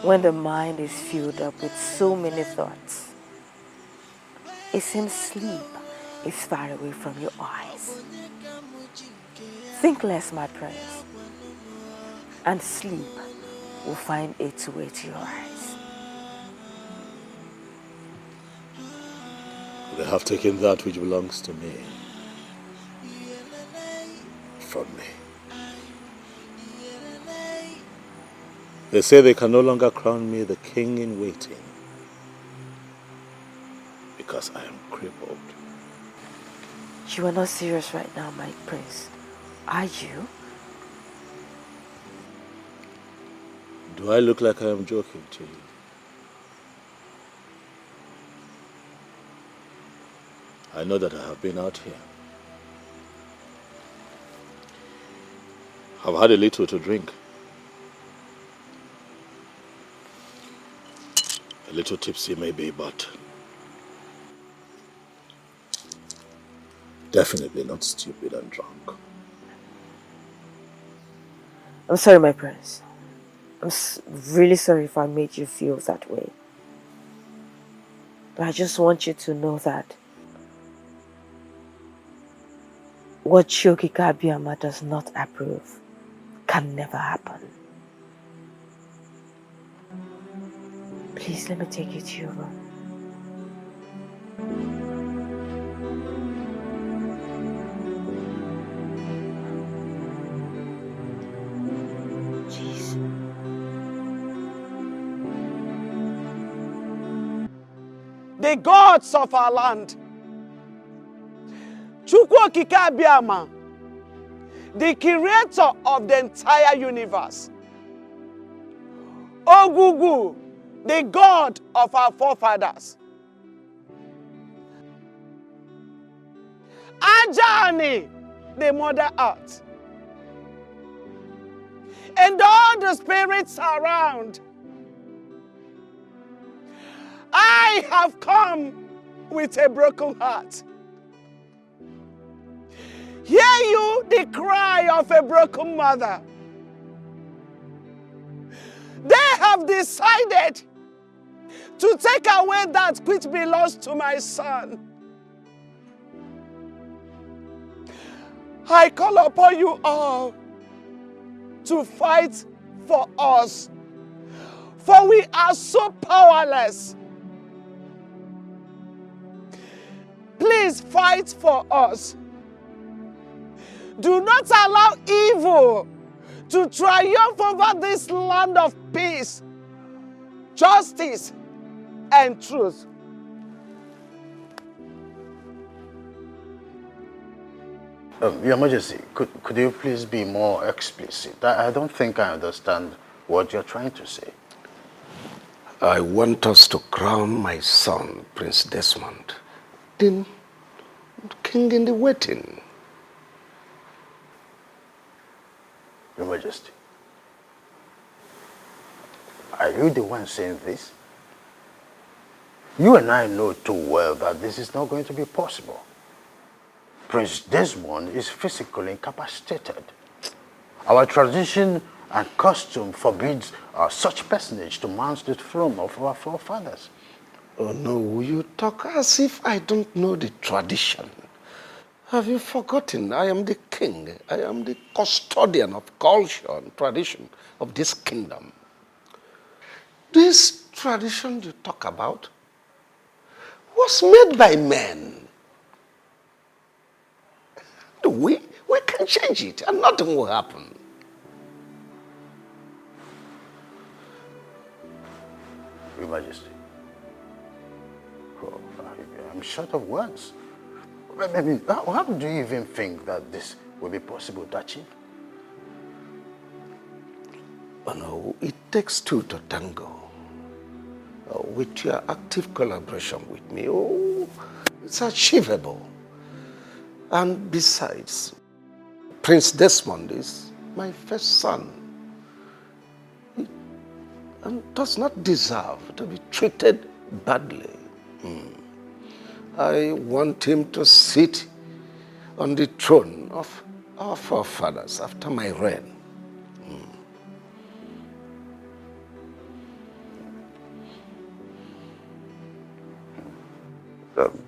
when the mind is filled up with so many thoughts, it seems sleep is far away from your eyes. Think less, my prince, and sleep will find its way to your eyes. They have taken that which belongs to me from me. They say they can no longer crown me the king in waiting because I am crippled. You are not serious right now, my prince, are you? Do I look like I am joking to you? I know that I have been out here. I've had a little to drink. A little tipsy maybe, but definitely not stupid and drunk. I'm sorry, my prince. I'm really sorry if I made you feel that way. But I just want you to know that what Shoki Kabiyama does not approve can never happen. Please let me take you to your room. The gods of our land, Chukwu Okike Abiyama, the creator of the entire universe, Ogugu, the god of our forefathers, Ajani, the mother earth, and all the spirits around, I have come with a broken heart. Hear you the cry of a broken mother. They have decided to take away that which belongs to my son. I call upon you all to fight for us, for we are so powerless. Please fight for us. Do not allow evil to triumph over this land of peace, justice, and truth. Your Majesty, could you please be more explicit? I don't think I understand what you're trying to say. I want us to crown my son, Prince Desmond, the king in the waiting. Your Majesty, are you the one saying this? You and I know too well that this is not going to be possible. Prince Desmond is physically incapacitated. Our tradition and custom forbids such personage to mount the throne of our forefathers. Oh no, you talk as if I don't know the tradition. Have you forgotten? I am the king. I am the custodian of culture and tradition of this kingdom. This tradition you talk about was made by men. We can change it and nothing will happen. Your Majesty, I'm short of words. I mean, how do you even think that this will be possible to achieve? Oh, no, it takes two to tango. With your active collaboration with me, it's achievable. And besides, Prince Desmond is my first son. And does not deserve to be treated badly. I want him to sit on the throne of our forefathers after my reign.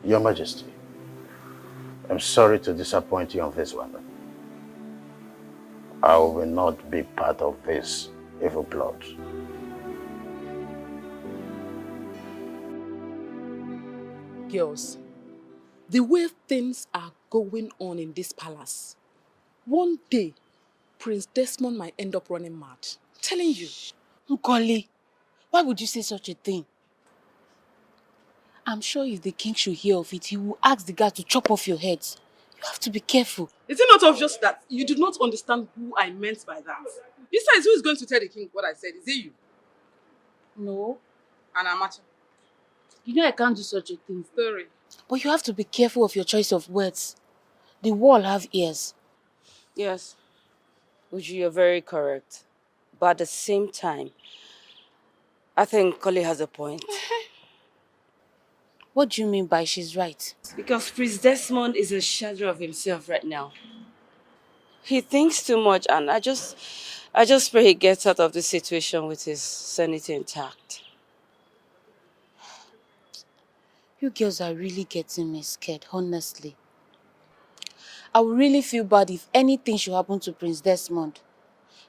Your Majesty, I'm sorry to disappoint you on this one. I will not be part of this evil plot. Girls, the way things are going on in this palace, one day, Prince Desmond might end up running mad. I'm telling you. Nkoli, why would you say such a thing? I'm sure if the king should hear of it, he will ask the guard to chop off your heads. You have to be careful. Is it not obvious that you do not understand who I meant by that? Besides, who is going to tell the king what I said? Is it you? No. And Amacha? You know I can't do such a thing. Sorry. But you have to be careful of your choice of words. The wall have ears. Yes, Uju, you're very correct. But at the same time, I think Koli has a point. What do you mean by she's right? Because Prince Desmond is a shadow of himself right now. He thinks too much, and I just pray he gets out of this situation with his sanity intact. You girls are really getting me scared, honestly. I would really feel bad if anything should happen to Prince Desmond.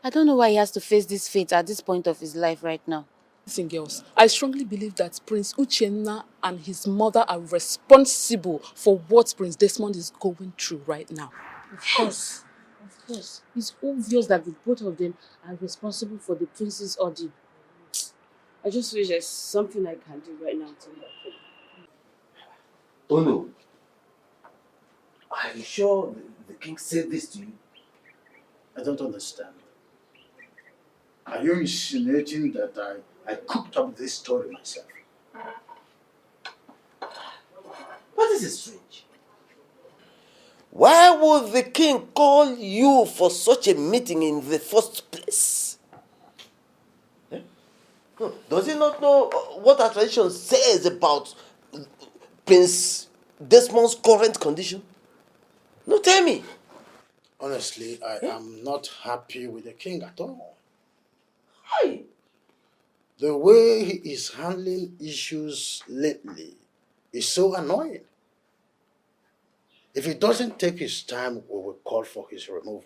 I don't know why he has to face this fate at this point of his life right now. Listen, girls, I strongly believe that Prince Uchenna and his mother are responsible for what Prince Desmond is going through right now. Of course. Of course. It's obvious that the both of them are responsible for the prince's ordeal. I just wish there's something I can do right now to help him. Oh no. Are you sure the king said this to you? I don't understand. Are you insinuating that I cooked up this story myself? But this is strange. Why would the king call you for such a meeting in the first place? Does he not know what our tradition says about Prince Desmond's current condition? No, tell me. Honestly, I am not happy with the king at all. Why? The way he is handling issues lately is so annoying. If he doesn't take his time, we will call for his removal.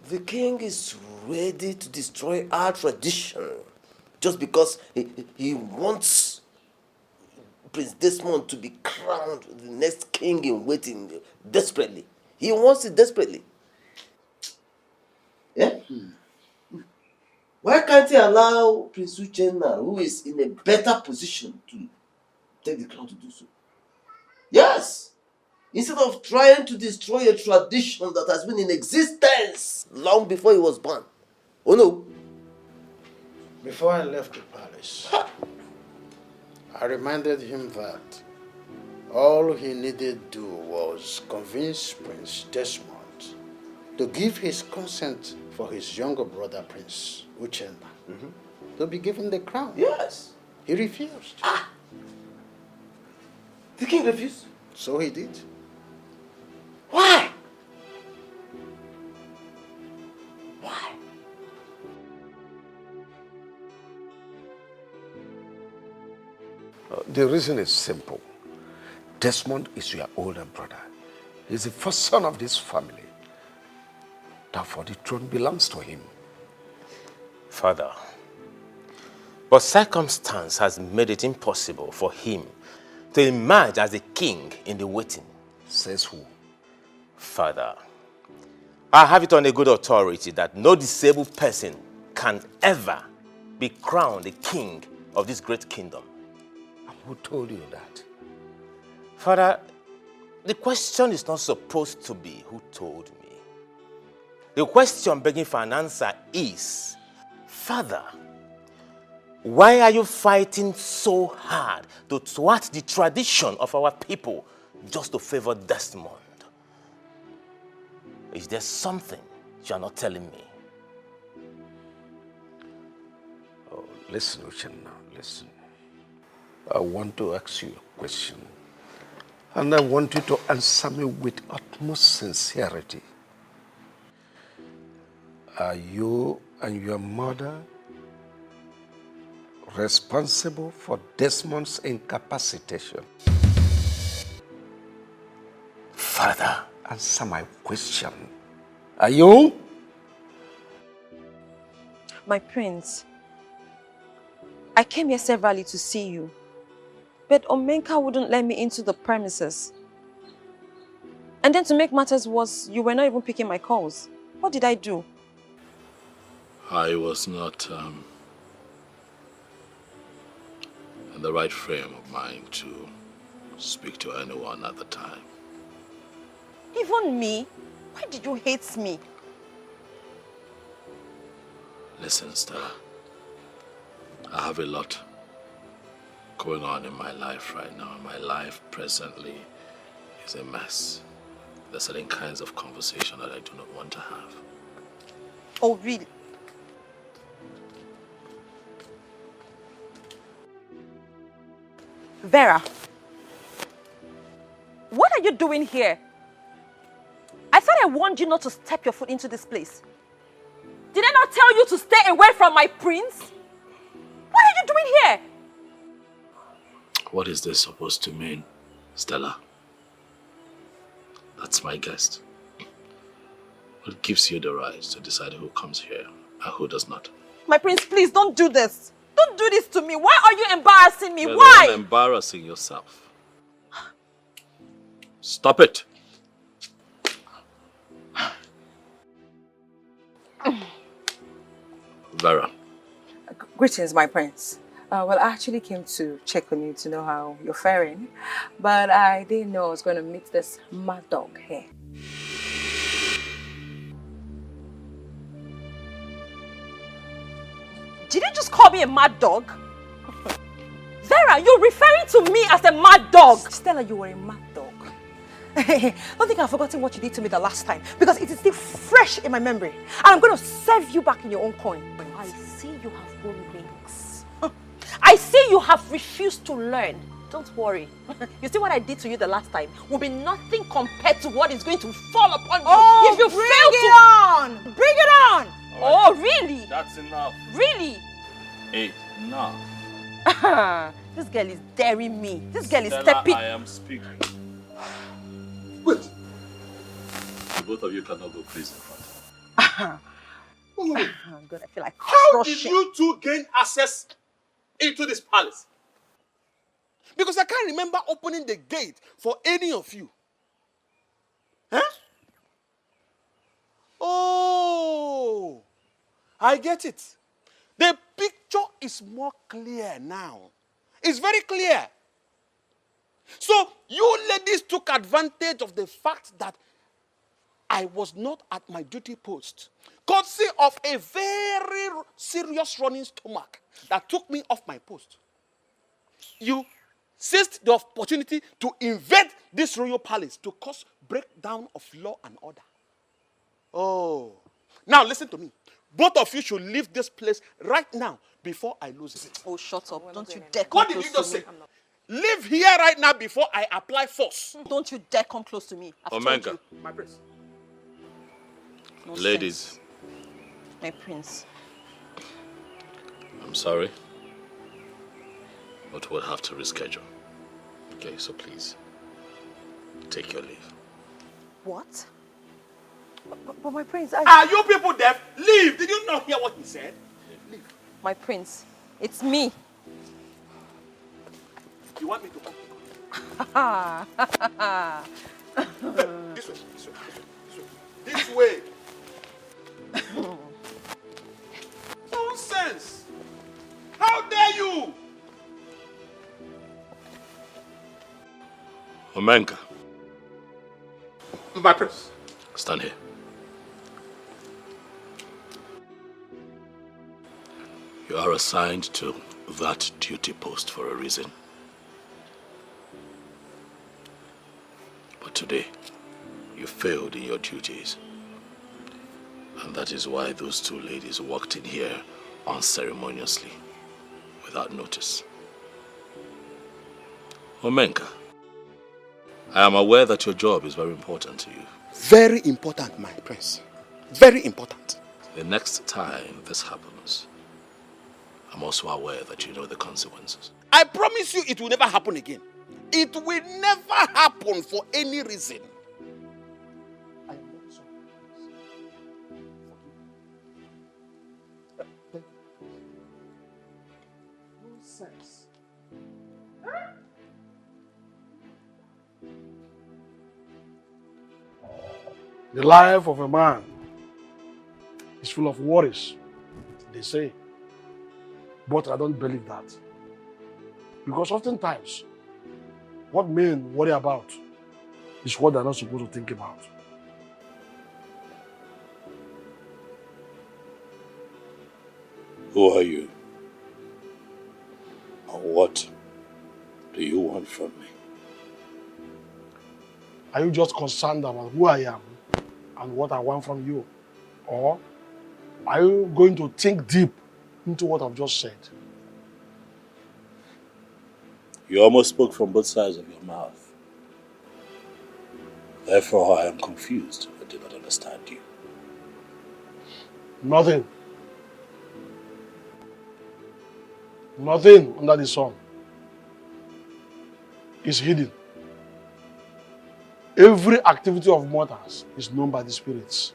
The king is ready to destroy our tradition just because he wants Prince Desmond to be crowned the next king in waiting desperately. He wants it desperately. Yeah? Why can't he allow Prince Uchenna, who is in a better position to take the crown, to do so? Yes! Instead of trying to destroy a tradition that has been in existence long before he was born. Oh no. Before I left the palace, I reminded him that all he needed to do was convince Prince Desmond to give his consent for his younger brother, Prince Uchenna, to be given the crown. Yes. He refused. The king refused? So he did. Why? Why? The reason is simple. Desmond is your older brother. He's the first son of this family. Therefore, the throne belongs to him. Father, but circumstance has made it impossible for him to emerge as a king in the waiting. Says who? Father, I have it on a good authority that no disabled person can ever be crowned the king of this great kingdom. And who told you that? Father, the question is not supposed to be who told me. The question begging for an answer is, Father, why are you fighting so hard to thwart the tradition of our people just to favor Desmond? Is there something you are not telling me? Oh, listen, Uchenna, listen. I want to ask you a question. And I want you to answer me with utmost sincerity. Are you and your mother responsible for Desmond's incapacitation? Father, answer my question. Are you? My prince, I came here severally to see you, but Omenka wouldn't let me into the premises. And then to make matters worse, you were not even picking my calls. What did I do? I was not in the right frame of mind to speak to anyone at the time. Even me? Why did you hate me? Listen, Stella. I have a lot going on in my life right now. My life presently is a mess. There are certain kinds of conversation that I do not want to have. Oh, really? Vera, what are you doing here? I thought I warned you not to step your foot into this place. Did I not tell you to stay away from my prince? What are you doing here? What is this supposed to mean, Stella? That's my guest. What gives you the right to decide who comes here and who does not? My prince, please don't do this. Don't do this to me. Why are you embarrassing me? You're Why? the one embarrassing yourself. Stop it. Vera. Greetings, my prince. Well, I actually came to check on you to know how you're faring, but I didn't know I was going to meet this mad dog here. Did you just call me a mad dog? Vera, you're referring to me as a mad dog. Stella, you were a mad dog. Don't think I've forgotten what you did to me the last time, because it is still fresh in my memory. And I'm going to serve you back in your own coin. I see you have grown wings. I see you have refused to learn. Don't worry. You see what I did to you the last time will be nothing compared to what is going to fall upon you if you fail to... Bring it on! Oh, really? That's enough. Really? Enough. This girl is daring me. This girl is Stella, stepping... I am speaking. Wait. Both of you cannot go please in front. God, I feel like How did you two gain access into this palace? Because I can't remember opening the gate for any of you. Huh? Oh, I get it. The picture is more clear now. It's very clear. So you ladies took advantage of the fact that I was not at my duty post, courtesy of a very serious running stomach that took me off my post. You seized the opportunity to invade this royal palace to cause breakdown of law and order. Oh, now listen to me. Both of you should leave this place right now before I lose it. Oh, shut up. Don't you dare come What did close you just to say? me. Leave here right now before I apply force. Don't you dare come close to me. I've told Omenka. you. My prince. No Ladies. sense. My prince. I'm sorry, but we'll have to reschedule. Okay, so please, take your leave. What? But my prince, Are you people deaf? Leave! Did you not hear what he said? Leave. My prince. It's me. You want me to come? This way, this way, this way. This way. Omenka. My prince. Stand here. You are assigned to that duty post for a reason. But today, you failed in your duties. And that is why those two ladies walked in here unceremoniously, without notice. Omenka, I am aware that your job is very important to you. Very important, my prince. Very important. The next time this happens, I'm also aware that you know the consequences. I promise you it will never happen again. It will never happen for any reason. I am not sorry. Nonsense. The life of a man is full of worries, they say. But I don't believe that. Because oftentimes, what men worry about is what they're not supposed to think about. Who are you? And what do you want from me? Are you just concerned about who I am and what I want from you? Or are you going to think deep into what I've just said? You almost spoke from both sides of your mouth. Therefore, I am confused. I do not understand you. Nothing. Nothing under the sun is hidden. Every activity of mortals is known by the spirits.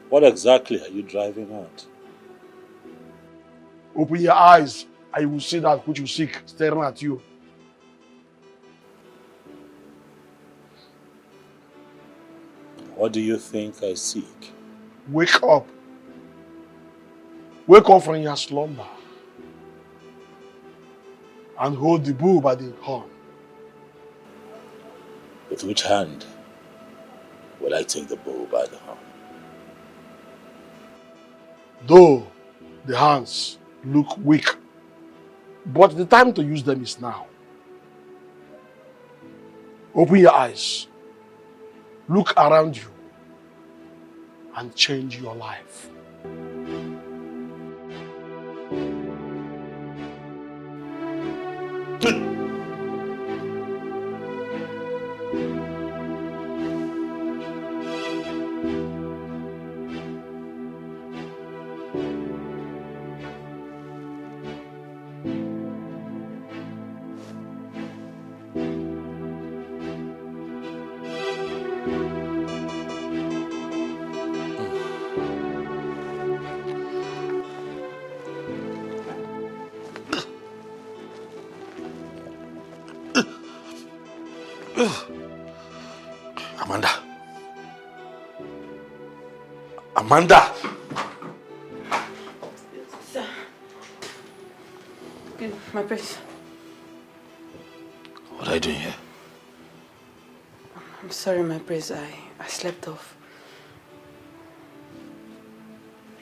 What exactly are you driving at? Open your eyes and you will see that which you seek staring at you. What do you think I seek? Wake up. Wake up from your slumber and hold the bull by the horn. With which hand will I take the bull by the horn? Though the hands look weak, but the time to use them is now. Open your eyes, look around you, and change your life. Amanda. Amanda! Sir. My prince. What are you doing here? I'm sorry, my prince. I slept off.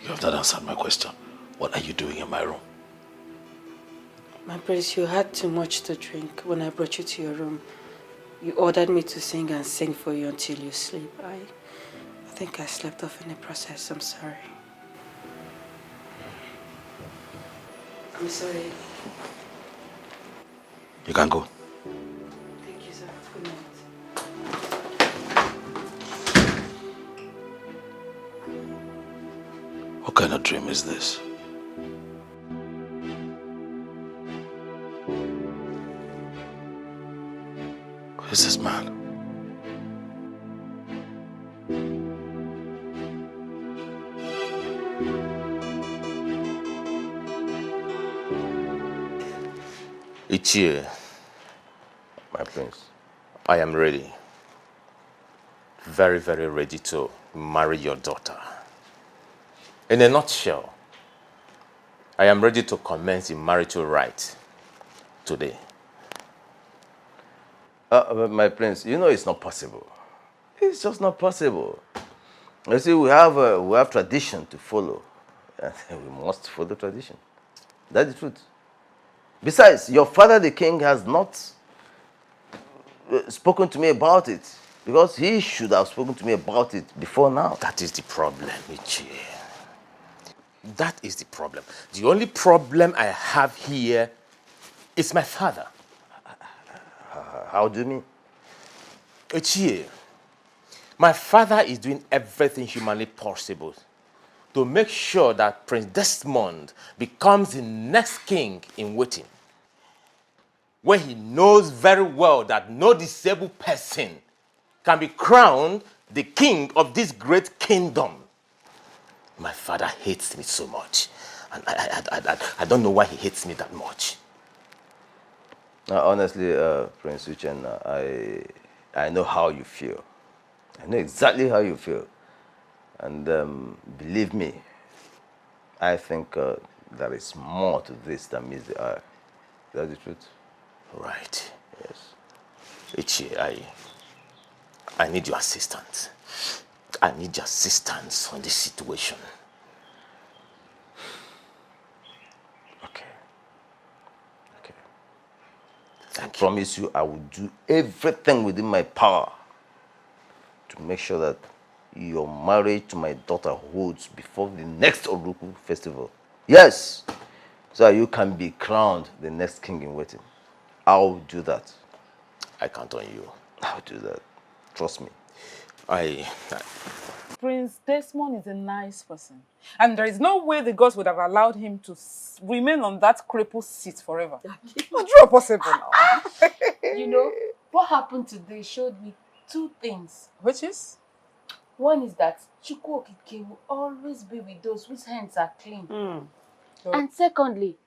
You have not answered my question. What are you doing in my room? My prince, you had too much to drink when I brought you to your room. You ordered me to sing and sing for you until you sleep. I think I slept off in the process. I'm sorry. I'm sorry. You can go. Thank you, sir. Good night. What kind of dream is this? Who is this man? Iyke, my prince, I am ready. Very, very ready to marry your daughter. In a nutshell, I am ready to commence the marital rite today. My prince, you know it's not possible. It's just not possible. You see, we have tradition to follow, and we must follow tradition. That's the truth. Besides, your father, the king, has not spoken to me about it, because he should have spoken to me about it before now. That is the problem, Iyke. That is the problem. The only problem I have here is my father. How do you mean? Iyke, my father is doing everything humanly possible to make sure that Prince Desmond becomes the next king in waiting, when he knows very well that no disabled person can be crowned the king of this great kingdom. My father hates me so much, and I don't know why he hates me that much. Honestly, Prince Uchenna, I know how you feel. I know exactly how you feel. And believe me, I think there is more to this than meets the eye. That's the truth. Right. Yes. Iyke, I need your assistance. I need your assistance on this situation. I promise you I will do everything within my power to make sure that your marriage to my daughter holds before the next Oruku festival. Yes, so that you can be crowned the next king in waiting. I'll do that. I count on you. I'll do that. Trust me. Prince Desmond is a nice person. And there is no way the gods would have allowed him to remain on that crippled seat forever. Not possible now. You know, what happened today showed me two things. Which is? One is that Chukwu Okike will always be with those whose hands are clean. And secondly,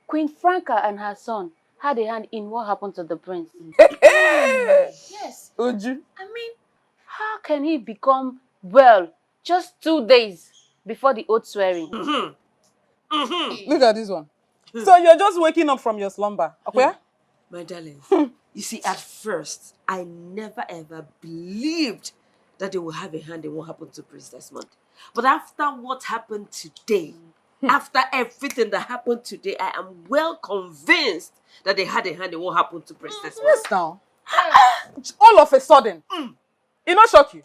Queen Franca and her son had a hand in what happened to the prince. Yes. Uju. I mean, how can he become well just 2 days before the oath swearing? Look at this one. So you're just waking up from your slumber. Okay? My darling, you see, at first, I never ever believed that they will have a hand in what happened to Prince Desmond. But after what happened today, after everything that happened today, I am well convinced that they had a hand in what happened to Prince Desmond. Yes, now. All of a sudden. It not shock you?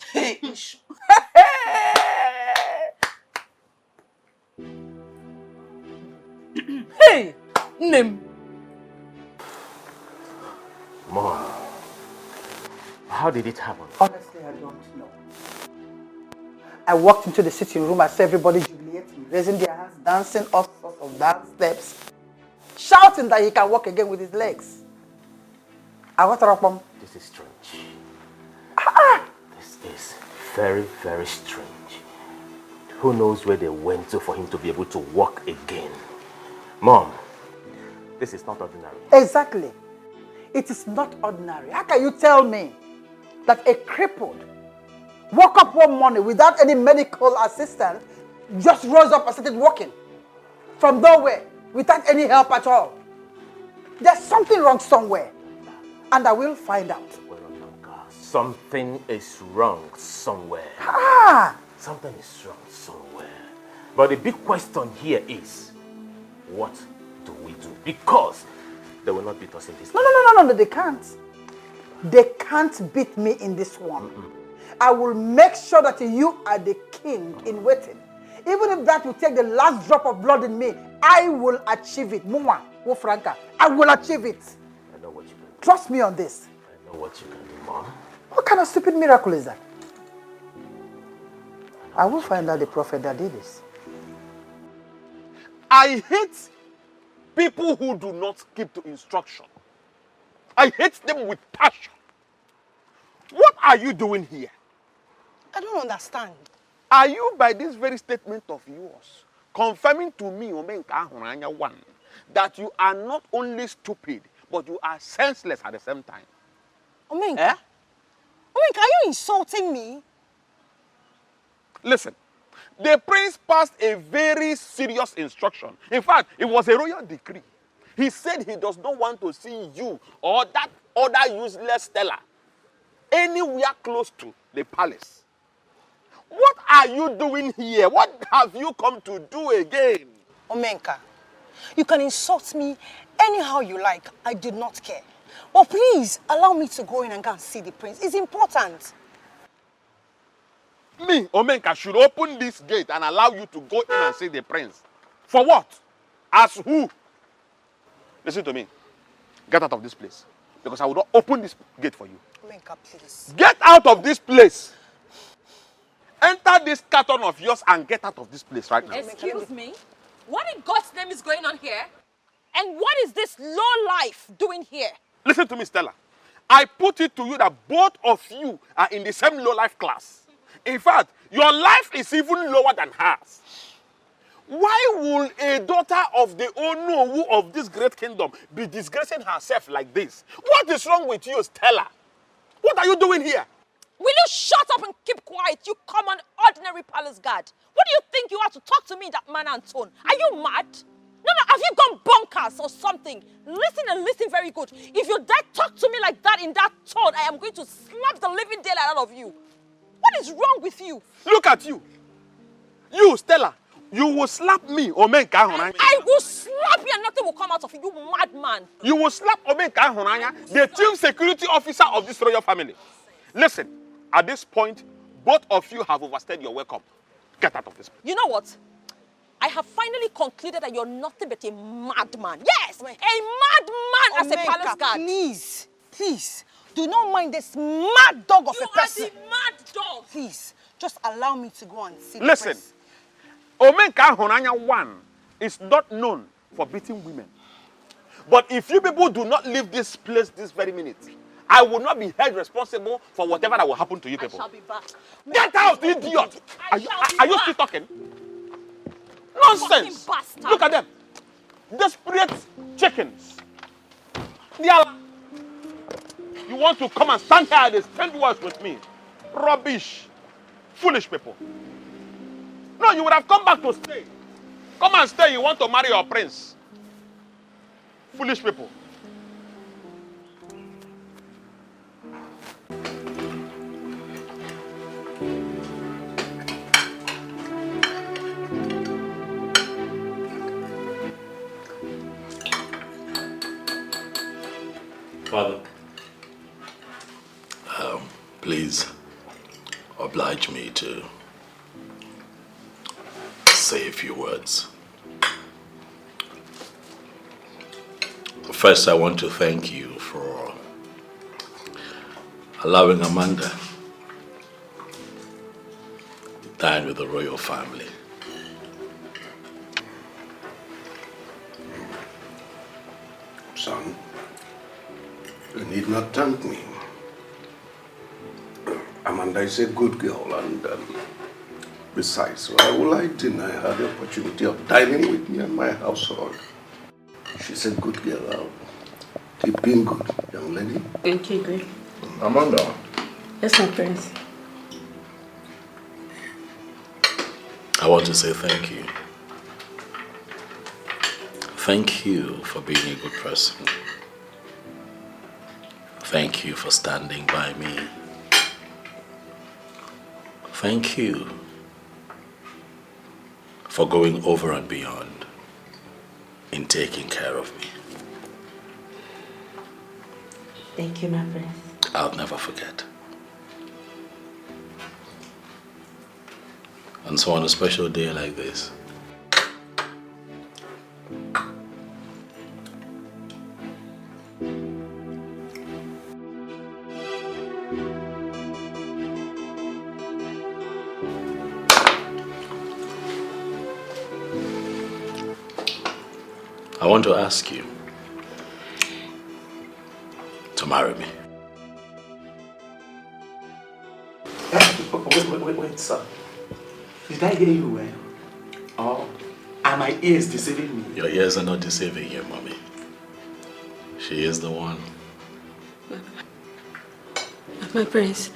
Hey, Nim. Mom, how did it happen? Honestly, I don't know. I walked into the sitting room, I saw everybody jubilating, raising their hands, dancing all sorts of dance steps, shouting that he can walk again with his legs. I got up. This is strange. This is very, very strange. Who knows where they went to for him to be able to walk again? Mom, this is not ordinary. Exactly. It is not ordinary. How can you tell me that a crippled woke up one morning without any medical assistance, just rose up and started walking from nowhere without any help at all? There's something wrong somewhere, and I will find out. Something is wrong somewhere. Something is wrong somewhere. But the big question here is, what do we do? Because they will not beat us in this. No, they can't. They can't beat me in this one. I will make sure that you are the king in waiting. Even if that will take the last drop of blood in me, I will achieve it. Muma, Franca, I will achieve it. I know what you can do. Trust me on this. I know what you can do, Mom. What kind of stupid miracle is that? I will find out the prophet that did this. I hate people who do not keep to instruction. I hate them with passion. What are you doing here? I don't understand. Are you, by this very statement of yours, confirming to me, Omenka Ahuranya 1, that you are not only stupid, but you are senseless at the same time? Omenka? Eh? Omenka, are you insulting me? Listen, the prince passed a very serious instruction. In fact, it was a royal decree. He said he does not want to see you or that other useless Stella anywhere close to the palace. What are you doing here? What have you come to do again? Omenka, you can insult me anyhow you like. I do not care. But please, allow me to go in and go and see the prince. It's important. Me, Omenka, should open this gate and allow you to go in and see the prince. For what? As who? Listen to me. Get out of this place. Because I will not open this gate for you. Omenka, please. Get out of this place. Enter this carton of yours and get out of this place right now. Excuse me? What in God's name is going on here? And what is this low life doing here? Listen to me, Stella. I put it to you that both of you are in the same low-life class. In fact, your life is even lower than hers. Why will a daughter of the Onowu of this great kingdom be disgracing herself like this? What is wrong with you, Stella? What are you doing here? Will you shut up and keep quiet, you common ordinary palace guard? What do you think you are to talk to me in that manner and tone? Are you mad? No, have you gone bonkers or something? Listen and listen very good. If you dare talk to me like that in that tone, I am going to slap the living daylight out of you. What is wrong with you? Look at you. You, Stella, you will slap me, Omenka Honanya. I will slap you and nothing will come out of you, you madman. You will slap Omenka Honanya, the chief security officer of this royal family. Listen, at this point, both of you have overstayed your welcome. Get out of this place. You know what? I have finally concluded that you're nothing but a madman. Yes, a madman as a palace guard. Please, please, do not mind this mad dog of a person. You are the mad dog. Please, just allow me to go and see the Listen, prince. Omenka Honanya 1 is not known for beating women. But if you people do not leave this place this very minute, I will not be held responsible for whatever that will happen to you people. I shall be back. Get out, idiot! Are you still talking? Nonsense! Look at them. Desperate chickens. They are... You want to come and stand here and stand words with me? Rubbish. Foolish people. No, you would have come back to stay. Come and stay. You want to marry your prince. Foolish people. Father, please oblige me to say a few words. First, I want to thank you for allowing Amanda to dine with the royal family. Son, you need not thank me. Amanda is a good girl, and besides, why will I deny her the opportunity of dining with me and my household? She's a good girl. Keep being good, young lady. Okay, great. Amanda. Yes, my prince. I want to say thank you. Thank you for being a good person. Thank you for standing by me. Thank you for going over and beyond in taking care of me. Thank you, my prince. I'll never forget. And so on a special day like this, I want to ask you to marry me. Wait, sir. Did I hear you well? Or are my ears deceiving me? Your ears are not deceiving you, mommy. She is the one. My prince,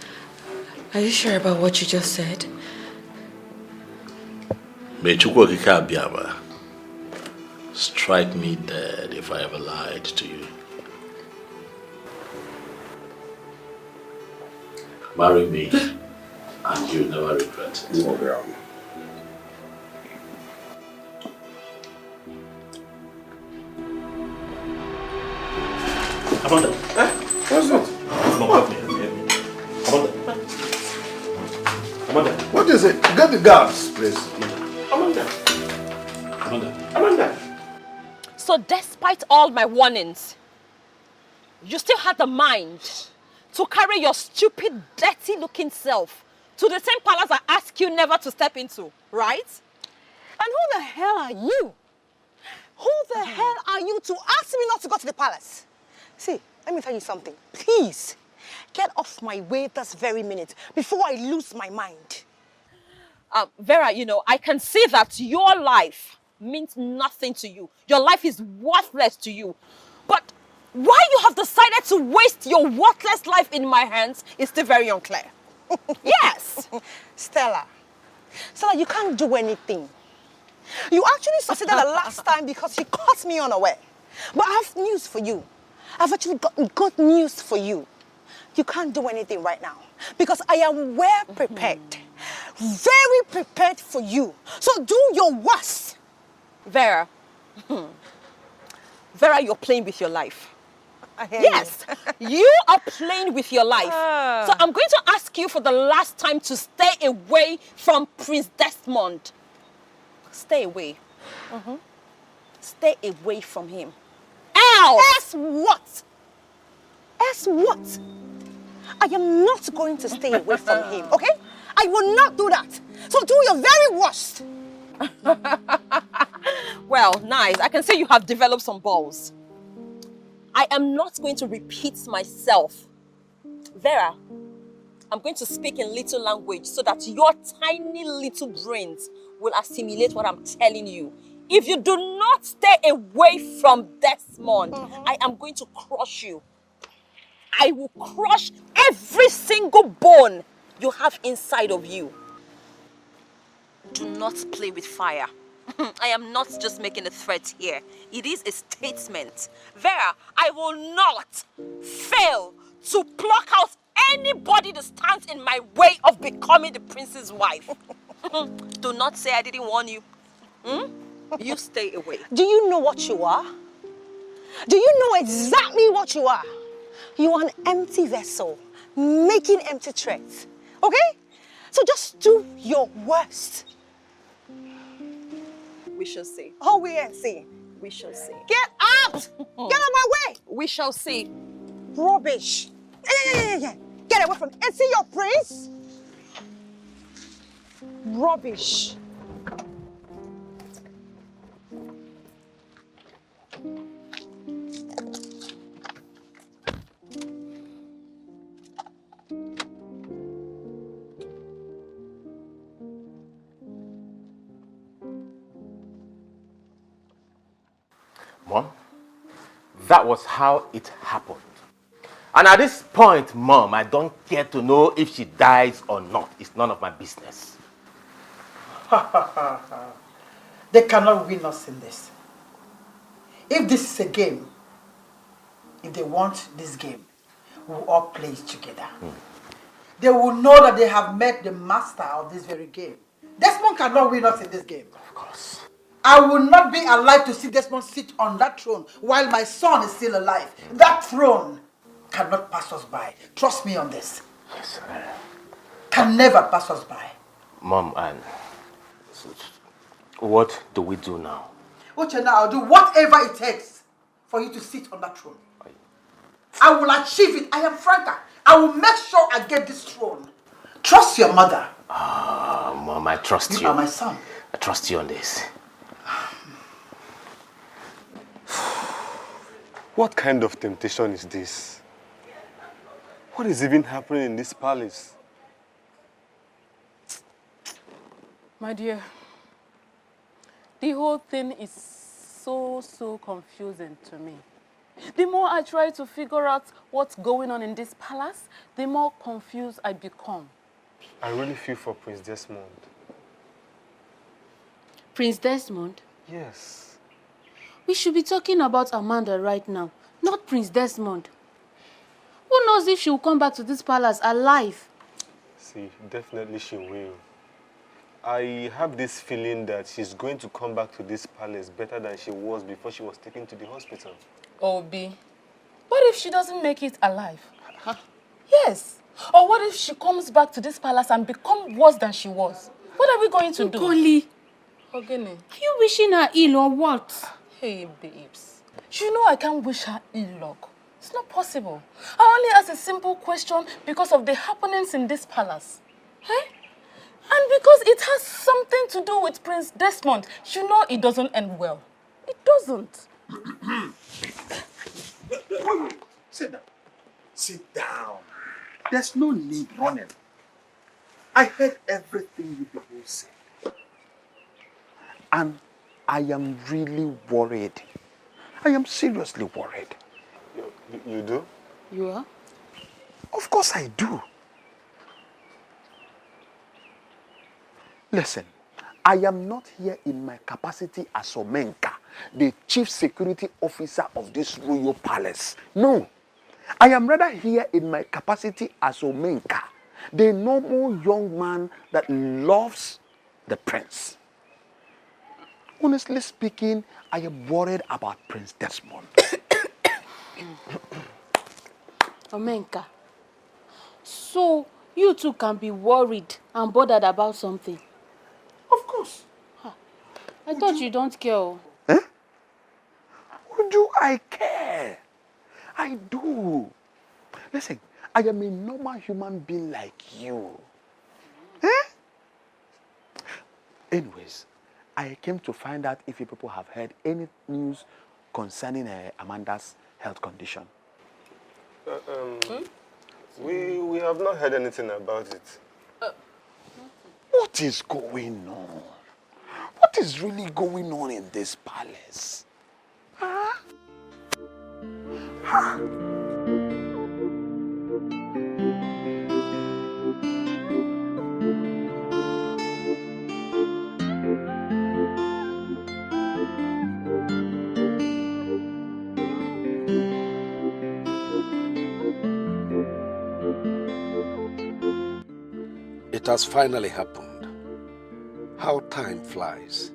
are you sure about what you just said? May Chukwu Okike abịa strike me dead if I ever lied to you. Marry me, and you'll never regret it. Amanda. What's that? No, help me. Amanda. What is it? Get the guards, please. Amanda. So despite all my warnings, you still had the mind to carry your stupid, dirty-looking self to the same palace I asked you never to step into, right? And who the hell are you? Who the hell are you to ask me not to go to the palace? See, let me tell you something. Please, get off my way this very minute before I lose my mind. Vera, you know, I can see that your life means nothing to you. Your life is worthless to you. But why you have decided to waste your worthless life in my hands is still very unclear. Yes! Stella, you can't do anything. You actually succeeded the last time because you caught me unaware. But I have news for you. I've actually got good news for you. You can't do anything right now because I am well prepared. Very prepared for you. So do your worst. Vera. Vera, you're playing with your life. Yes, you are playing with your life. So I'm going to ask you for the last time to stay away from Prince Desmond. Stay away. Stay away from him. Else what? Else what? I am not going to stay away from him, okay? I will not do that. So do your very worst. Well, nice. I can see you have developed some balls. I am not going to repeat myself. Vera, I'm going to speak in little language so that your tiny little brains will assimilate what I'm telling you. If you do not stay away from Desmond, I am going to crush you. I will crush every single bone you have inside of you. Do not play with fire. I am not just making a threat here. It is a statement. Vera, I will not fail to pluck out anybody that stands in my way of becoming the prince's wife. Do not say I didn't warn you. You stay away. Do you know what you are? Do you know exactly what you are? You are an empty vessel, making empty threats. Okay? So just do your worst. We shall see. Oh, we ain't see. We shall see. Get out! Get out of my way! We shall see. Rubbish. Yeah. Get away from me. And see your prince? Rubbish. Mom, that was how it happened. And at this point, Mom, I don't care to know if she dies or not. It's none of my business. They cannot win us in this. If this is a game, if they want this game, we'll all play it together. They will know that they have met the master of this very game. Desmond cannot win us in this game. Of course. I will not be alive to see Desmond sit on that throne while my son is still alive. That throne cannot pass us by. Trust me on this. Yes, Can never pass us by. Mom, and what do we do now? Uchenna, I'll do whatever it takes for you to sit on that throne. I will achieve it. I am Franca. I will make sure I get this throne. Trust your mother. Mom, I trust you. You are my son. I trust you on this. What kind of temptation is this? What is even happening in this palace? My dear, the whole thing is so confusing to me. The more I try to figure out what's going on in this palace, the more confused I become. I really feel for Prince Desmond. Prince Desmond? Yes. We should be talking about Amanda right now, not Prince Desmond. Who knows if she will come back to this palace alive? See, definitely she will. I have this feeling that she's going to come back to this palace better than she was before she was taken to the hospital. Obi, what if she doesn't make it alive? Yes. Or what if she comes back to this palace and become worse than she was? What are we going to do? Ogoli, Ogene. are you wishing her ill or what? Hey, babes. You know I can't wish her ill luck. It's not possible. I only asked a simple question because of the happenings in this palace. Eh? And because it has something to do with Prince Desmond. You know it doesn't end well. It doesn't. Wait. Sit down. Sit down. There's no need running. I heard everything you people said. And I am really worried. I am seriously worried. You do? You are? Of course I do. Listen, I am not here in my capacity as Omenka, the chief security officer of this royal palace. No, I am rather here in my capacity as Omenka, the normal young man that loves the prince. Honestly speaking, I am worried about Prince Desmond. Omenka, so you two can be worried and bothered about something? Of course. I thought you don't care. Eh? Do I care? I do. Listen, I am a normal human being like you. Eh? Anyways, I came to find out if you people have heard any news concerning Amanda's health condition. We have not heard anything about it. What is going on? What is really going on in this palace? Huh? Huh? It has finally happened. How time flies.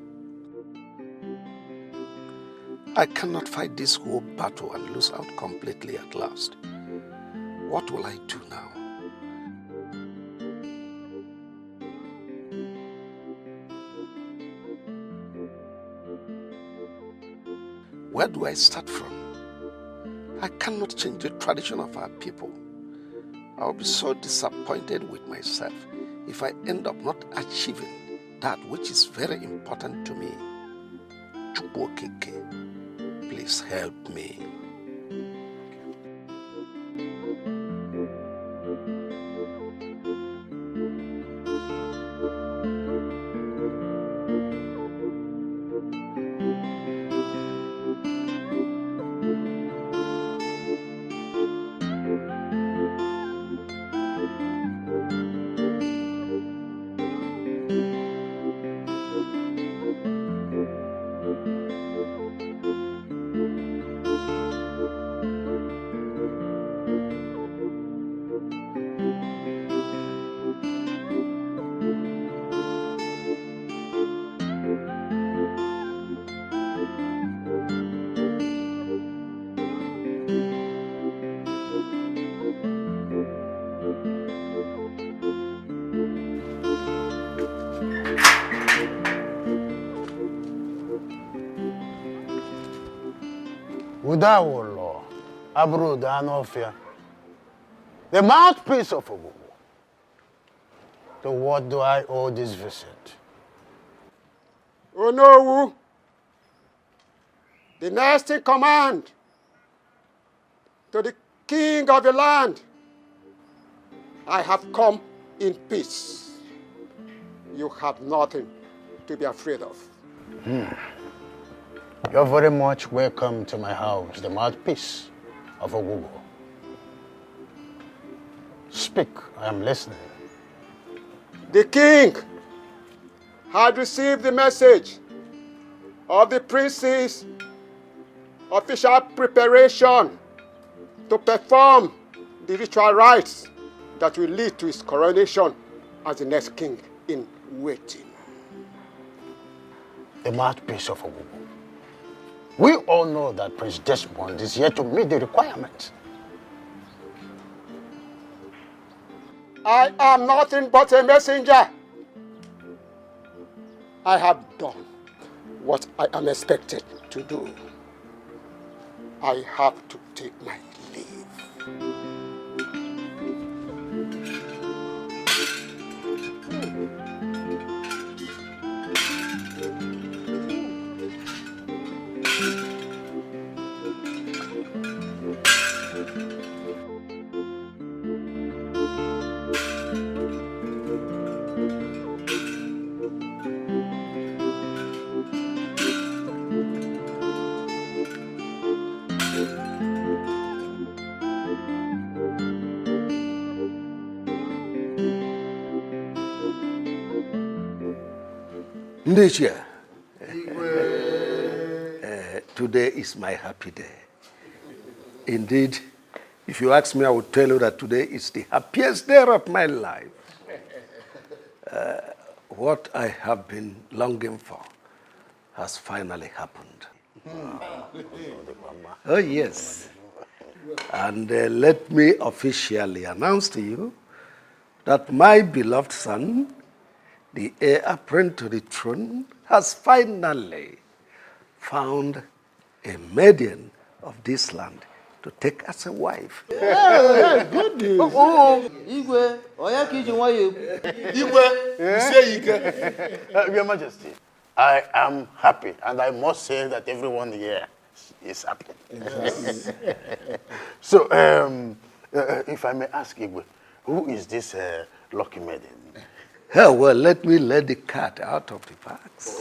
I cannot fight this whole battle and lose out completely at last. What will I do now? Where do I start from? I cannot change the tradition of our people. I'll be so disappointed with myself if I end up not achieving that which is very important to me. Chukwu, please help me. Udawolo, Abru Danofia, the mouthpiece of Ogugu. To what do I owe this visit? Onowu, the next in command to the king of the land. I have come in peace. You have nothing to be afraid of. You're very much welcome to my house, the mouthpiece of Ogugu. Speak, I am listening. The king had received the message of the prince's official preparation to perform the ritual rites that will lead to his coronation as the next king in waiting. The mouthpiece of Ogugu. We all know that Prince Desmond is here to meet the requirements. I am nothing but a messenger. I have done what I am expected to do. I have to take my leave. Ndeche, today is my happy day. Indeed, if you ask me, I would tell you that today is the happiest day of my life. What I have been longing for has finally happened. Oh, yes. And let me officially announce to you that my beloved son, the heir apparent to the throne, has finally found a maiden of this land to take as a wife. Hey, good news. Iyke, you say Iyke. Your Majesty, I am happy, and I must say that everyone here is happy. Yes. So, if I may ask Iyke, who is this lucky maiden? Oh, well, let me let the cat out of the box.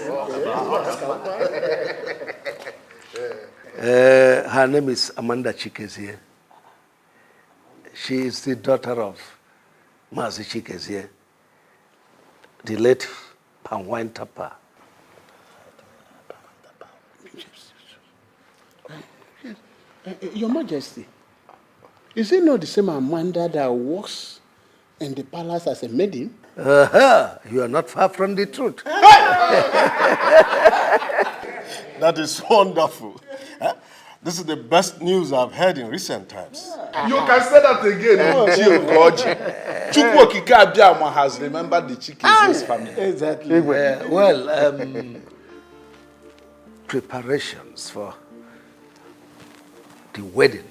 Her name is Amanda Chikezie. She is the daughter of Mazi Chikezie, the late Panwine Tapa. Your Majesty, is it not the same Amanda that works in the palace as a maiden? You are not far from the truth. That is wonderful. This is the best news I've heard in recent times. You can say that again, Chiogoji. Chukwokike Abiyama has remembered the Chikeze's family. Exactly. Preparations for the wedding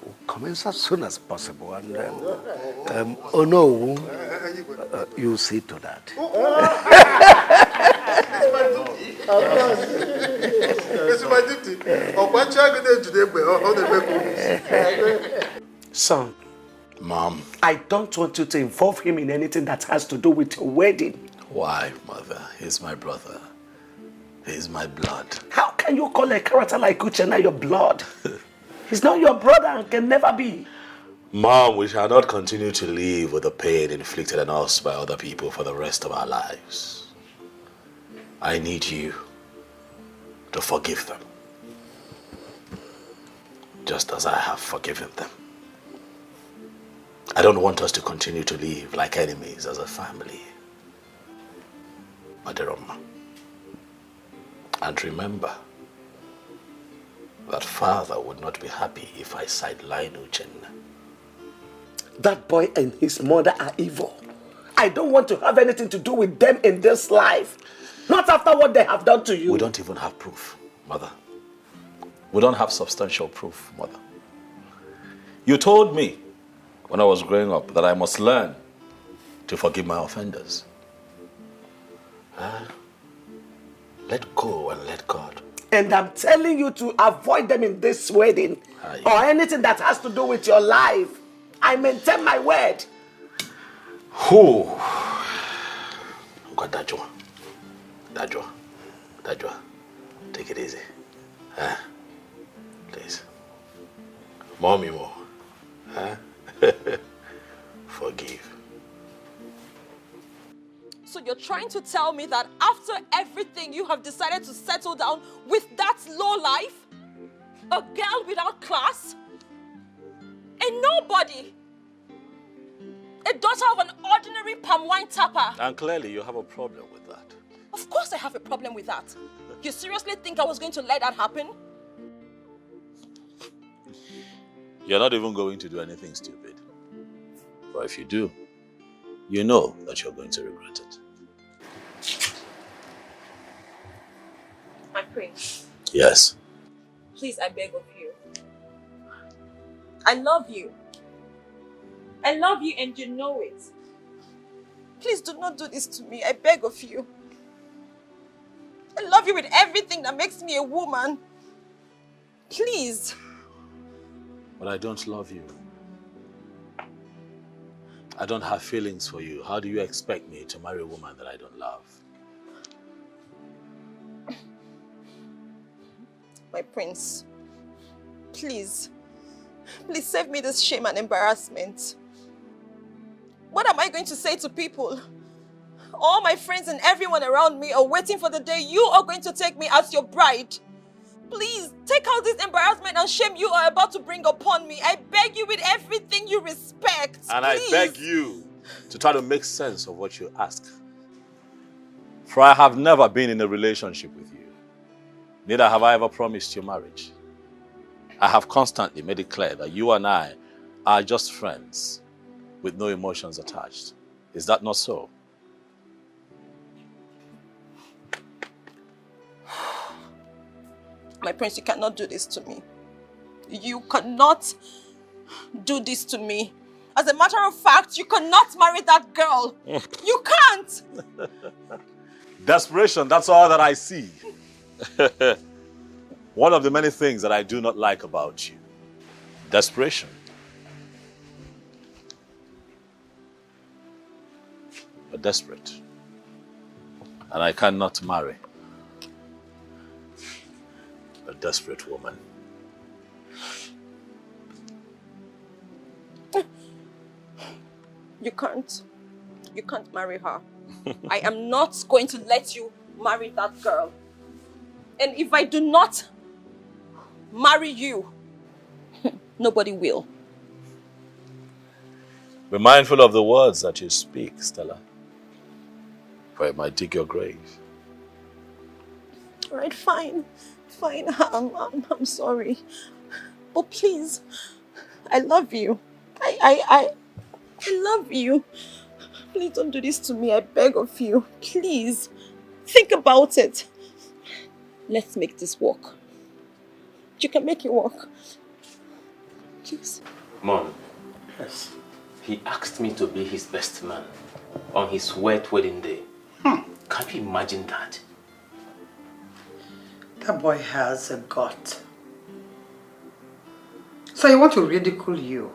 will commence as soon as possible. And oh no, you'll see to that. It's my duty. Son. Mom. I don't want you to involve him in anything that has to do with your wedding. Why, Mother? He's my brother. He's my blood. How can you call a character like Uchenna your blood? He's not your brother and can never be. Mom, we shall not continue to live with the pain inflicted on us by other people for the rest of our lives. I need you to forgive them, just as I have forgiven them. I don't want us to continue to live like enemies as a family. Maderoma. And remember that father would not be happy if I sideline Uchenna. That boy and his mother are evil. I don't want to have anything to do with them in this life. Not after what they have done to you. We don't even have proof, Mother. We don't have substantial proof, Mother. You told me when I was growing up that I must learn to forgive my offenders. Let go and let God. And I'm telling you to avoid them in this wedding or anything that has to do with your life. I maintain my word. Who? God, Dajwa, take it easy. Please. Mommy more. Forgive. So you're trying to tell me that after everything you have decided to settle down with that low life? A girl without class? A nobody? A daughter of an ordinary palm wine tapper? And clearly you have a problem with that. Of course I have a problem with that. You seriously think I was going to let that happen? You're not even going to do anything stupid. But if you do, you know that you're going to regret it. My prince. Yes. Please, I beg of you. I love you. I love you and you know it. Please do not do this to me. I beg of you. I love you with everything that makes me a woman. Please. But I don't love you. I don't have feelings for you. How do you expect me to marry a woman that I don't love? My prince, please, please save me this shame and embarrassment. What am I going to say to people? All my friends and everyone around me are waiting for the day you are going to take me as your bride. Please, take out this embarrassment and shame you are about to bring upon me. I beg you with everything you respect. And please. I beg you to try to make sense of what you ask. For I have never been in a relationship with you. Neither have I ever promised you marriage. I have constantly made it clear that you and I are just friends with no emotions attached. Is that not so? My prince, you cannot do this to me. You cannot do this to me. As a matter of fact, you cannot marry that girl. You can't. Desperation, that's all that I see. One of the many things that I do not like about you. Desperation. You're desperate. And I cannot marry a desperate woman. You can't. You can't marry her. I am not going to let you marry that girl. And if I do not marry you, nobody will. Be mindful of the words that you speak, Stella, for it might dig your grave. All right, fine. Fine, I'm sorry. But please, I love you. I love you. Please don't do this to me, I beg of you. Please, think about it. Let's make this work. You can make it work. Please. Mom. Yes. He asked me to be his best man on his wet wedding day. Can you imagine that? That boy has a gut. So he wants to ridicule you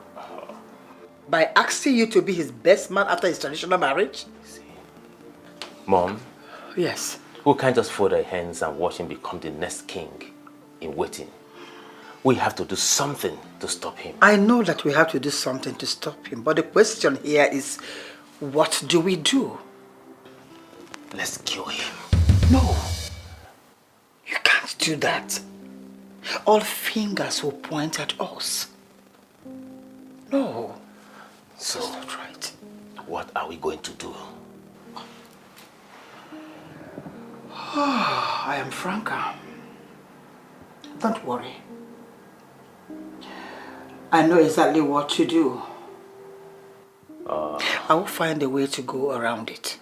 by asking you to be his best man after his traditional marriage? Mom? Yes. We can't just fold our hands and watch him become the next king in waiting. We have to do something to stop him. I know that we have to do something to stop him, but the question here is, what do we do? Let's kill him. No. You can't do that. All fingers will point at us. No. So, that's not right. What are we going to do? I am Franca. Don't worry. I know exactly what to do. I will find a way to go around it.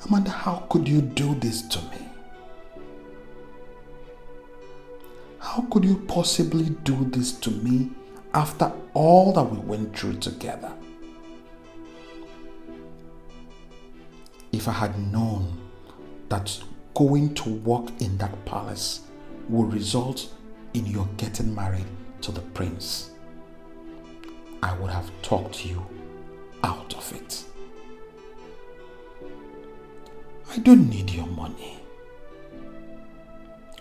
Amanda, how could you do this to me? How could you possibly do this to me after all that we went through together? If I had known that going to work in that palace would result in your getting married to the prince, I would have talked you out of it. I don't need your money.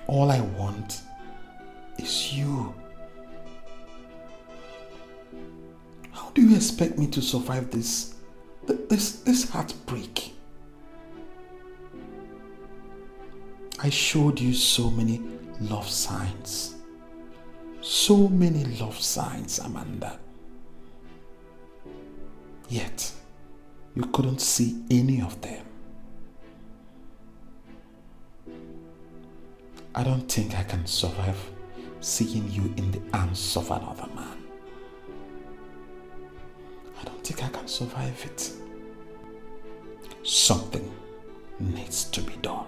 All I want is you. How do you expect me to survive this heartbreak? I showed you so many love signs. So many love signs, Amanda. Yet, you couldn't see any of them. I don't think I can survive seeing you in the arms of another man. I don't think I can survive it. Something needs to be done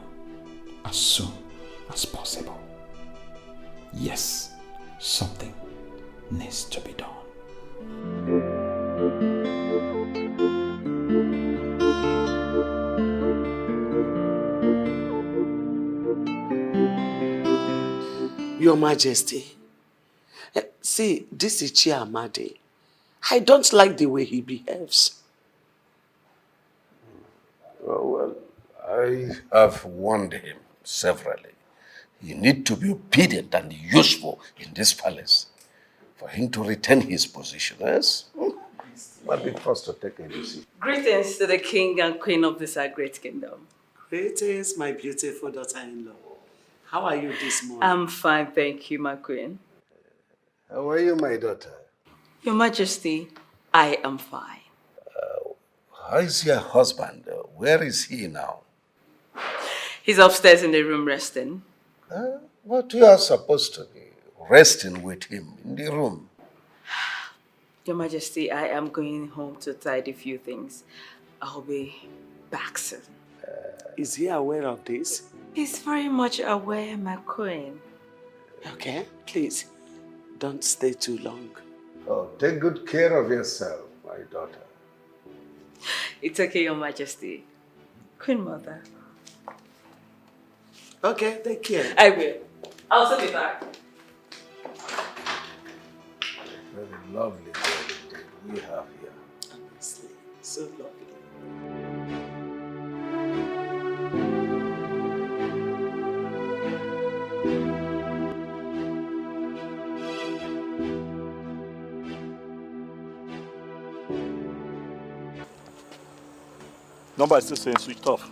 as soon as possible. Yes, something needs to be done. Your Majesty, see, this is Iyke Amadi. I don't like the way he behaves. Well, I have warned him severally. You need to be obedient and useful in this palace for him to retain his position, yes? But be forced to take a decision. Greetings to the king and queen of this our great kingdom. Greetings, my beautiful daughter-in-law. How are you this morning? I'm fine, thank you, my queen. How are you, my daughter? Your Majesty, I am fine. How is your husband? Where is he now? He's upstairs in the room resting. What you are supposed to be resting with him in the room. Your Majesty, I am going home to tidy a few things. I'll be back soon. Is he aware of this? He's very much aware, my queen. Okay, please, don't stay too long. Oh, take good care of yourself, my daughter. It's okay, Your Majesty. Queen Mother. Okay, take care. I will. I'll soon be back. Very lovely day we have here. Honestly, so lovely. Number is still saying switched off.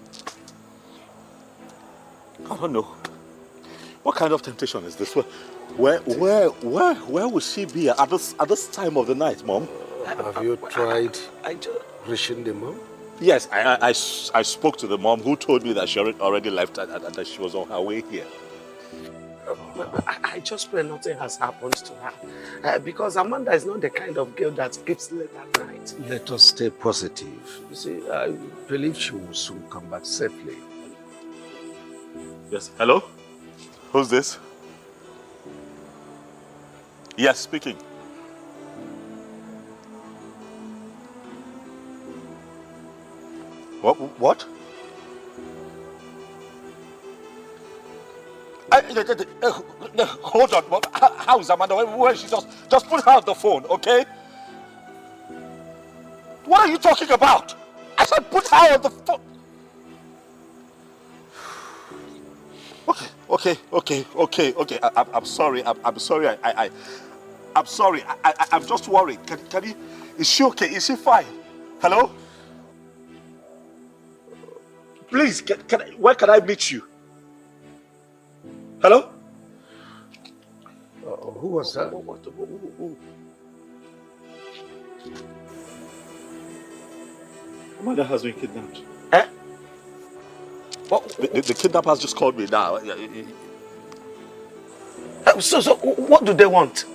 I don't know. What kind of temptation is this? Where would she be at this time of the night, Mom? Have you tried reaching the mom? Yes, I spoke to the mom who told me that she already left and that she was on her way here. I just pray nothing has happened to her. Because Amanda is not the kind of girl that sleeps late at night. Let us stay positive. You see, I believe she will soon come back safely. Yes, hello? Who's this? Yes, speaking. What? Hold on. How is Amanda? Where is she? Just put her on the phone, okay? What are you talking about? I said put her on the phone. Okay. I'm sorry. I'm sorry. I'm sorry. I'm just worried. Can you? Is she okay? Is she fine? Hello? Please, where can I meet you? Hello? Who was that? Amanda has been kidnapped. Eh? The kidnappers just called me now. So what do they want?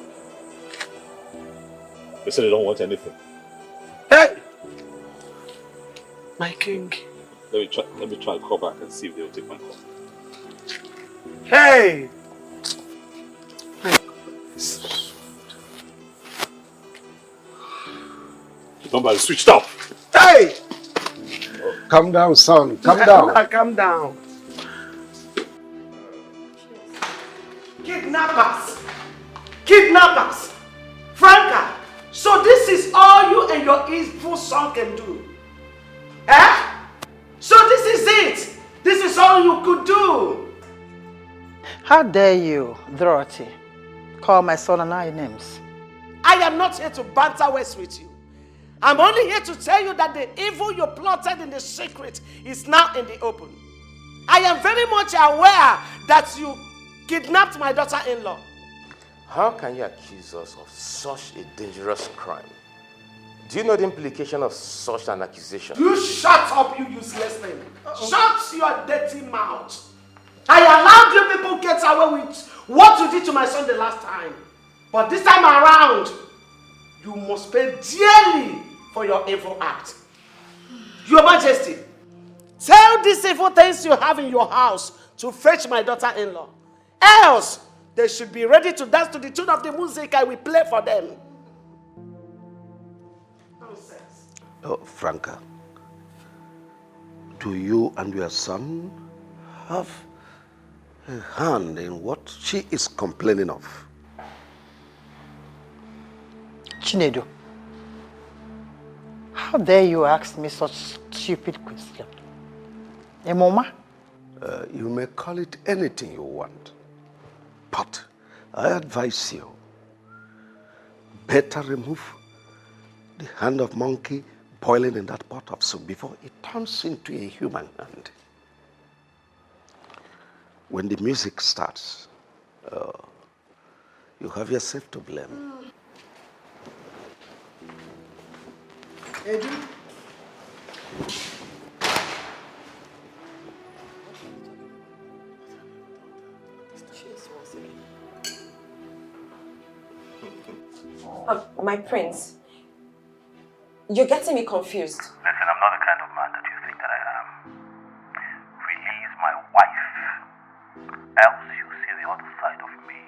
They said they don't want anything. Hey! My king, Let me try and call back and see if they'll take my call. Hey! The number is switched off. Hey! Calm down, son. Calm down. Calm down. Kidnappers! Kidnappers! Franca! So this is all you and your evil son can do? Eh? So this is it? This is all you could do? How dare you, Dorothy, call my son and I names? I am not here to banter words with you. I'm only here to tell you that the evil you plotted in the secret is now in the open. I am very much aware that you kidnapped my daughter-in-law. How can you accuse us of such a dangerous crime? Do you know the implication of such an accusation? You shut up, you useless thing. Shut your dirty mouth. I allowed you people get away with what you did to my son the last time. But this time around, you must pay dearly for your evil act. Your Majesty, tell these evil things you have in your house to fetch my daughter-in-law. Else, they should be ready to dance to the tune of the music I will play for them. Oh, Franca, do you and your son have a hand in what she is complaining of? Chinedu, how dare you ask me such stupid question? Mama? You may call it anything you want, but I advise you, better remove the hand of monkey boiling in that pot of soup before it turns into a human hand. When the music starts, you have yourself to blame. Edu? My prince, you're getting me confused. Listen, I'm not the kind of man that you think that I am. Release my wife, else you see the other side of me.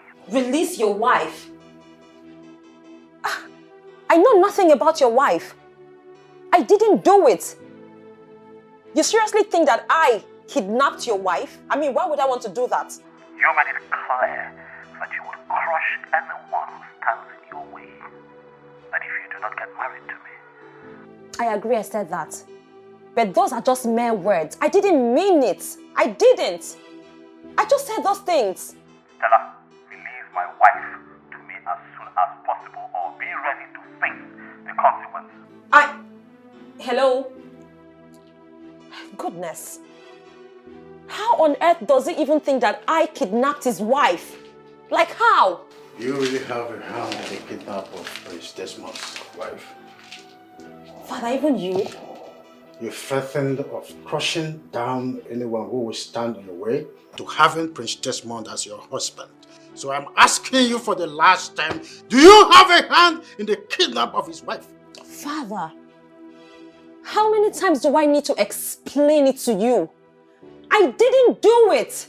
Release your wife? I know nothing about your wife. I didn't do it. You seriously think that I kidnapped your wife? I mean, why would I want to do that? You made it clear that you would crush anyone who stands in your way. That if you do not get married to me. I agree I said that. But those are just mere words. I didn't mean it. I didn't. I just said those things. Stella, release my wife to me as soon as possible or be ready to face the consequences. Hello? Goodness. How on earth does he even think that I kidnapped his wife? Like how? You really have a hand in the kidnap of Prince Desmond's wife. Father, even you? You threatened of crushing down anyone who will stand in the way to having Prince Desmond as your husband. So I'm asking you for the last time, do you have a hand in the kidnap of his wife? Father, how many times do I need to explain it to you? I didn't do it.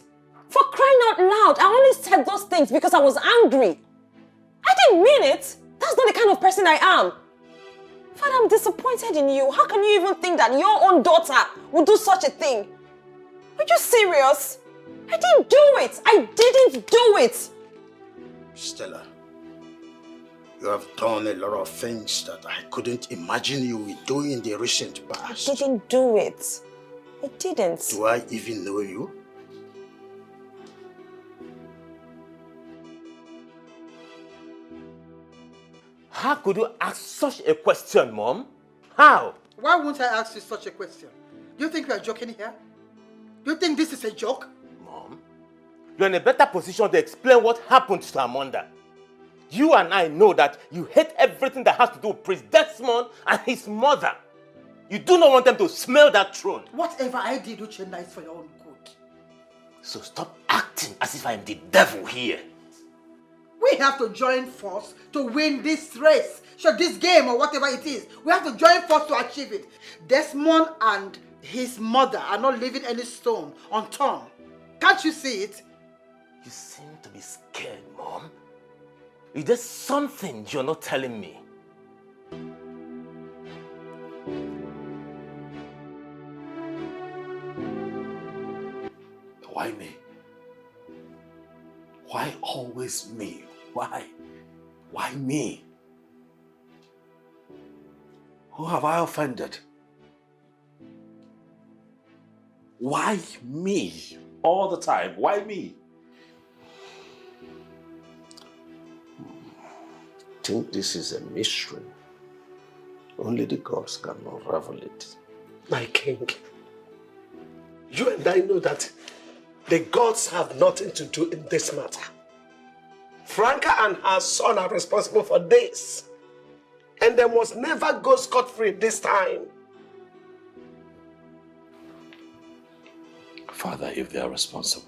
For crying out loud, I only said those things because I was angry. I didn't mean it. That's not the kind of person I am. Father, I'm disappointed in you. How can you even think that your own daughter would do such a thing? Are you serious? I didn't do it. I didn't do it. Stella, you have done a lot of things that I couldn't imagine you would do in the recent past. I didn't do it. I didn't. Do I even know you? How could you ask such a question, Mom? How? Why won't I ask you such a question? Do you think we are joking here? Do you think this is a joke? Mom, you're in a better position to explain what happened to Amanda. You and I know that you hate everything that has to do with Prince Desmond and his mother. You do not want them to smell that throne. Whatever I did, Uchenna, is for your own good. So stop acting as if I'm the devil here. We have to join force to win this race. Sure, this game or whatever it is. We have to join force to achieve it. Desmond and his mother are not leaving any stone unturned. Can't you see it? You seem to be scared, Mom. Is there something you're not telling me? Why me? Why always me? Why? Why me? Who have I offended? Why me? All the time. Why me? I think this is a mystery. Only the gods can unravel it. My king, you and I know that the gods have nothing to do in this matter. Franca and her son are responsible for this. And they must never go scot-free this time. Father, if they are responsible,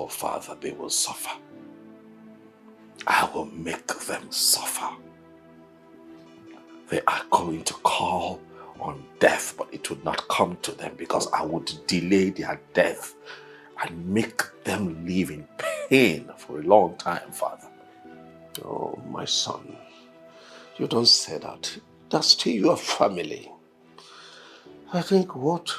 Father, they will suffer. I will make them suffer. They are going to call on death, but it would not come to them because I would delay their death and make them live in pain for a long time, Father. Oh, my son, you don't say that. That's still your family. I think what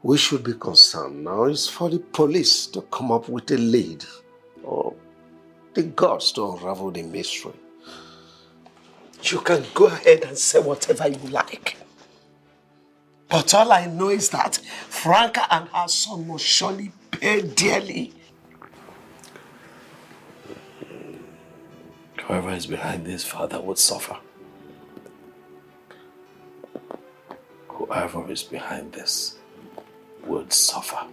we should be concerned now is for the police to come up with a lead, or the gods to unravel the mystery. You can go ahead and say whatever you like. But all I know is that Franca and her son must surely pay dearly. Whoever is behind this, Father, would suffer. Whoever is behind this would suffer.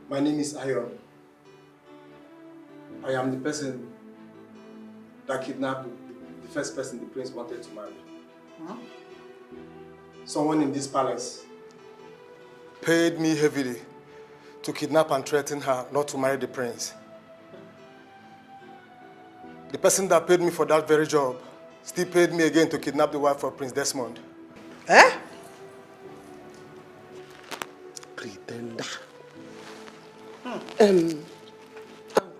My name is Ayon. I am the person that kidnapped the first person the prince wanted to marry. Huh? Someone in this palace paid me heavily to kidnap and threaten her not to marry the prince. The person that paid me for that very job still paid me again to kidnap the wife of Prince Desmond. Eh? Pretender. And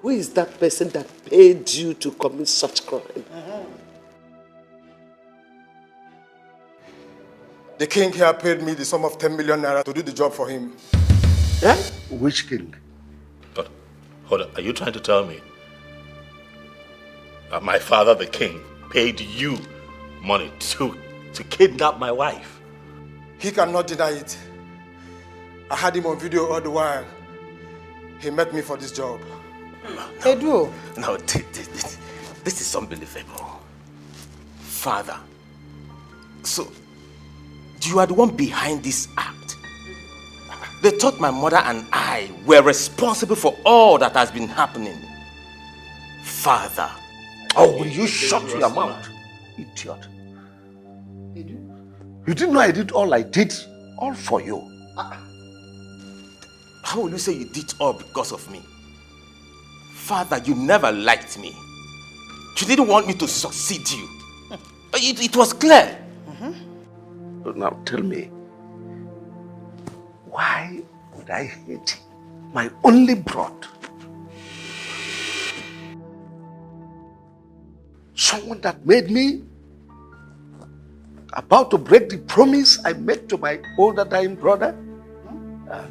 who is that person that paid you to commit such crime? The king here paid me the sum of 10 million naira to do the job for him. Eh? Which king? But, hold on, are you trying to tell me that my father, the king, paid you money to kidnap my wife? He cannot deny it. I had him on video all the while. He met me for this job. Edu. No, this is unbelievable. Father, so you are the one behind this act. They thought my mother and I were responsible for all that has been happening. Father. Oh, will you shut your mouth, idiot? You didn't know I did all I did, all for you. How will you say you did all because of me? Father, you never liked me. You didn't want me to succeed you. It was clear. But now tell me, why would I hate my only brother? Someone that made me about to break the promise I made to my older dying brother?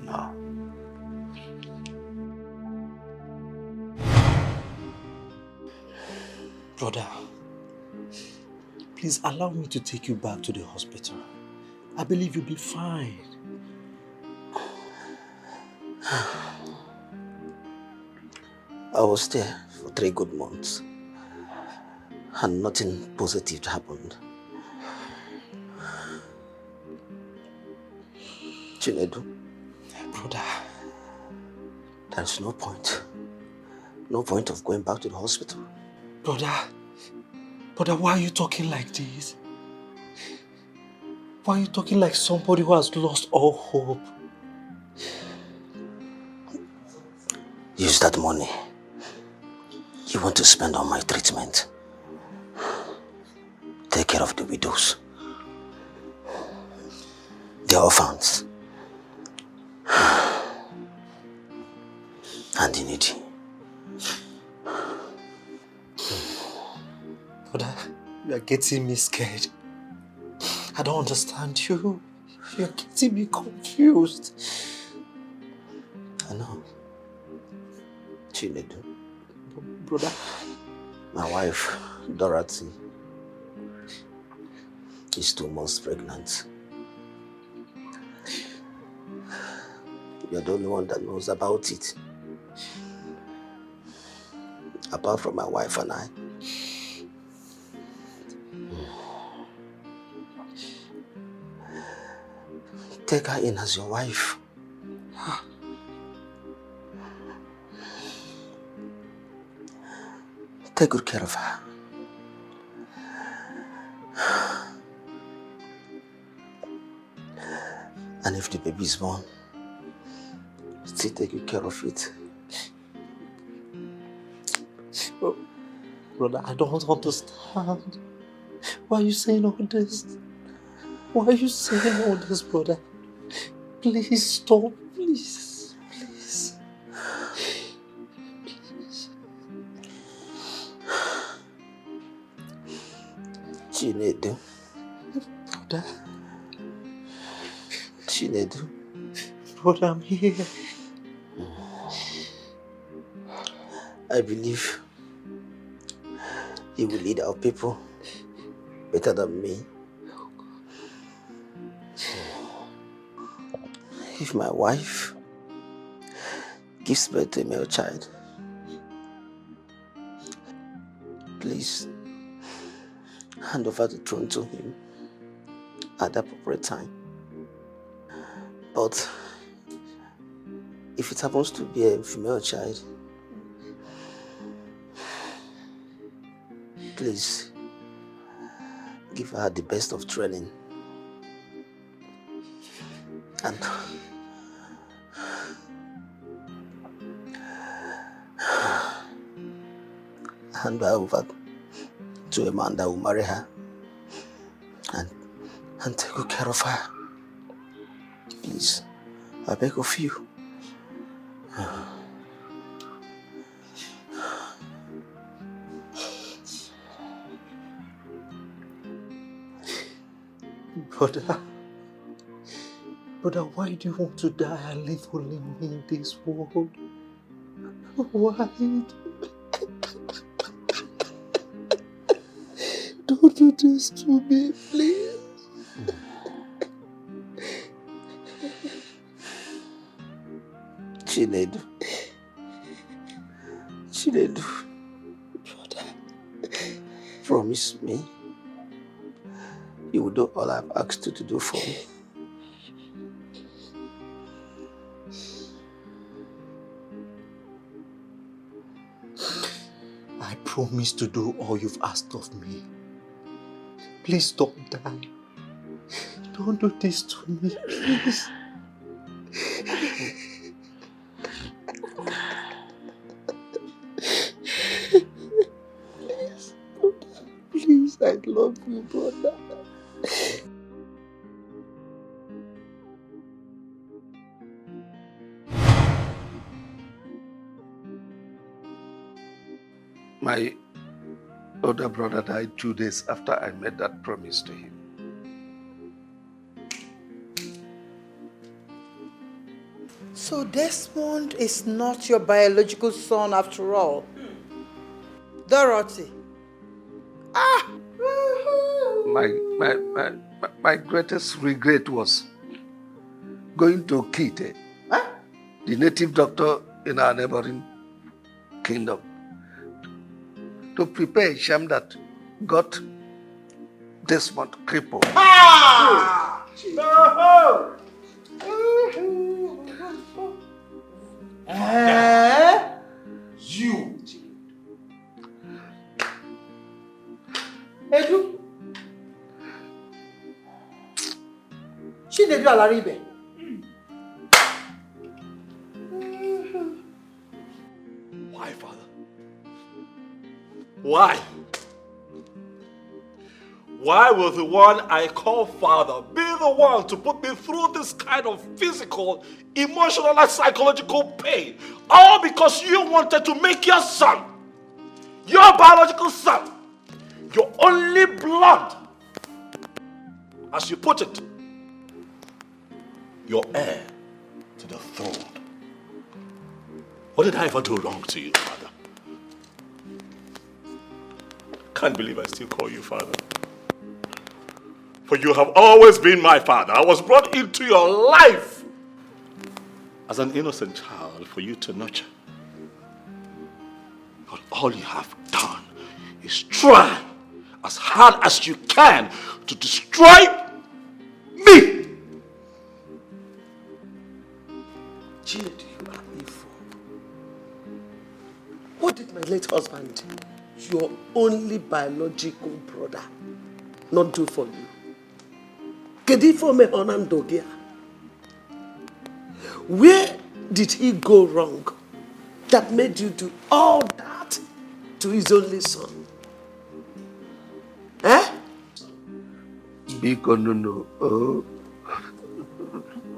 No. Brother, please allow me to take you back to the hospital. I believe you'll be fine. I was there for 3 good months and nothing positive happened. Chinedu, brother, there's no point of going back to the hospital. Brother, why are you talking like this? Why are you talking like somebody who has lost all hope? Use that money you want to spend on my treatment. Take care of the widows, the orphans, and the needy. Brother, you are getting me scared. I don't understand you. You're getting me confused. I know. Chinedu. Brother. My wife, Dorothy, is 2 months pregnant. You're the only one that knows about it. Apart from my wife and I. Take her in as your wife. Take good care of her. And if the baby is born, still take good care of it. Oh, brother, I don't understand. Why are you saying all this? Why are you saying all this, brother? Please stop, please. Please. Please. Chinedu. Brother. Chinedu. Brother, I'm here. I believe you will lead our people better than me. If my wife gives birth to a male child, please hand over the throne to him at the appropriate time. But if it happens to be a female child, please give her the best of training and hand her over to a man that will marry her and take good care of her. Please, I beg of you. Brother, why do you want to die and leave only me in this world? Why? Don't do this to me, please. Chinedu. Chinedu. Brother. Promise me you will do all I've asked you to do for me. I promise to do all you've asked of me. Please don't die. Don't do this to me, please. Please, I love you, brother. My older brother died 2 days after I made that promise to him. So Desmond is not your biological son after all. Dorothy. My greatest regret was going to Iyke, the native doctor in our neighboring kingdom, to prepare a sham that got Desmond crippled. You. Edu. Chinedu Alaribe. Why, Father? Why? Why will the one I call Father be the one to put me through this kind of physical, emotional, and psychological pain? All because you wanted to make your son, your biological son, your only blood, as you put it, your heir to the throne. What did I ever do wrong to you, Father? Can't believe I still call you Father. For you have always been my father. I was brought into your life as an innocent child for you to nurture. But all you have done is try as hard as you can to destroy me. Jude, you are evil. What did my late husband, your only biological brother, not do for you? Where did he go wrong that made you do all that to his only son? Eh? Biko, no. Oh.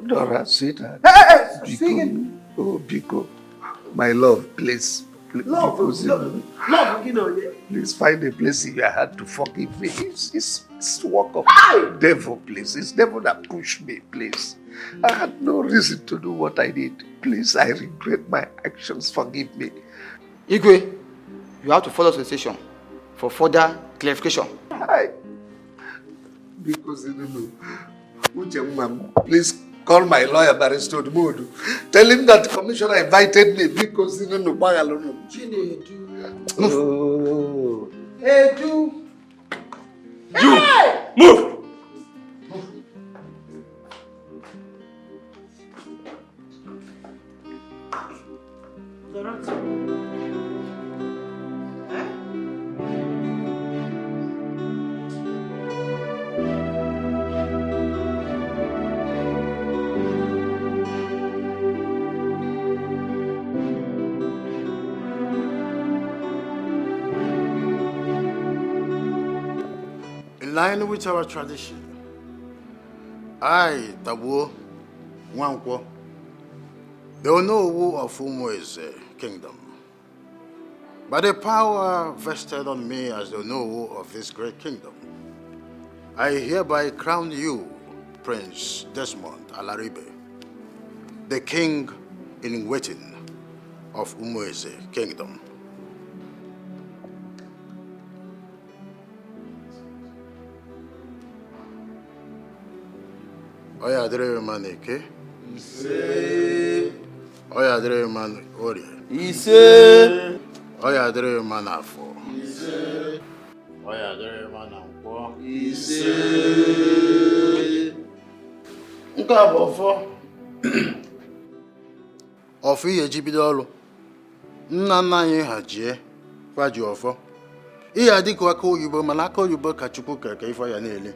Dora, sweetheart. Hey, Biko. singing. Oh, Biko. My love, please. Love, you know. Please find a place in your heart to forgive me. It's work of devil, please. It's devil that pushed me, please. I had no reason to do what I did. Please, I regret my actions. Forgive me. Iyke, you have to follow the station for further clarification. Hi. Because you don't know. Please call my lawyer, Barrister Modu. Tell him that the commissioner invited me because you don't know. Oh. Edu. You! Hey! Move! In line with our tradition, I, Tabu, Nwankwo, the Onowu of Umueze Kingdom, by the power vested on me as the Onowu of this great kingdom, I hereby crown you, Prince Desmond Alaribe, the king in waiting of Umueze Kingdom. Oya dere man Iyke. Ise. Oya dere man Orie. Ise. Oya dere man Afo. Ise. Oya dere man Nkwo. Ise. Nke a bụ ọfọ. Ọfọ ihe ji bido ọrụ. Nna nna anyị ha jie kwa ji ọfọ. Ihe adịghị aka oyibo mana aka oyibo ka Chukwu kere ka ife ya na-ele.